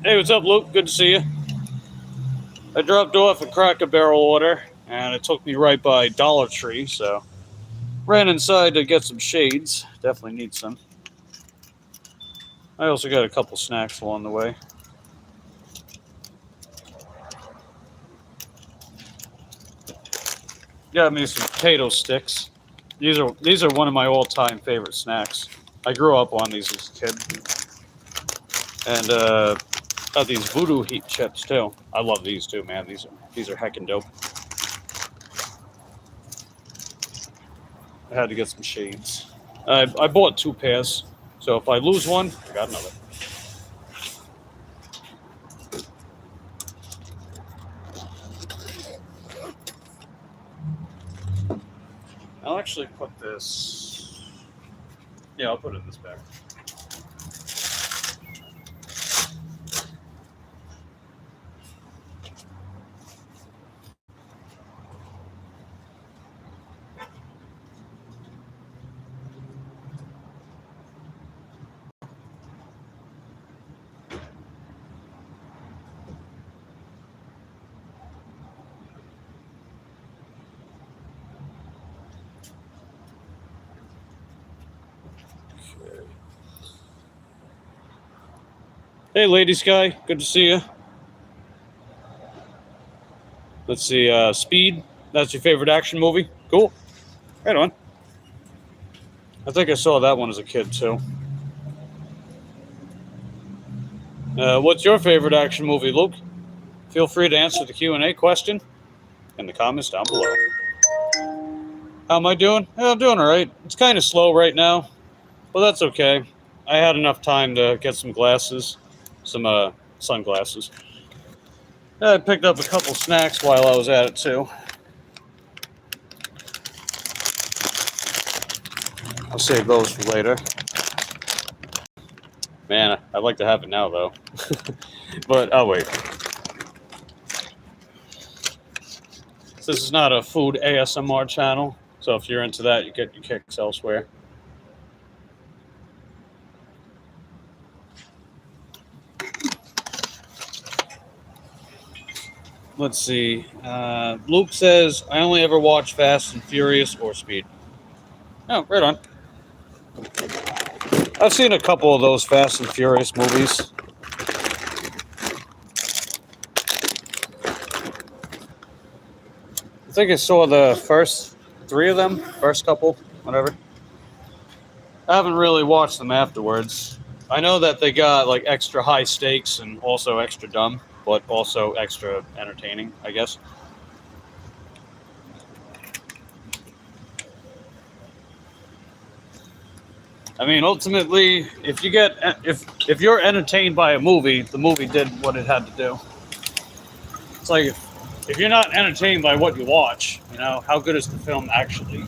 Hey, what's up, Luke? Good to see you. I dropped off a Cracker Barrel order, and it took me right by Dollar Tree, so ran inside to get some shades. Definitely need some. I also got a couple snacks along the way. Got me some potato sticks. These are one of my all-time favorite snacks. I grew up on these as a kid. And got these Voodoo Heat chips too. I love these too, man. These are heckin' dope. I had to get some shades. I bought 2 pairs, so if I lose one, I got another. I'll actually put this... Yeah, I'll put it in this bag. Hey, Lady Sky, good to see you. Let's see, Speed, that's your favorite action movie? Cool. Right on. I think I saw that one as a kid, too. What's your favorite action movie, Luke? Feel free to answer the Q&A question in the comments down below. How am I doing? Yeah, I'm doing all right. It's kind of slow right now, but that's okay. I had enough time to get some glasses, some sunglasses. I picked up a couple snacks while I was at it, too. I'll save those for later. Man, I'd like to have it now, though. But, oh, wait. This is not a food ASMR channel, so if you're into that, you get your kicks elsewhere. Let's see. Luke says, I only ever watch Fast and Furious or Speed. Oh, right on. I've seen a couple of those Fast and Furious movies. I think I saw the first 3 of them, first couple, whatever. I haven't really watched them afterwards. I know that they got like extra high stakes and also extra dumb, but also extra entertaining, I guess. I mean, ultimately, if you're entertained by a movie, the movie did what it had to do. It's like if you're not entertained by what you watch, you know, how good is the film actually?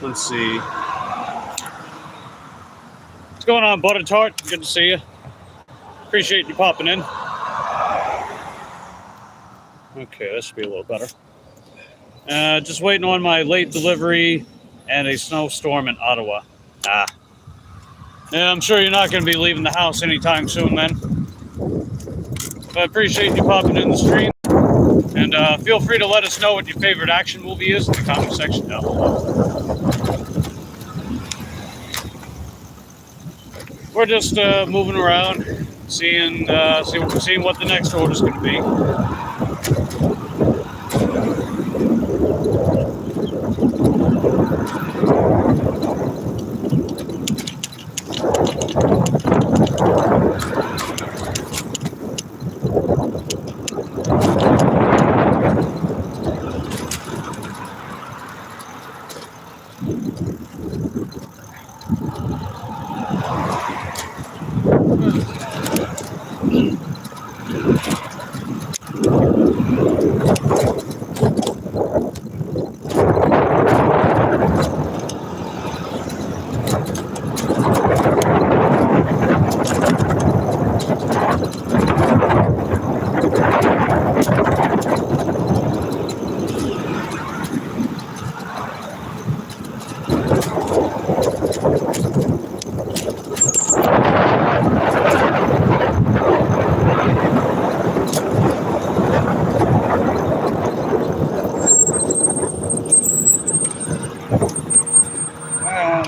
Let's see. What's going on, Butter Tart? Good to see you. Appreciate you popping in. Okay, that should be a little better. Just waiting on my late delivery and a snowstorm in Ottawa. Ah. Yeah, I'm sure you're not going to be leaving the house anytime soon, then. But I appreciate you popping in the stream. And feel free to let us know what your favorite action movie is in the comment section down below. We're just moving around, seeing what the next order's going to be.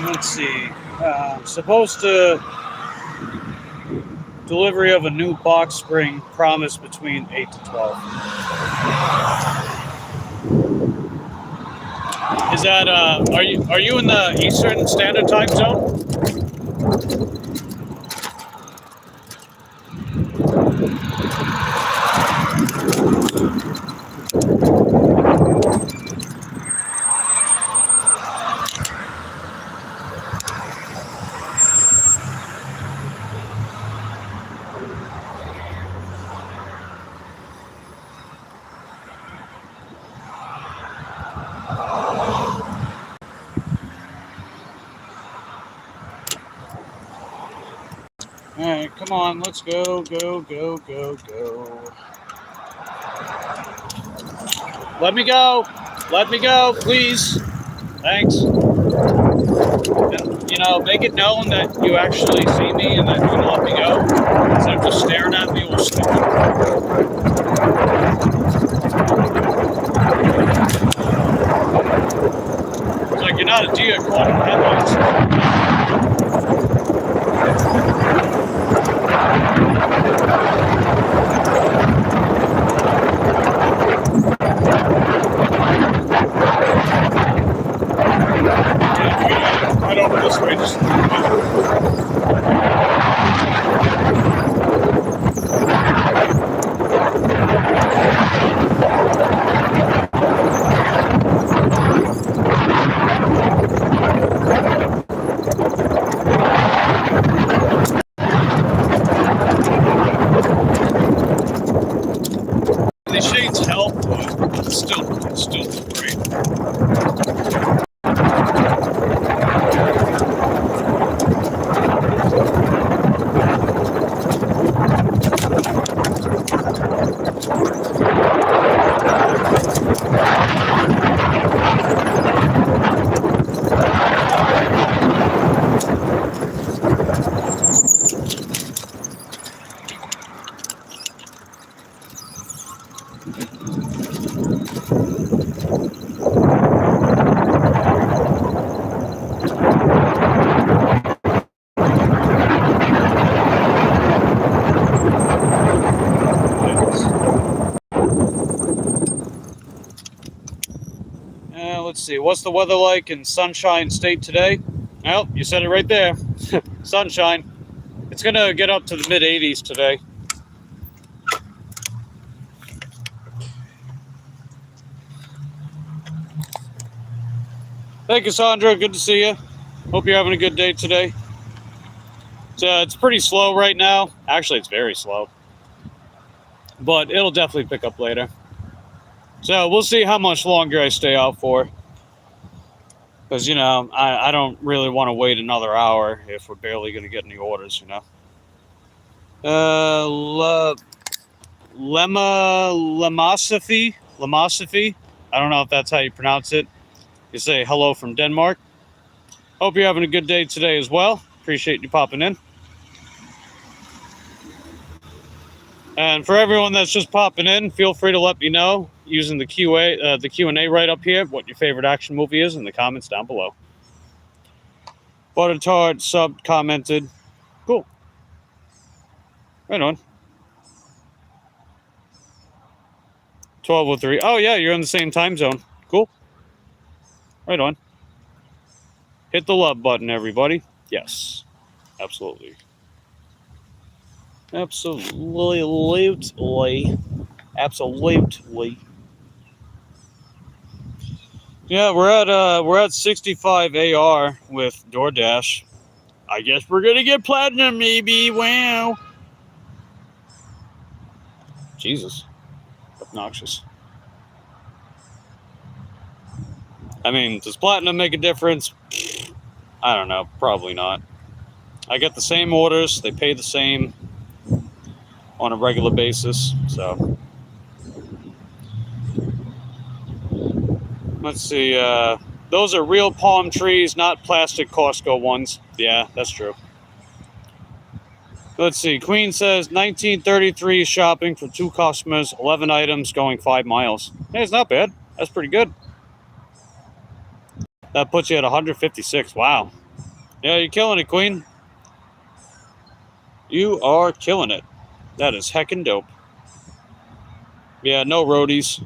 Let's see. Supposed to delivery of a new box spring promised between 8 to 12. Is that are you in the Eastern Standard Time Zone? All right, come on, let's go. Let me go, please. Thanks. You know, make it known that you actually see me and that you can let me go. Instead of just staring at me or stupid. It's like you're not a deer caught in headlights. just. The shades help, but it's still great. Let's see, what's the weather like in Sunshine State today? Well, you said it right there. Sunshine. It's going to get up to the mid-80s today. Thank you, Sandra. Good to see you. Hope you're having a good day today. It's pretty slow right now. Actually, it's very slow. But it'll definitely pick up later. So we'll see how much longer I stay out for. Because, you know, I don't really want to wait another hour if we're barely going to get any orders, you know. Lemosophy. I don't know if that's how you pronounce it. You say hello from Denmark. Hope you're having a good day today as well. Appreciate you popping in. And for everyone that's just popping in, feel free to let me know using the Q&A right up here what your favorite action movie is in the comments down below. Butter Tart subbed, commented. Cool. Right on. 12:03. Oh yeah, you're in the same time zone. Cool. Right on. Hit the love button, everybody. Yes. Absolutely. Absolutely. Yeah, we're at 65 AR with DoorDash. I guess we're gonna get platinum, maybe. Wow. Jesus. Obnoxious. I mean, does platinum make a difference? I don't know. Probably not. I get the same orders. They pay the same on a regular basis. So let's see. Those are real palm trees, not plastic Costco ones. Yeah, that's true. Let's see. Queen says 1933 shopping for 2 customers, 11 items, going 5 miles. Hey, it's not bad. That's pretty good. That puts you at 156. Wow. Yeah, you're killing it, Queen. You are killing it. That is heckin' dope. Yeah, no roadies.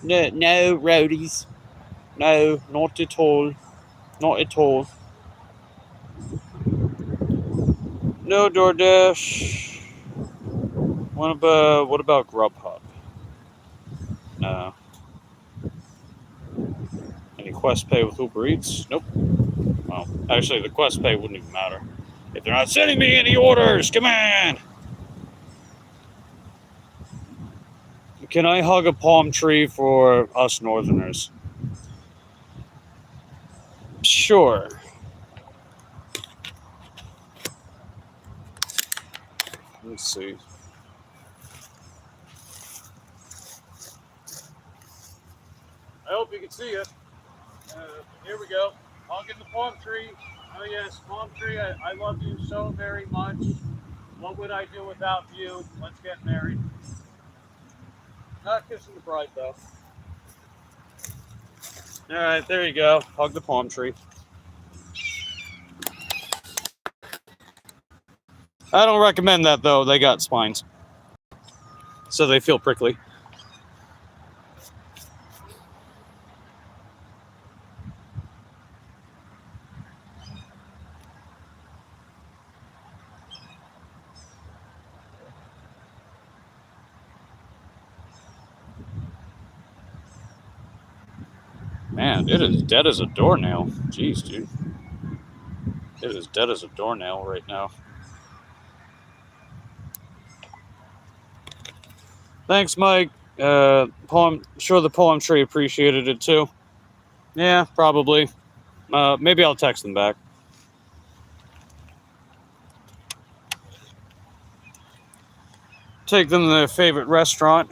No roadies. No, not at all. Not at all. No DoorDash. What about Grubhub? No. Any Quest Pay with Uber Eats? Nope. Well, actually, the Quest Pay wouldn't even matter if they're not sending me any orders. Come on. Can I hug a palm tree for us Northerners? Sure. Let's see. I hope you can see it. Here we go. Hugging the palm tree. Oh yes, palm tree, I love you so very much. What would I do without you? Let's get married. Not kissing the bride though. Alright, there you go. Hug the palm tree. I don't recommend that though. They got spines. So they feel prickly. Man, it is dead as a doornail. Jeez, dude. It is dead as a doornail right now. Thanks, Mike. Sure the palm tree appreciated it too. Yeah, probably. Maybe I'll text them back. Take them to their favorite restaurant.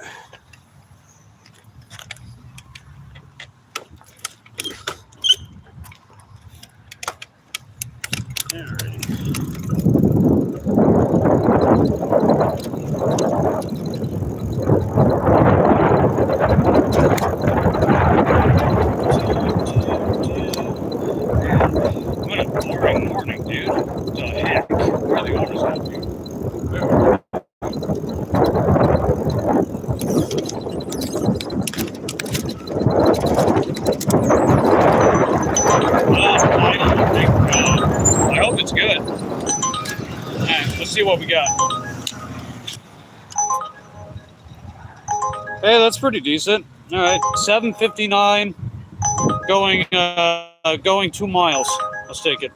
What a boring morning, dude. What the heck? Where are the orders at, dude? I hope it's good. Alright, let's see what we got. Hey, that's pretty decent. Alright, $7.59 going 2 miles. Let's take it.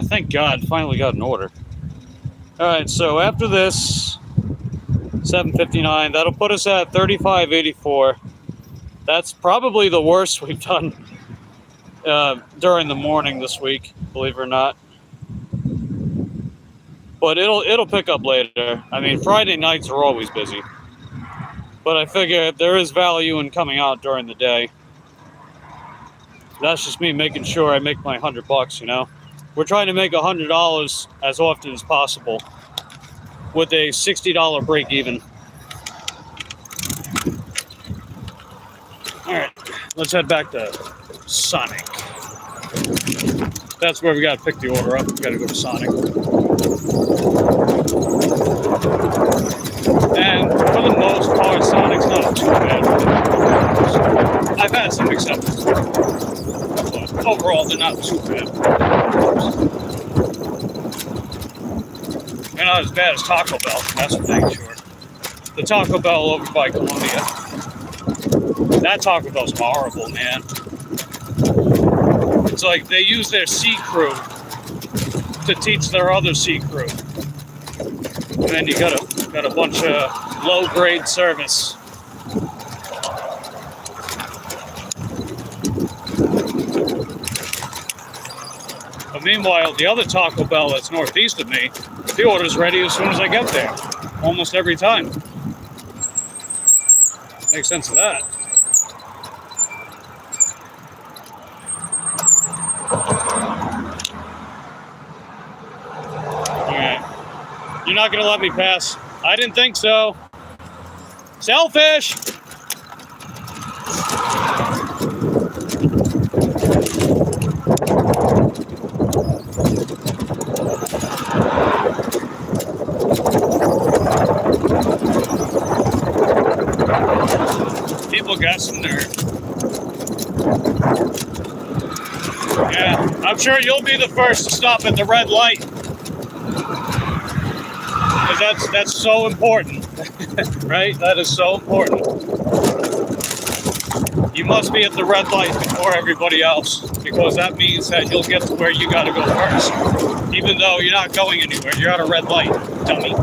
Thank God, finally got an order. Alright, so after this, $7.59, that'll put us at $35.84. That's probably the worst we've done during the morning this week, believe it or not. But it'll pick up later. I mean, Friday nights are always busy. But I figure there is value in coming out during the day. That's just me making sure I make my $100, you know. We're trying to make $100 as often as possible with a $60 break even. All right, let's head back to Sonic. That's where we got to pick the order up. We got to go to Sonic. And for the most part, Sonic's not too bad. I've had some exceptions, but overall, they're not too bad. They're not as bad as Taco Bell, that's for dang sure. The Taco Bell over by Columbia. That Taco Bell's horrible, man. It's like they use their C crew to teach their other C crew. And then you got a bunch of low-grade service. But meanwhile, the other Taco Bell that's northeast of me, the order's ready as soon as I get there. Almost every time. Makes sense of that. Okay. You're not going to let me pass. I didn't think so. Selfish! People got some nerve. Yeah, I'm sure you'll be the first to stop at the red light. Because that's so important, right? That is so important. You must be at the red light before everybody else, because that means that you'll get to where you got to go first. Even though you're not going anywhere, you're at a red light, dummy.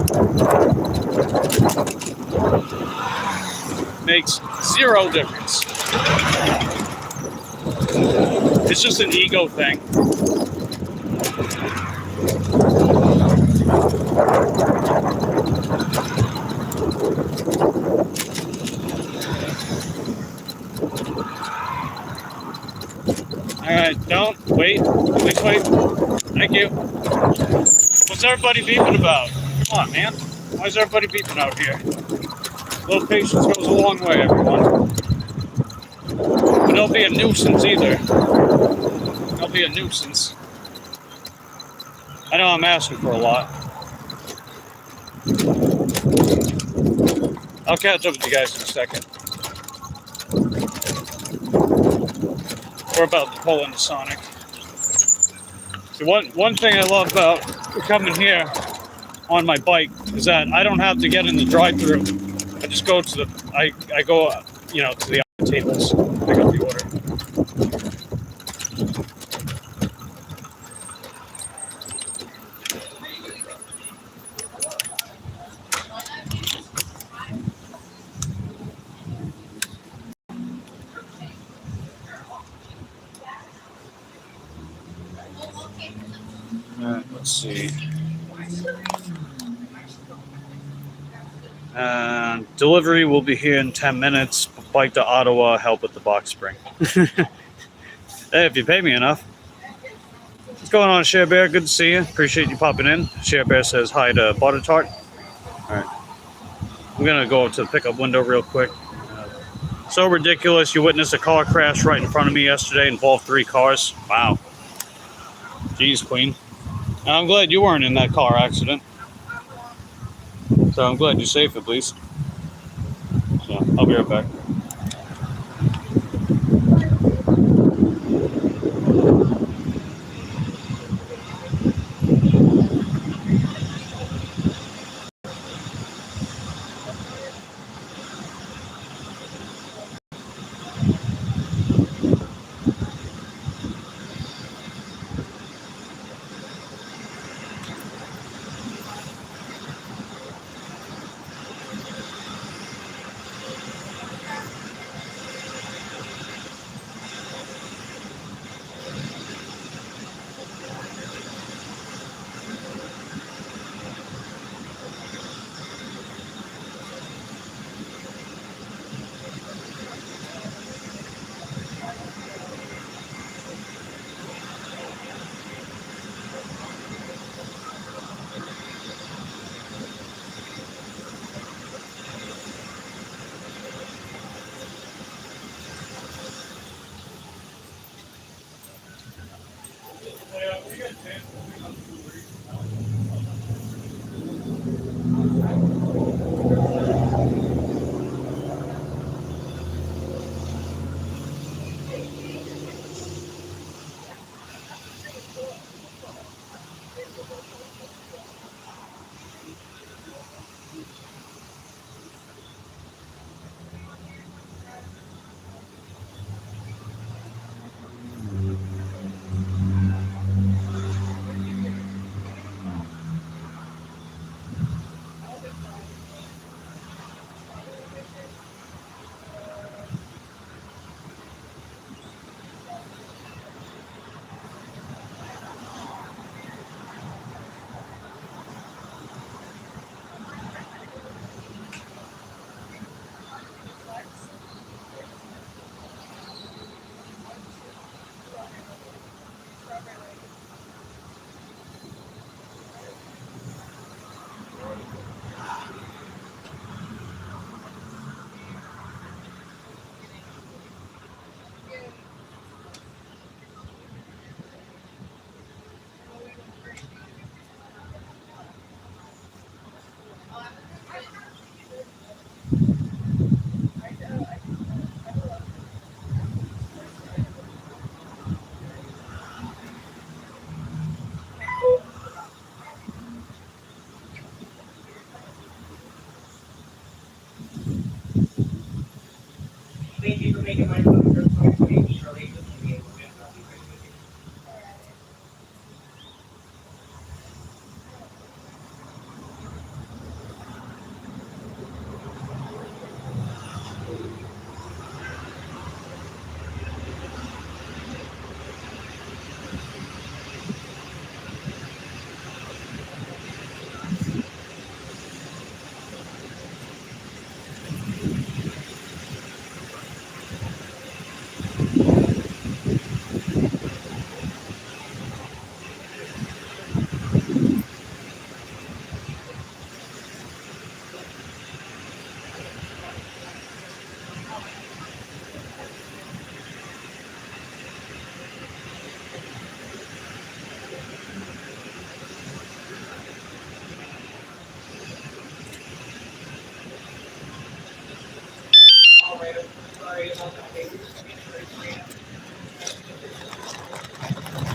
Makes zero difference. It's just an ego thing. Alright, don't wait. Please wait. Thank you. What's everybody beeping about? Come on, man. Why is everybody beeping out here? A little patience goes a long way, everyone. But don't be a nuisance either. Don't be a nuisance. I know I'm asking for a lot. I'll catch up with you guys in a second. We're about to pull into Sonic. So one thing I love about coming here on my bike is that I don't have to get in the drive-thru. I just go to the I go to the tables. Let's see. Delivery will be here in 10 minutes. Bike to Ottawa, help with the box spring. Hey, if you pay me enough. What's going on, Share Bear? Good to see you. Appreciate you popping in. Share Bear says hi to Butter Tart. All right. I'm going to go up to the pickup window real quick. So ridiculous. You witnessed a car crash right in front of me yesterday, involved 3 cars. Wow. Jeez, Queen. And I'm glad you weren't in that car accident. So I'm glad you're safe at least. So I'll be right back. Thank you for making my phone your phone page, Shirley.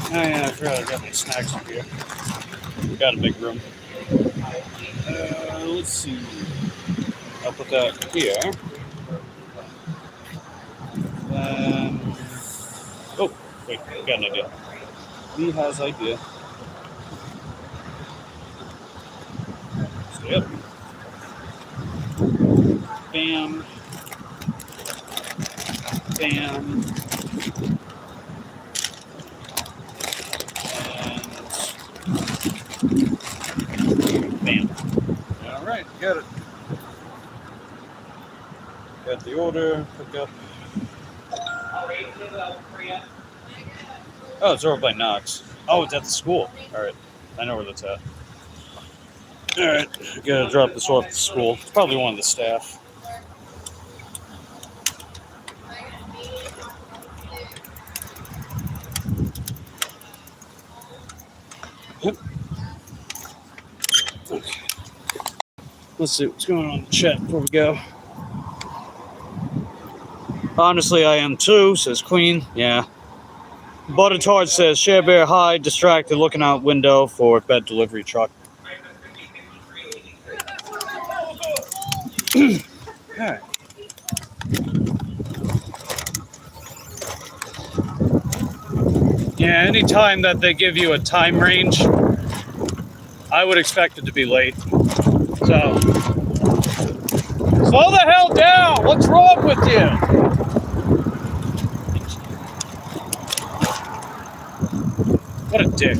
Oh yeah, I forgot I got my snacks up here. We got a big room. Let's see. I'll put that here. Oh, wait, got an idea. Lee has idea. Stay up. Bam. Bam. And Get it. Got the order. Pick up. Oh, it's over by Knox. Oh, it's at the school. All right. I know where that's at. All right. Gotta drop this off at the school. It's probably one of the staff. Yep. Okay. Let's see what's going on in the chat before we go. Honestly, I am too, says Queen. Yeah. Buttertart says, Share Bear high, distracted, looking out window for bed delivery truck. Alright. Yeah, anytime that they give you a time range, I would expect it to be late. So, slow the hell down! What's wrong with you? What a dick.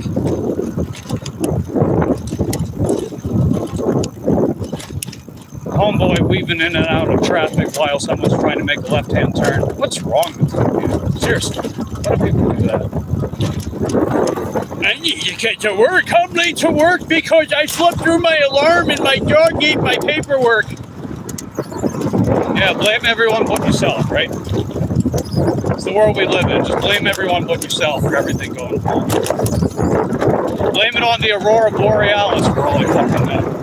Homeboy weaving in and out of traffic while someone's trying to make a left-hand turn. What's wrong with you? Seriously, why do people do that? I need to get to work. I'm late to work because I slept through my alarm and my dog ate my paperwork. Yeah, blame everyone but yourself, right? It's the world we live in. Just blame everyone but yourself for everything going wrong. Blame it on the Aurora Borealis for all I fucking know.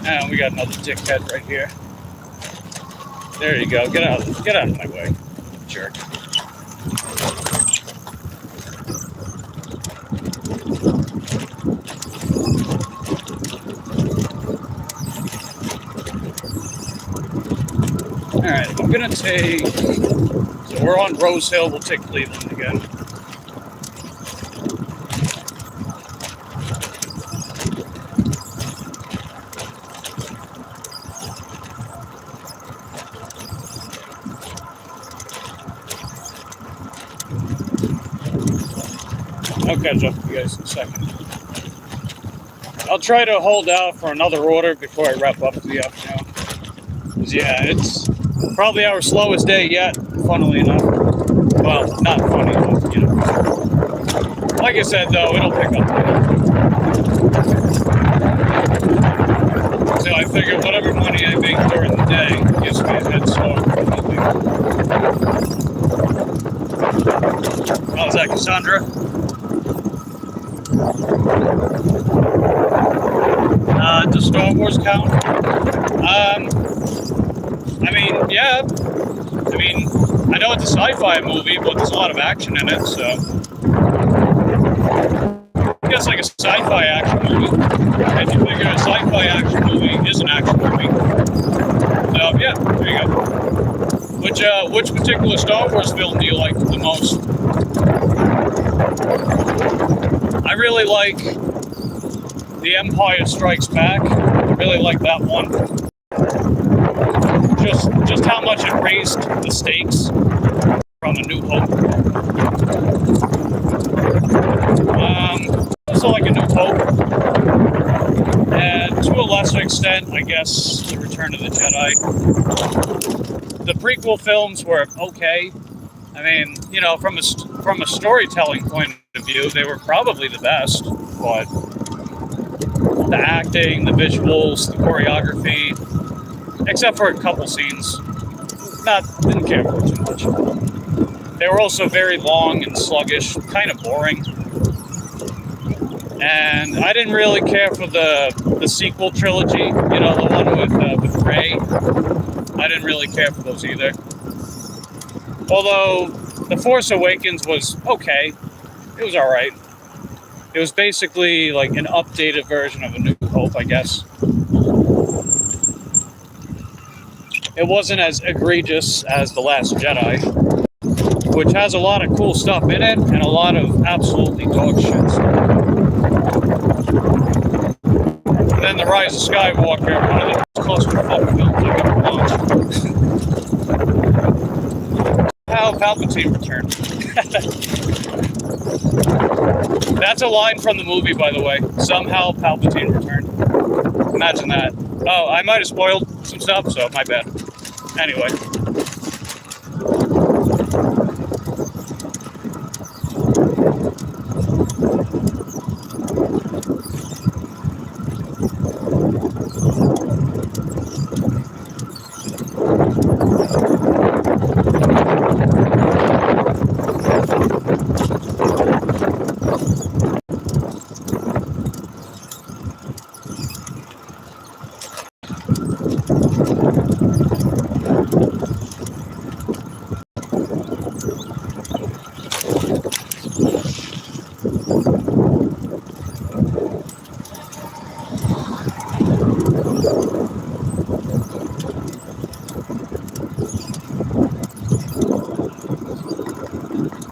And we got another dickhead right here. There you go. Get out of my way, jerk. All right, I'm gonna take. So we're on Rose Hill. We'll take Cleveland again. I'll catch up with you guys in a second. I'll try to hold out for another order before I wrap up the afternoon. Because, yeah, it's probably our slowest day yet, funnily enough. Well, not funny enough, you know. Like I said, though, it'll pick up later. So I figure whatever money I make during the day gives me a head start. Oh, is that Cassandra? Does Star Wars count? I mean, yeah. I mean, I know it's a sci-fi movie, but there's a lot of action in it, so. I guess like a sci-fi action movie. If you figure a sci-fi action movie is an action movie. So, yeah, there you go. Which particular Star Wars film do you like the most? I really like The Empire Strikes Back. I really like that one. Just how much it raised the stakes from A New Hope. Also like A New Hope. And to a lesser extent, I guess, The Return of the Jedi. The prequel films were okay. I mean, you know, from a storytelling point of view, they were probably the best, but the acting, the visuals, the choreography, except for a couple scenes, didn't care for too much. They were also very long and sluggish, kind of boring. And I didn't really care for the sequel trilogy, you know, the one with Rey. I didn't really care for those either. Although The Force Awakens was okay. It was alright. It was basically like an updated version of A New Hope, I guess. It wasn't as egregious as The Last Jedi, which has a lot of cool stuff in it and a lot of absolutely dog shit. The Rise of Skywalker, one of the most clusterfuck films I've ever watched. How Palpatine returned. That's a line from the movie, by the way. Somehow Palpatine returned. Imagine that. Oh, I might have spoiled some stuff, so my bad. Anyway.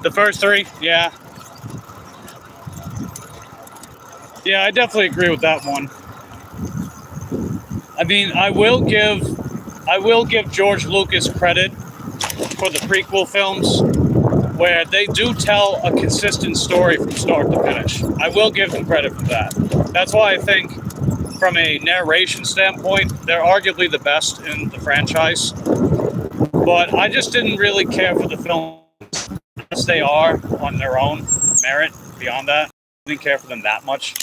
The first three, yeah. Yeah, I definitely agree with that one. I mean, I will give George Lucas credit for the prequel films, where they do tell a consistent story from start to finish. I will give them credit for that. That's why I think, from a narration standpoint, they're arguably the best in the franchise. But I just didn't really care for the film as they are on their own merit. Beyond that, I didn't care for them that much.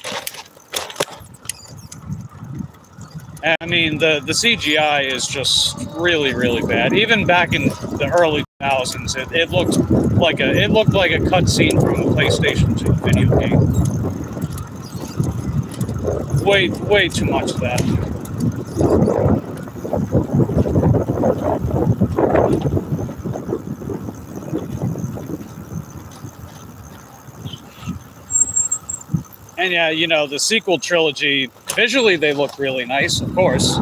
And, I mean, the CGI is just really, really bad. Even back in the early 2000s, it looked like a cutscene from a PlayStation 2 video game. Way too much of that. And yeah, you know, the sequel trilogy, visually they look really nice, of course.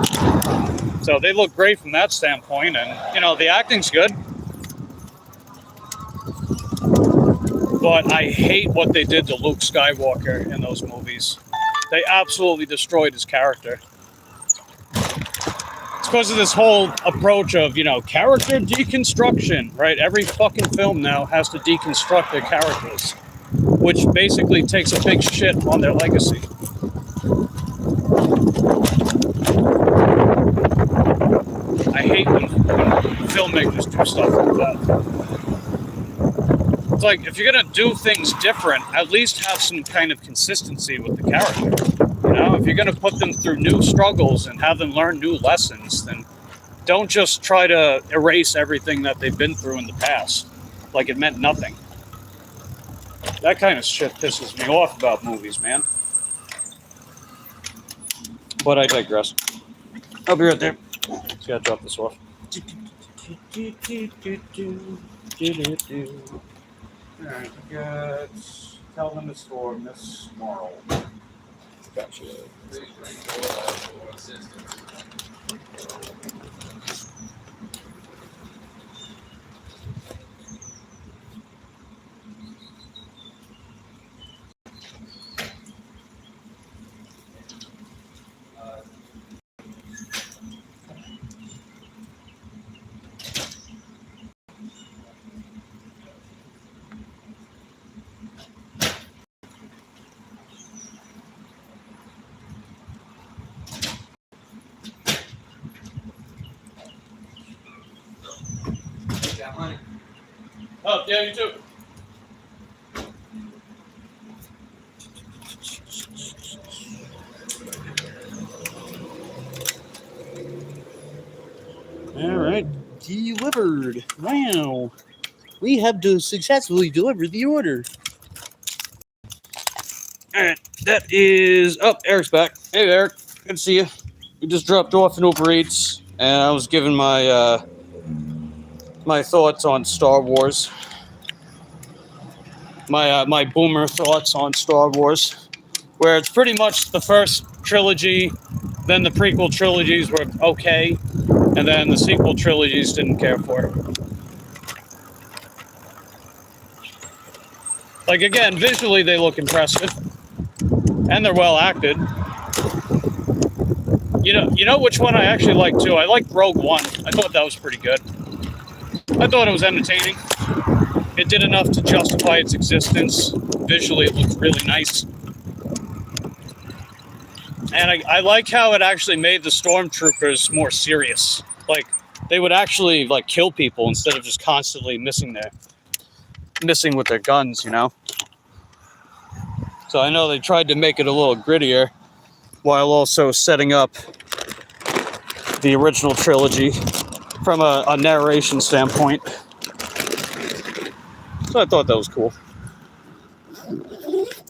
So they look great from that standpoint, and, you know, the acting's good. But I hate what they did to Luke Skywalker in those movies. They absolutely destroyed his character. It's because of this whole approach of, you know, character deconstruction, right? Every fucking film now has to deconstruct their characters, which basically takes a big shit on their legacy. I hate when filmmakers do stuff like that. It's like, if you're gonna do things different, at least have some kind of consistency with the character. You know, if you're gonna put them through new struggles and have them learn new lessons, then don't just try to erase everything that they've been through in the past, like it meant nothing. That kind of shit pisses me off about movies, man. But I digress. I'll be right there. Just gotta drop this off. Alright, we got Tell Them It's for Miss Morrill. Gotcha. Oh, yeah, you too. All right, delivered. Wow. We have successfully delivered the order. All right, that is... Oh, Eric's back. Hey, Eric. Good to see you. We just dropped off an Uber Eats, and I was giving my my thoughts on Star Wars. My boomer thoughts on Star Wars, where it's pretty much the first trilogy, then the prequel trilogies were okay, and then the sequel trilogies didn't care for. Like, again, visually they look impressive, and they're well acted. You know which one I actually like too? I like Rogue One. I thought that was pretty good. I thought it was entertaining. It did enough to justify its existence. Visually, it looked really nice. And I like how it actually made the stormtroopers more serious. Like, they would actually, like, kill people instead of just constantly missing with their guns, you know? So I know they tried to make it a little grittier while also setting up the original trilogy from a narration standpoint. So I thought that was cool.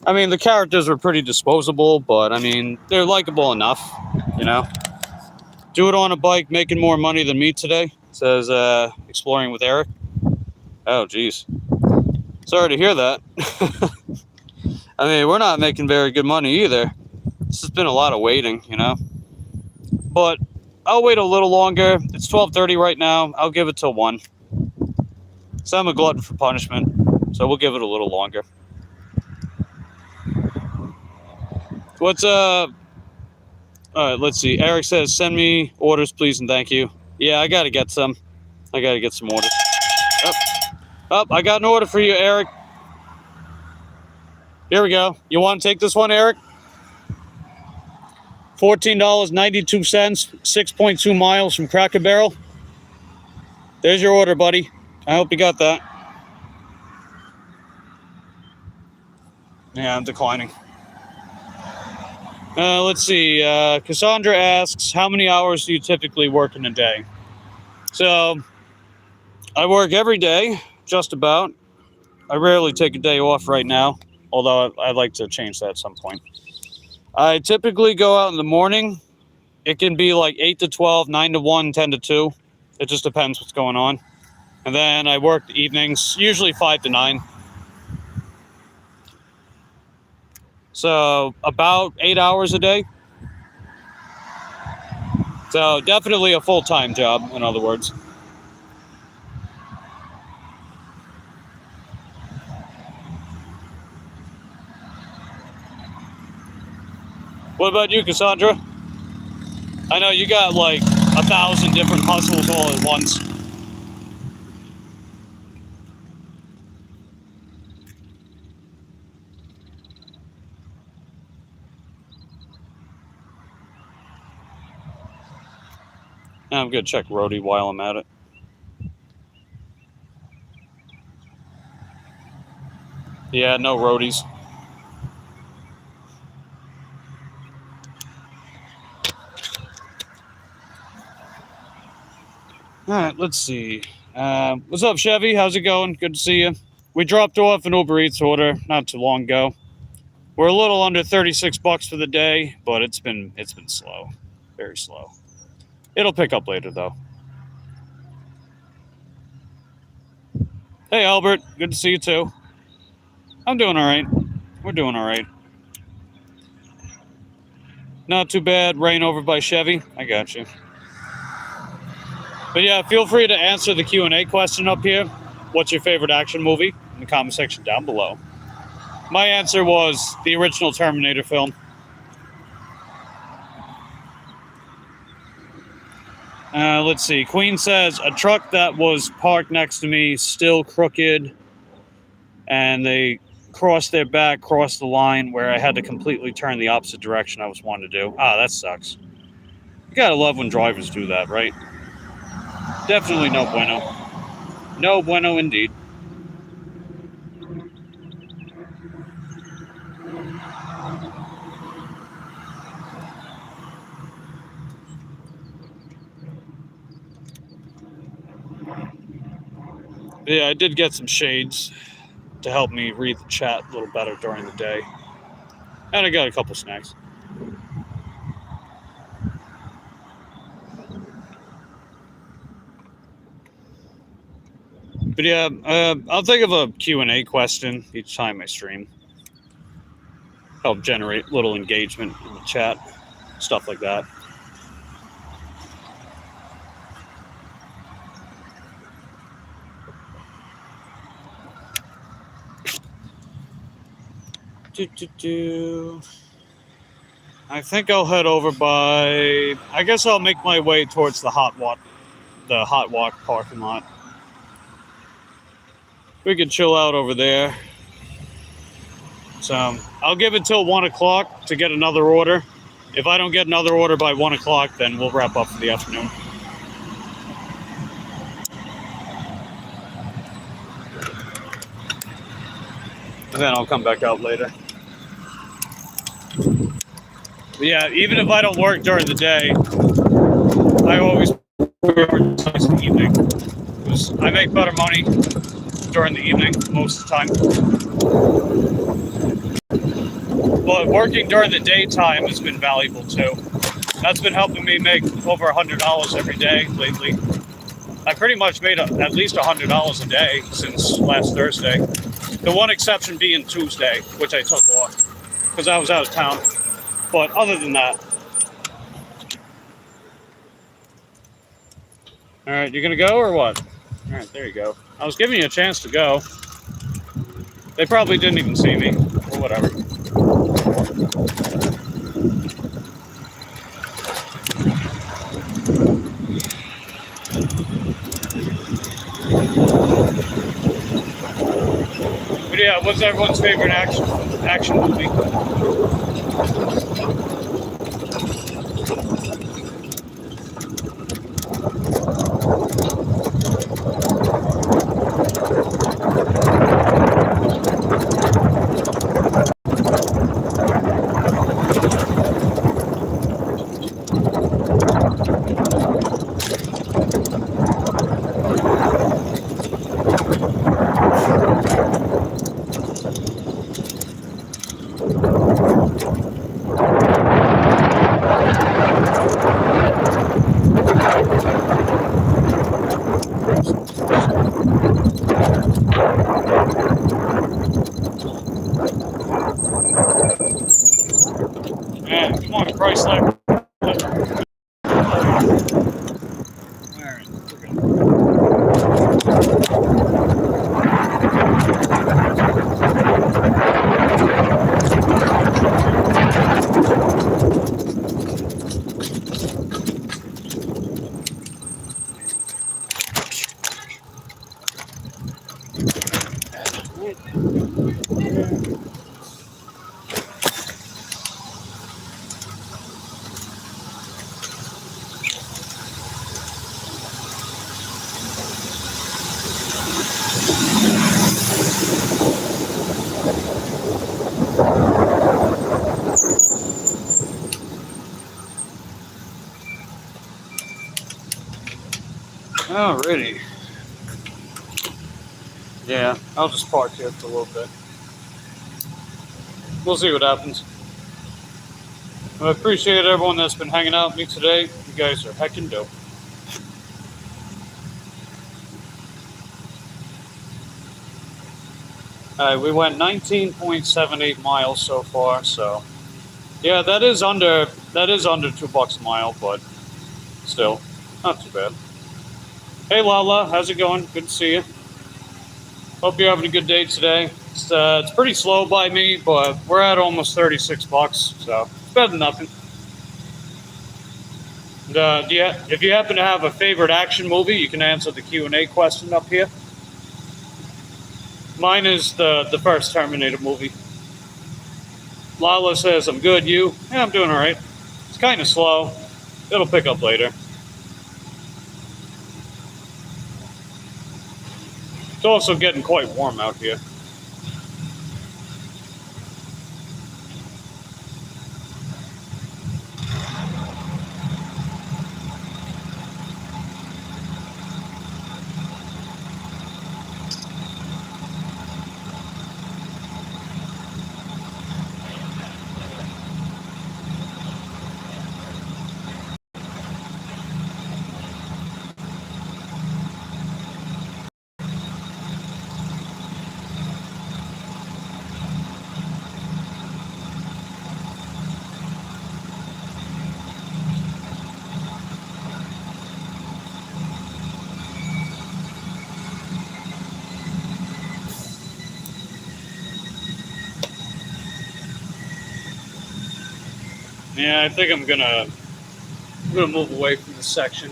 I mean, the characters were pretty disposable, but I mean, they're likable enough, you know? Do it on a bike, making more money than me today, says Exploring with Eric. Oh, geez. Sorry to hear that. I mean, we're not making very good money either. This has been a lot of waiting, you know? But I'll wait a little longer. It's 12:30 right now. I'll give it till 1. So I'm a glutton for punishment, so we'll give it a little longer. What's all right, let's see. Eric says, send me orders, please, and thank you. Yeah, I gotta get some. I gotta get some orders. Oh, I got an order for you, Eric. Here we go. You want to take this one, Eric? $14.92, 6.2 miles from Cracker Barrel. There's your order, buddy. I hope you got that. Yeah, I'm declining. Let's see. Cassandra asks, how many hours do you typically work in a day? So, I work every day, just about. I rarely take a day off right now, although I'd like to change that at some point. I typically go out in the morning. It can be like 8 to 12, 9 to 1, 10 to 2. It just depends what's going on. And then I work the evenings, usually 5 to 9. So about 8 hours a day. So definitely a full-time job, in other words. What about you, Cassandra? I know you got like 1,000 different hustles all at once. I'm gonna check Roadie while I'm at it. Yeah, no roadies. All right, let's see. What's up, Chevy? How's it going? Good to see you. We dropped off an Uber Eats order not too long ago. We're a little under $36 for the day, but it's been slow, very slow. It'll pick up later though. Hey, Albert. Good to see you too. I'm doing all right. We're doing all right. Not too bad. Rain over by Chevy. I got you. But yeah, feel free to answer the Q&A question up here. What's your favorite action movie? In the comment section down below. My answer was the original Terminator film. Let's see. Queen says, a truck that was parked next to me, still crooked, and they crossed their back, crossed the line where I had to completely turn the opposite direction I was wanting to do. Ah, that sucks. You gotta love when drivers do that, right? Definitely no bueno. No bueno indeed. Yeah, I did get some shades to help me read the chat a little better during the day. And I got a couple snacks. But yeah, I'll think of a Q&A question each time I stream. Help generate little engagement in the chat. Stuff like that. I think I'll head over by. I guess I'll make my way towards the hot walk parking lot. We can chill out over there. So I'll give it till 1 o'clock to get another order. If I don't get another order by 1 o'clock, then we'll wrap up for the afternoon. And then I'll come back out later. But yeah, even if I don't work during the day, I always prioritize the evening. Because I make better money during the evening most of the time. But working during the daytime has been valuable too. That's been helping me make over $100 every day lately. I pretty much made at least $100 a day since last Thursday. The one exception being Tuesday, which I took off because I was out of town. But other than that. All right, you gonna go or what? All right, there you go. I was giving you a chance to go. They probably didn't even see me, or whatever. But yeah, what's everyone's favorite action movie? Man, come on, Chrysler. Alright, we're Alrighty. Yeah, I'll just park here for a little bit. We'll see what happens. I appreciate everyone that's been hanging out with me today. You guys are heckin' dope. Alright, we went 19.78 miles so far, so yeah, that is under $2 a mile, but still, not too bad. Hey Lala, how's it going? Good to see you. Hope you're having a good day today. It's pretty slow by me, but we're at almost $36, so it's better than nothing. And, if you happen to have a favorite action movie, you can answer the Q&A question up here. Mine is the first Terminator movie. Lala says, I'm good, you? Yeah, I'm doing all right. It's kind of slow. It'll pick up later. It's also getting quite warm out here. Yeah, I think I'm gonna move away from this section.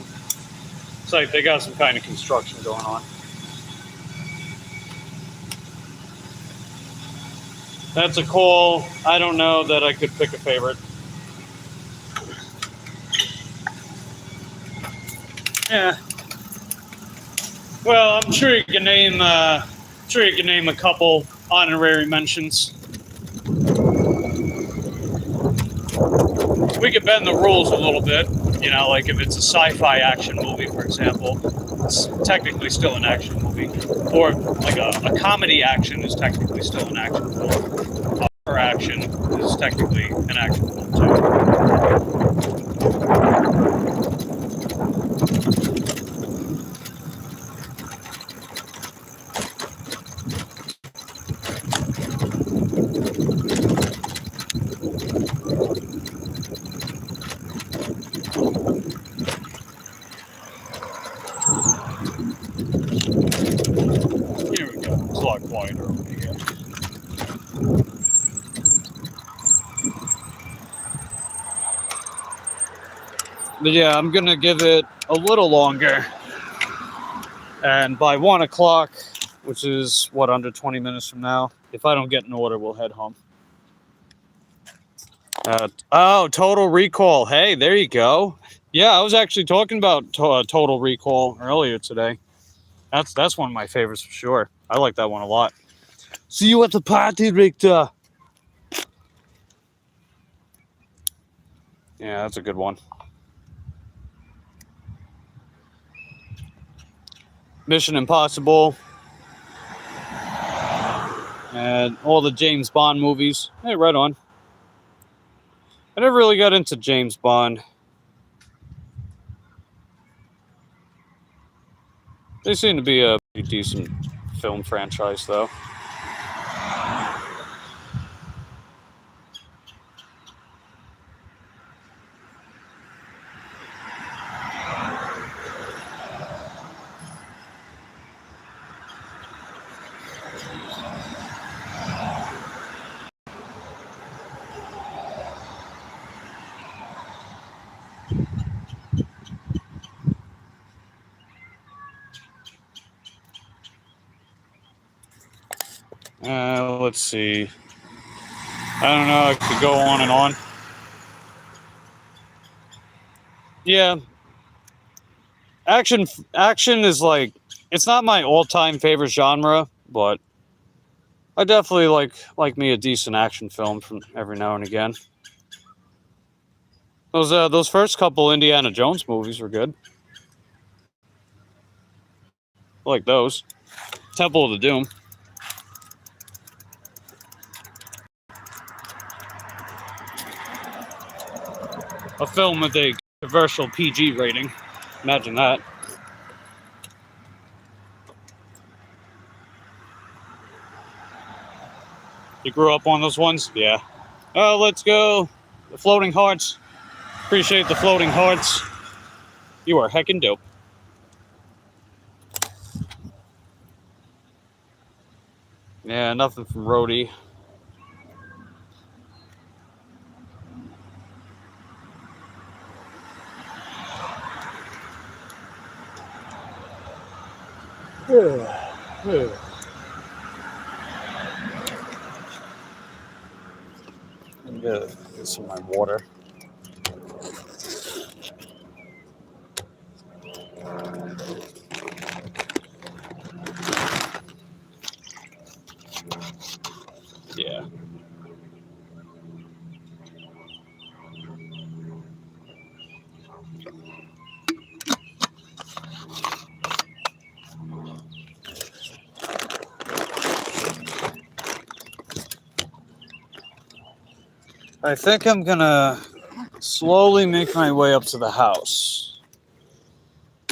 It's like they got some kind of construction going on. That's a call. I don't know that I could pick a favorite. Yeah. Well, I'm sure you can name. A couple honorary mentions. We could bend the rules a little bit. You know, like if it's a sci-fi action movie, for example, it's technically still an action movie. Or like a comedy action is technically still an action film. Horror action is technically an action film too. Here we go. It's a lot quieter over here. But yeah, I'm gonna give it a little longer. And by 1 o'clock, which is what, under 20 minutes from now, if I don't get an order, we'll head home. Total Recall. Hey, there you go. Yeah, I was actually talking about Total Recall earlier today. That's one of my favorites for sure. I like that one a lot. See you at the party, Richter. Yeah, that's a good one. Mission Impossible. And all the James Bond movies. Hey, right on. I never really got into James Bond. They seem to be a pretty decent film franchise, though. Let's see. I don't know. I could go on and on. Yeah. Action is like, it's not my all-time favorite genre, but I definitely like me a decent action film from every now and again. Those first couple Indiana Jones movies were good. I like those. Temple of the Doom. A film with a controversial PG rating. Imagine that. You grew up on those ones? Yeah. Oh, let's go. The Floating Hearts. Appreciate the Floating Hearts. You are heckin' dope. Yeah, nothing from Rhodey. Get some of my water. Yeah. I think I'm gonna slowly make my way up to the house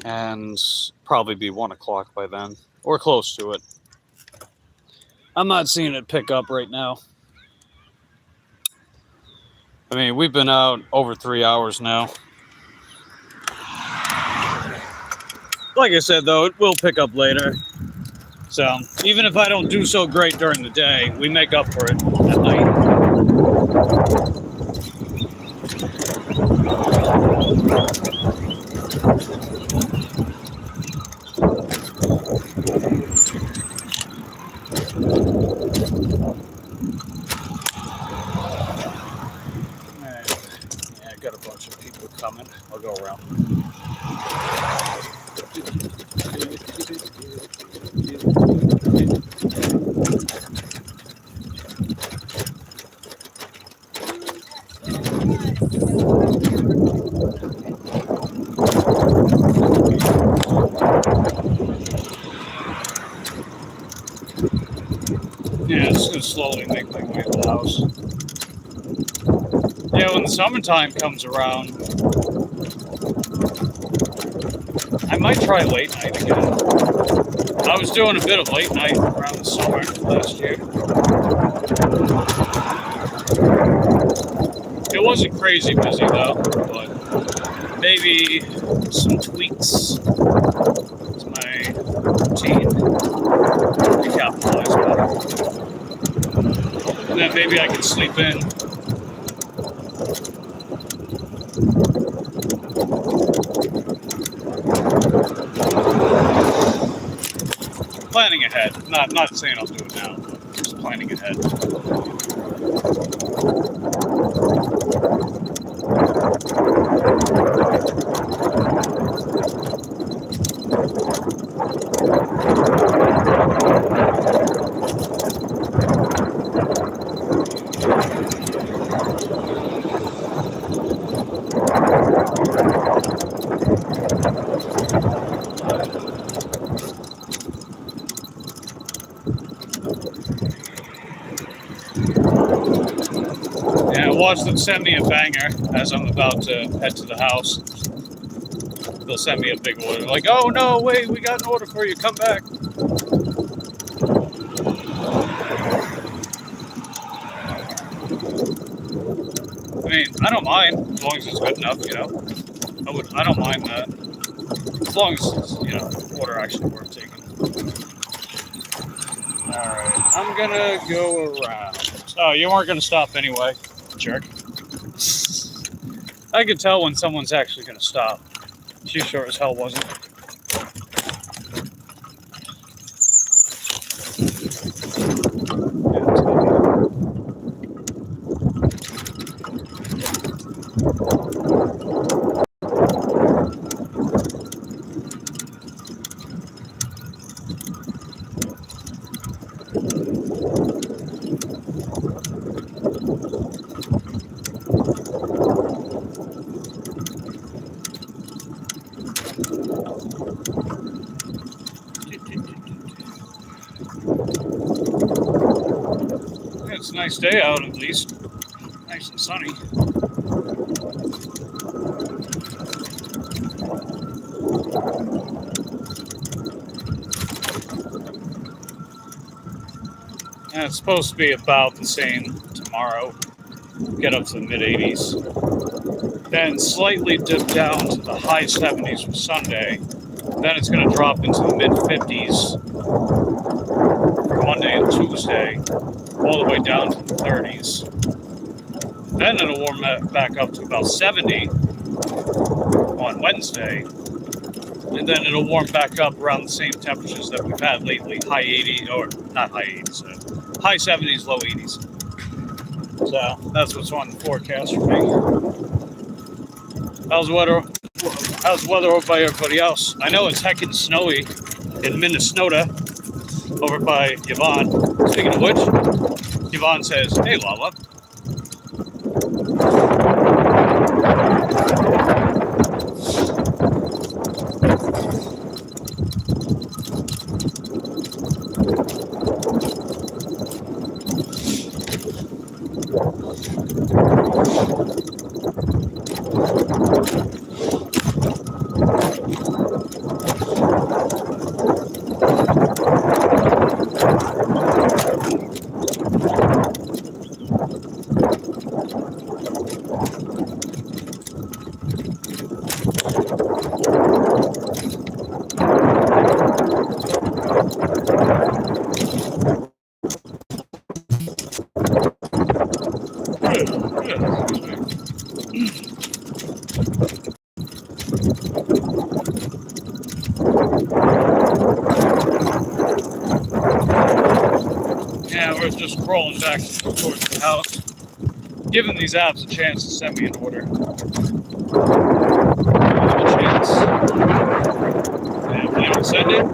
and probably be 1 o'clock by then, or close to it. I'm not seeing it pick up right now. I mean, we've been out over 3 hours now. Like I said, though, it will pick up later. So, even if I don't do so great during the day, we make up for it at night. Yeah, I got a bunch of people coming. I'll go around. Yeah, I'm just gonna slowly make my way to the house. Yeah, when the summertime comes around, I might try late night again. I was doing a bit of late night around the summer last year. It wasn't crazy busy though, but maybe some tweaks to my routine to capitalize better. And then maybe I can sleep in. Planning ahead. Not saying I'll do it now, but just planning ahead. Yeah, watch them send me a banger as I'm about to head to the house. They'll send me a big order. Like, oh no, wait, we got an order for you. Come back. I mean, I don't mind as long as it's good enough, you know. I don't mind that. As long as it's, you know, order actually worth taking. Alright, I'm gonna go around. Oh, you weren't gonna stop anyway, jerk. I can tell when someone's actually gonna stop. She sure as hell wasn't. It's a nice day out at least. Nice and sunny. And it's supposed to be about the same tomorrow. Get up to the mid 80s. Then slightly dip down to the high 70s for Sunday. Then it's going to drop into the mid 50s for Monday and Tuesday, all the way down to the 30s. Then it'll warm back up to about 70 on Wednesday. And then it'll warm back up around the same temperatures that we've had lately, high 80s, or not high 80s, high 70s, low 80s. So that's what's on the forecast for me. How's the weather over by everybody else? I know it's heckin' snowy in Minnesota over by Yvonne. Speaking of which, Yvonne says, hey, Lala. was just crawling back towards the house, giving these apps a chance to send me an order. A chance. And if they don't send it,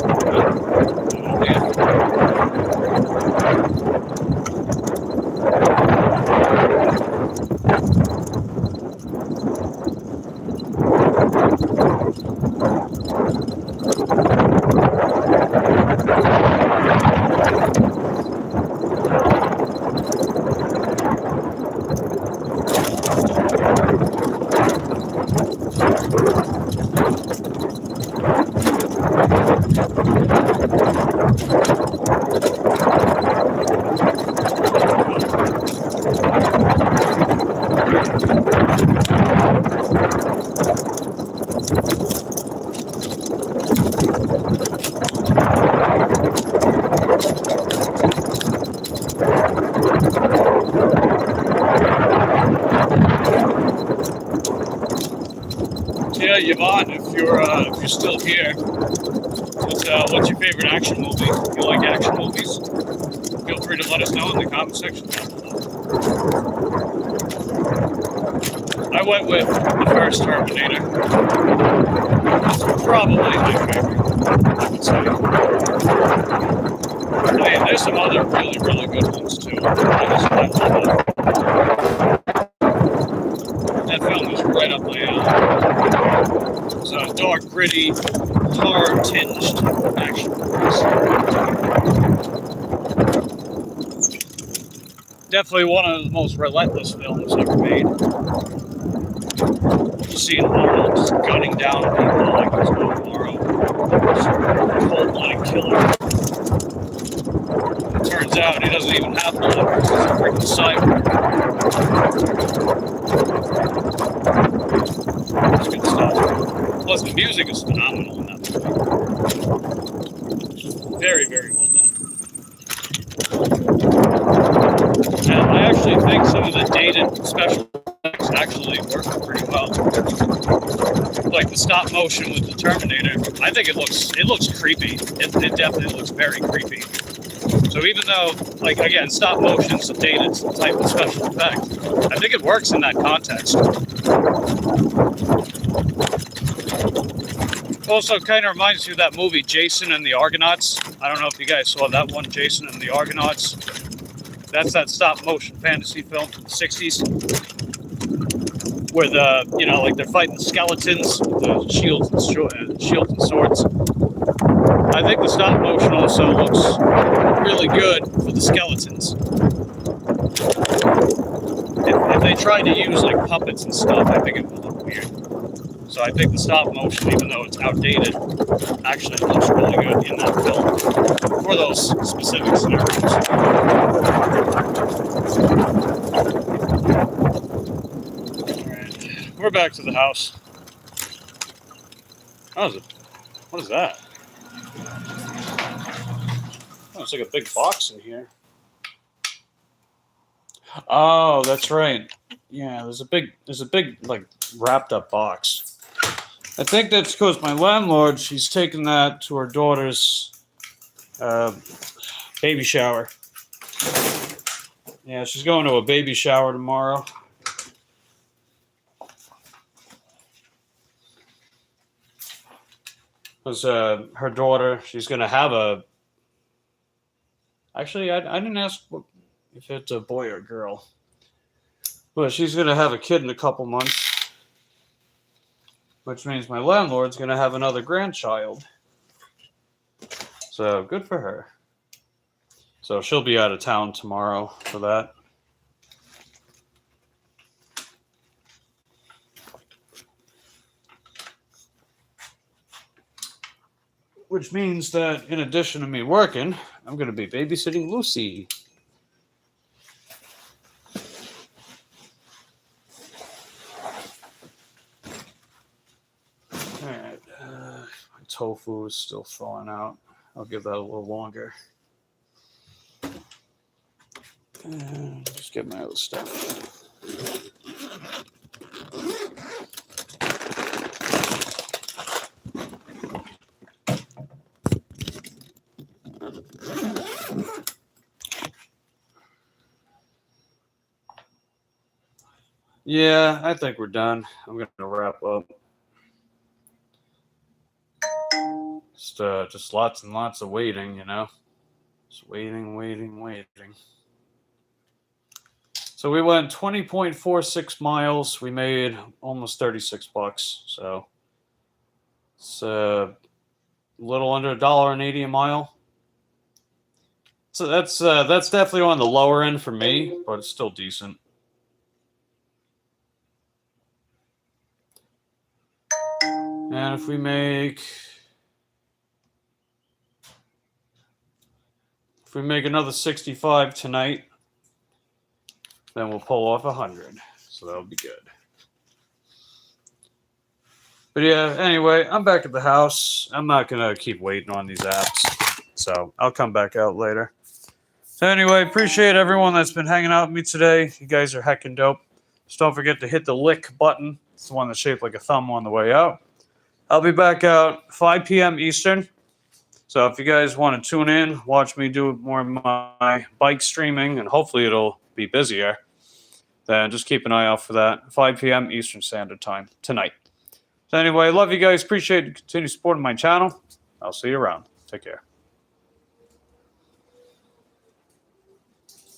yeah, Yvonne, if you're still here, what's your favorite action movie? If you like action movies, feel free to let us know in the comment section down below. I went with the first Terminator. It's probably my favorite, I would say. I mean, there's some other really, really good ones too. That film was right up my alley. It's a dark, gritty, horror-tinged action movies. Definitely one of the most relentless films ever made. Seeing Arnold just gunning down people like there's no tomorrow. Cold-blooded killer. It turns out he doesn't even have blood. He's a freaking cyborg. It's good stuff. Plus, the music is phenomenal in that movie. Very, very well done. And I actually think some of the dated special effects actually work pretty well. Like the stop motion with the Terminator, I think it looks creepy. It definitely looks very creepy. So even though, like, again, stop motion's a dated type of special effect, I think it works in that context. Also, kind of reminds you of that movie Jason and the Argonauts. I don't know if you guys saw that one, Jason and the Argonauts. That's that stop motion fantasy film from the 60s. Where like they're fighting skeletons with the shields and swords. I think the stop motion also looks really good for the skeletons. If they tried to use like puppets and stuff, I think it would look weird. So I think the stop motion, even though it's outdated, actually looks really good in that film for those specific scenarios. Alright, we're back to the house. What is that? Oh, it's like a big box in here. Oh, that's right. Yeah, there's a big like wrapped up box. I think that's because my landlord, she's taking that to her daughter's baby shower. Yeah, she's going to a baby shower tomorrow. Because her daughter, she's going to have a... Actually, I didn't ask if it's a boy or girl. But she's going to have a kid in a couple months. Which means my landlord's going to have another grandchild. So, good for her. So, she'll be out of town tomorrow for that. Which means that in addition to me working, I'm going to be babysitting Lucy. Alright, my tofu is still thawing out. I'll give that a little longer. And just get my other stuff. Yeah, I think we're done. I'm gonna wrap up. Just lots and lots of waiting, you know. Just waiting. So we went 20.46 miles. We made almost $36. So it's a little under $1.80 a mile. So that's definitely on the lower end for me, but it's still decent. And if we make another 65 tonight, then we'll pull off 100. So that'll be good. But yeah, anyway, I'm back at the house. I'm not going to keep waiting on these apps. So I'll come back out later. So anyway, appreciate everyone that's been hanging out with me today. You guys are heckin' dope. Just don't forget to hit the lick button. It's the one that's shaped like a thumb on the way out. I'll be back out 5 p.m. Eastern. So if you guys want to tune in, watch me do more of my bike streaming, and hopefully it'll be busier, then just keep an eye out for that. 5 p.m. Eastern Standard Time tonight. So anyway, love you guys. Appreciate the continued support of my channel. I'll see you around. Take care.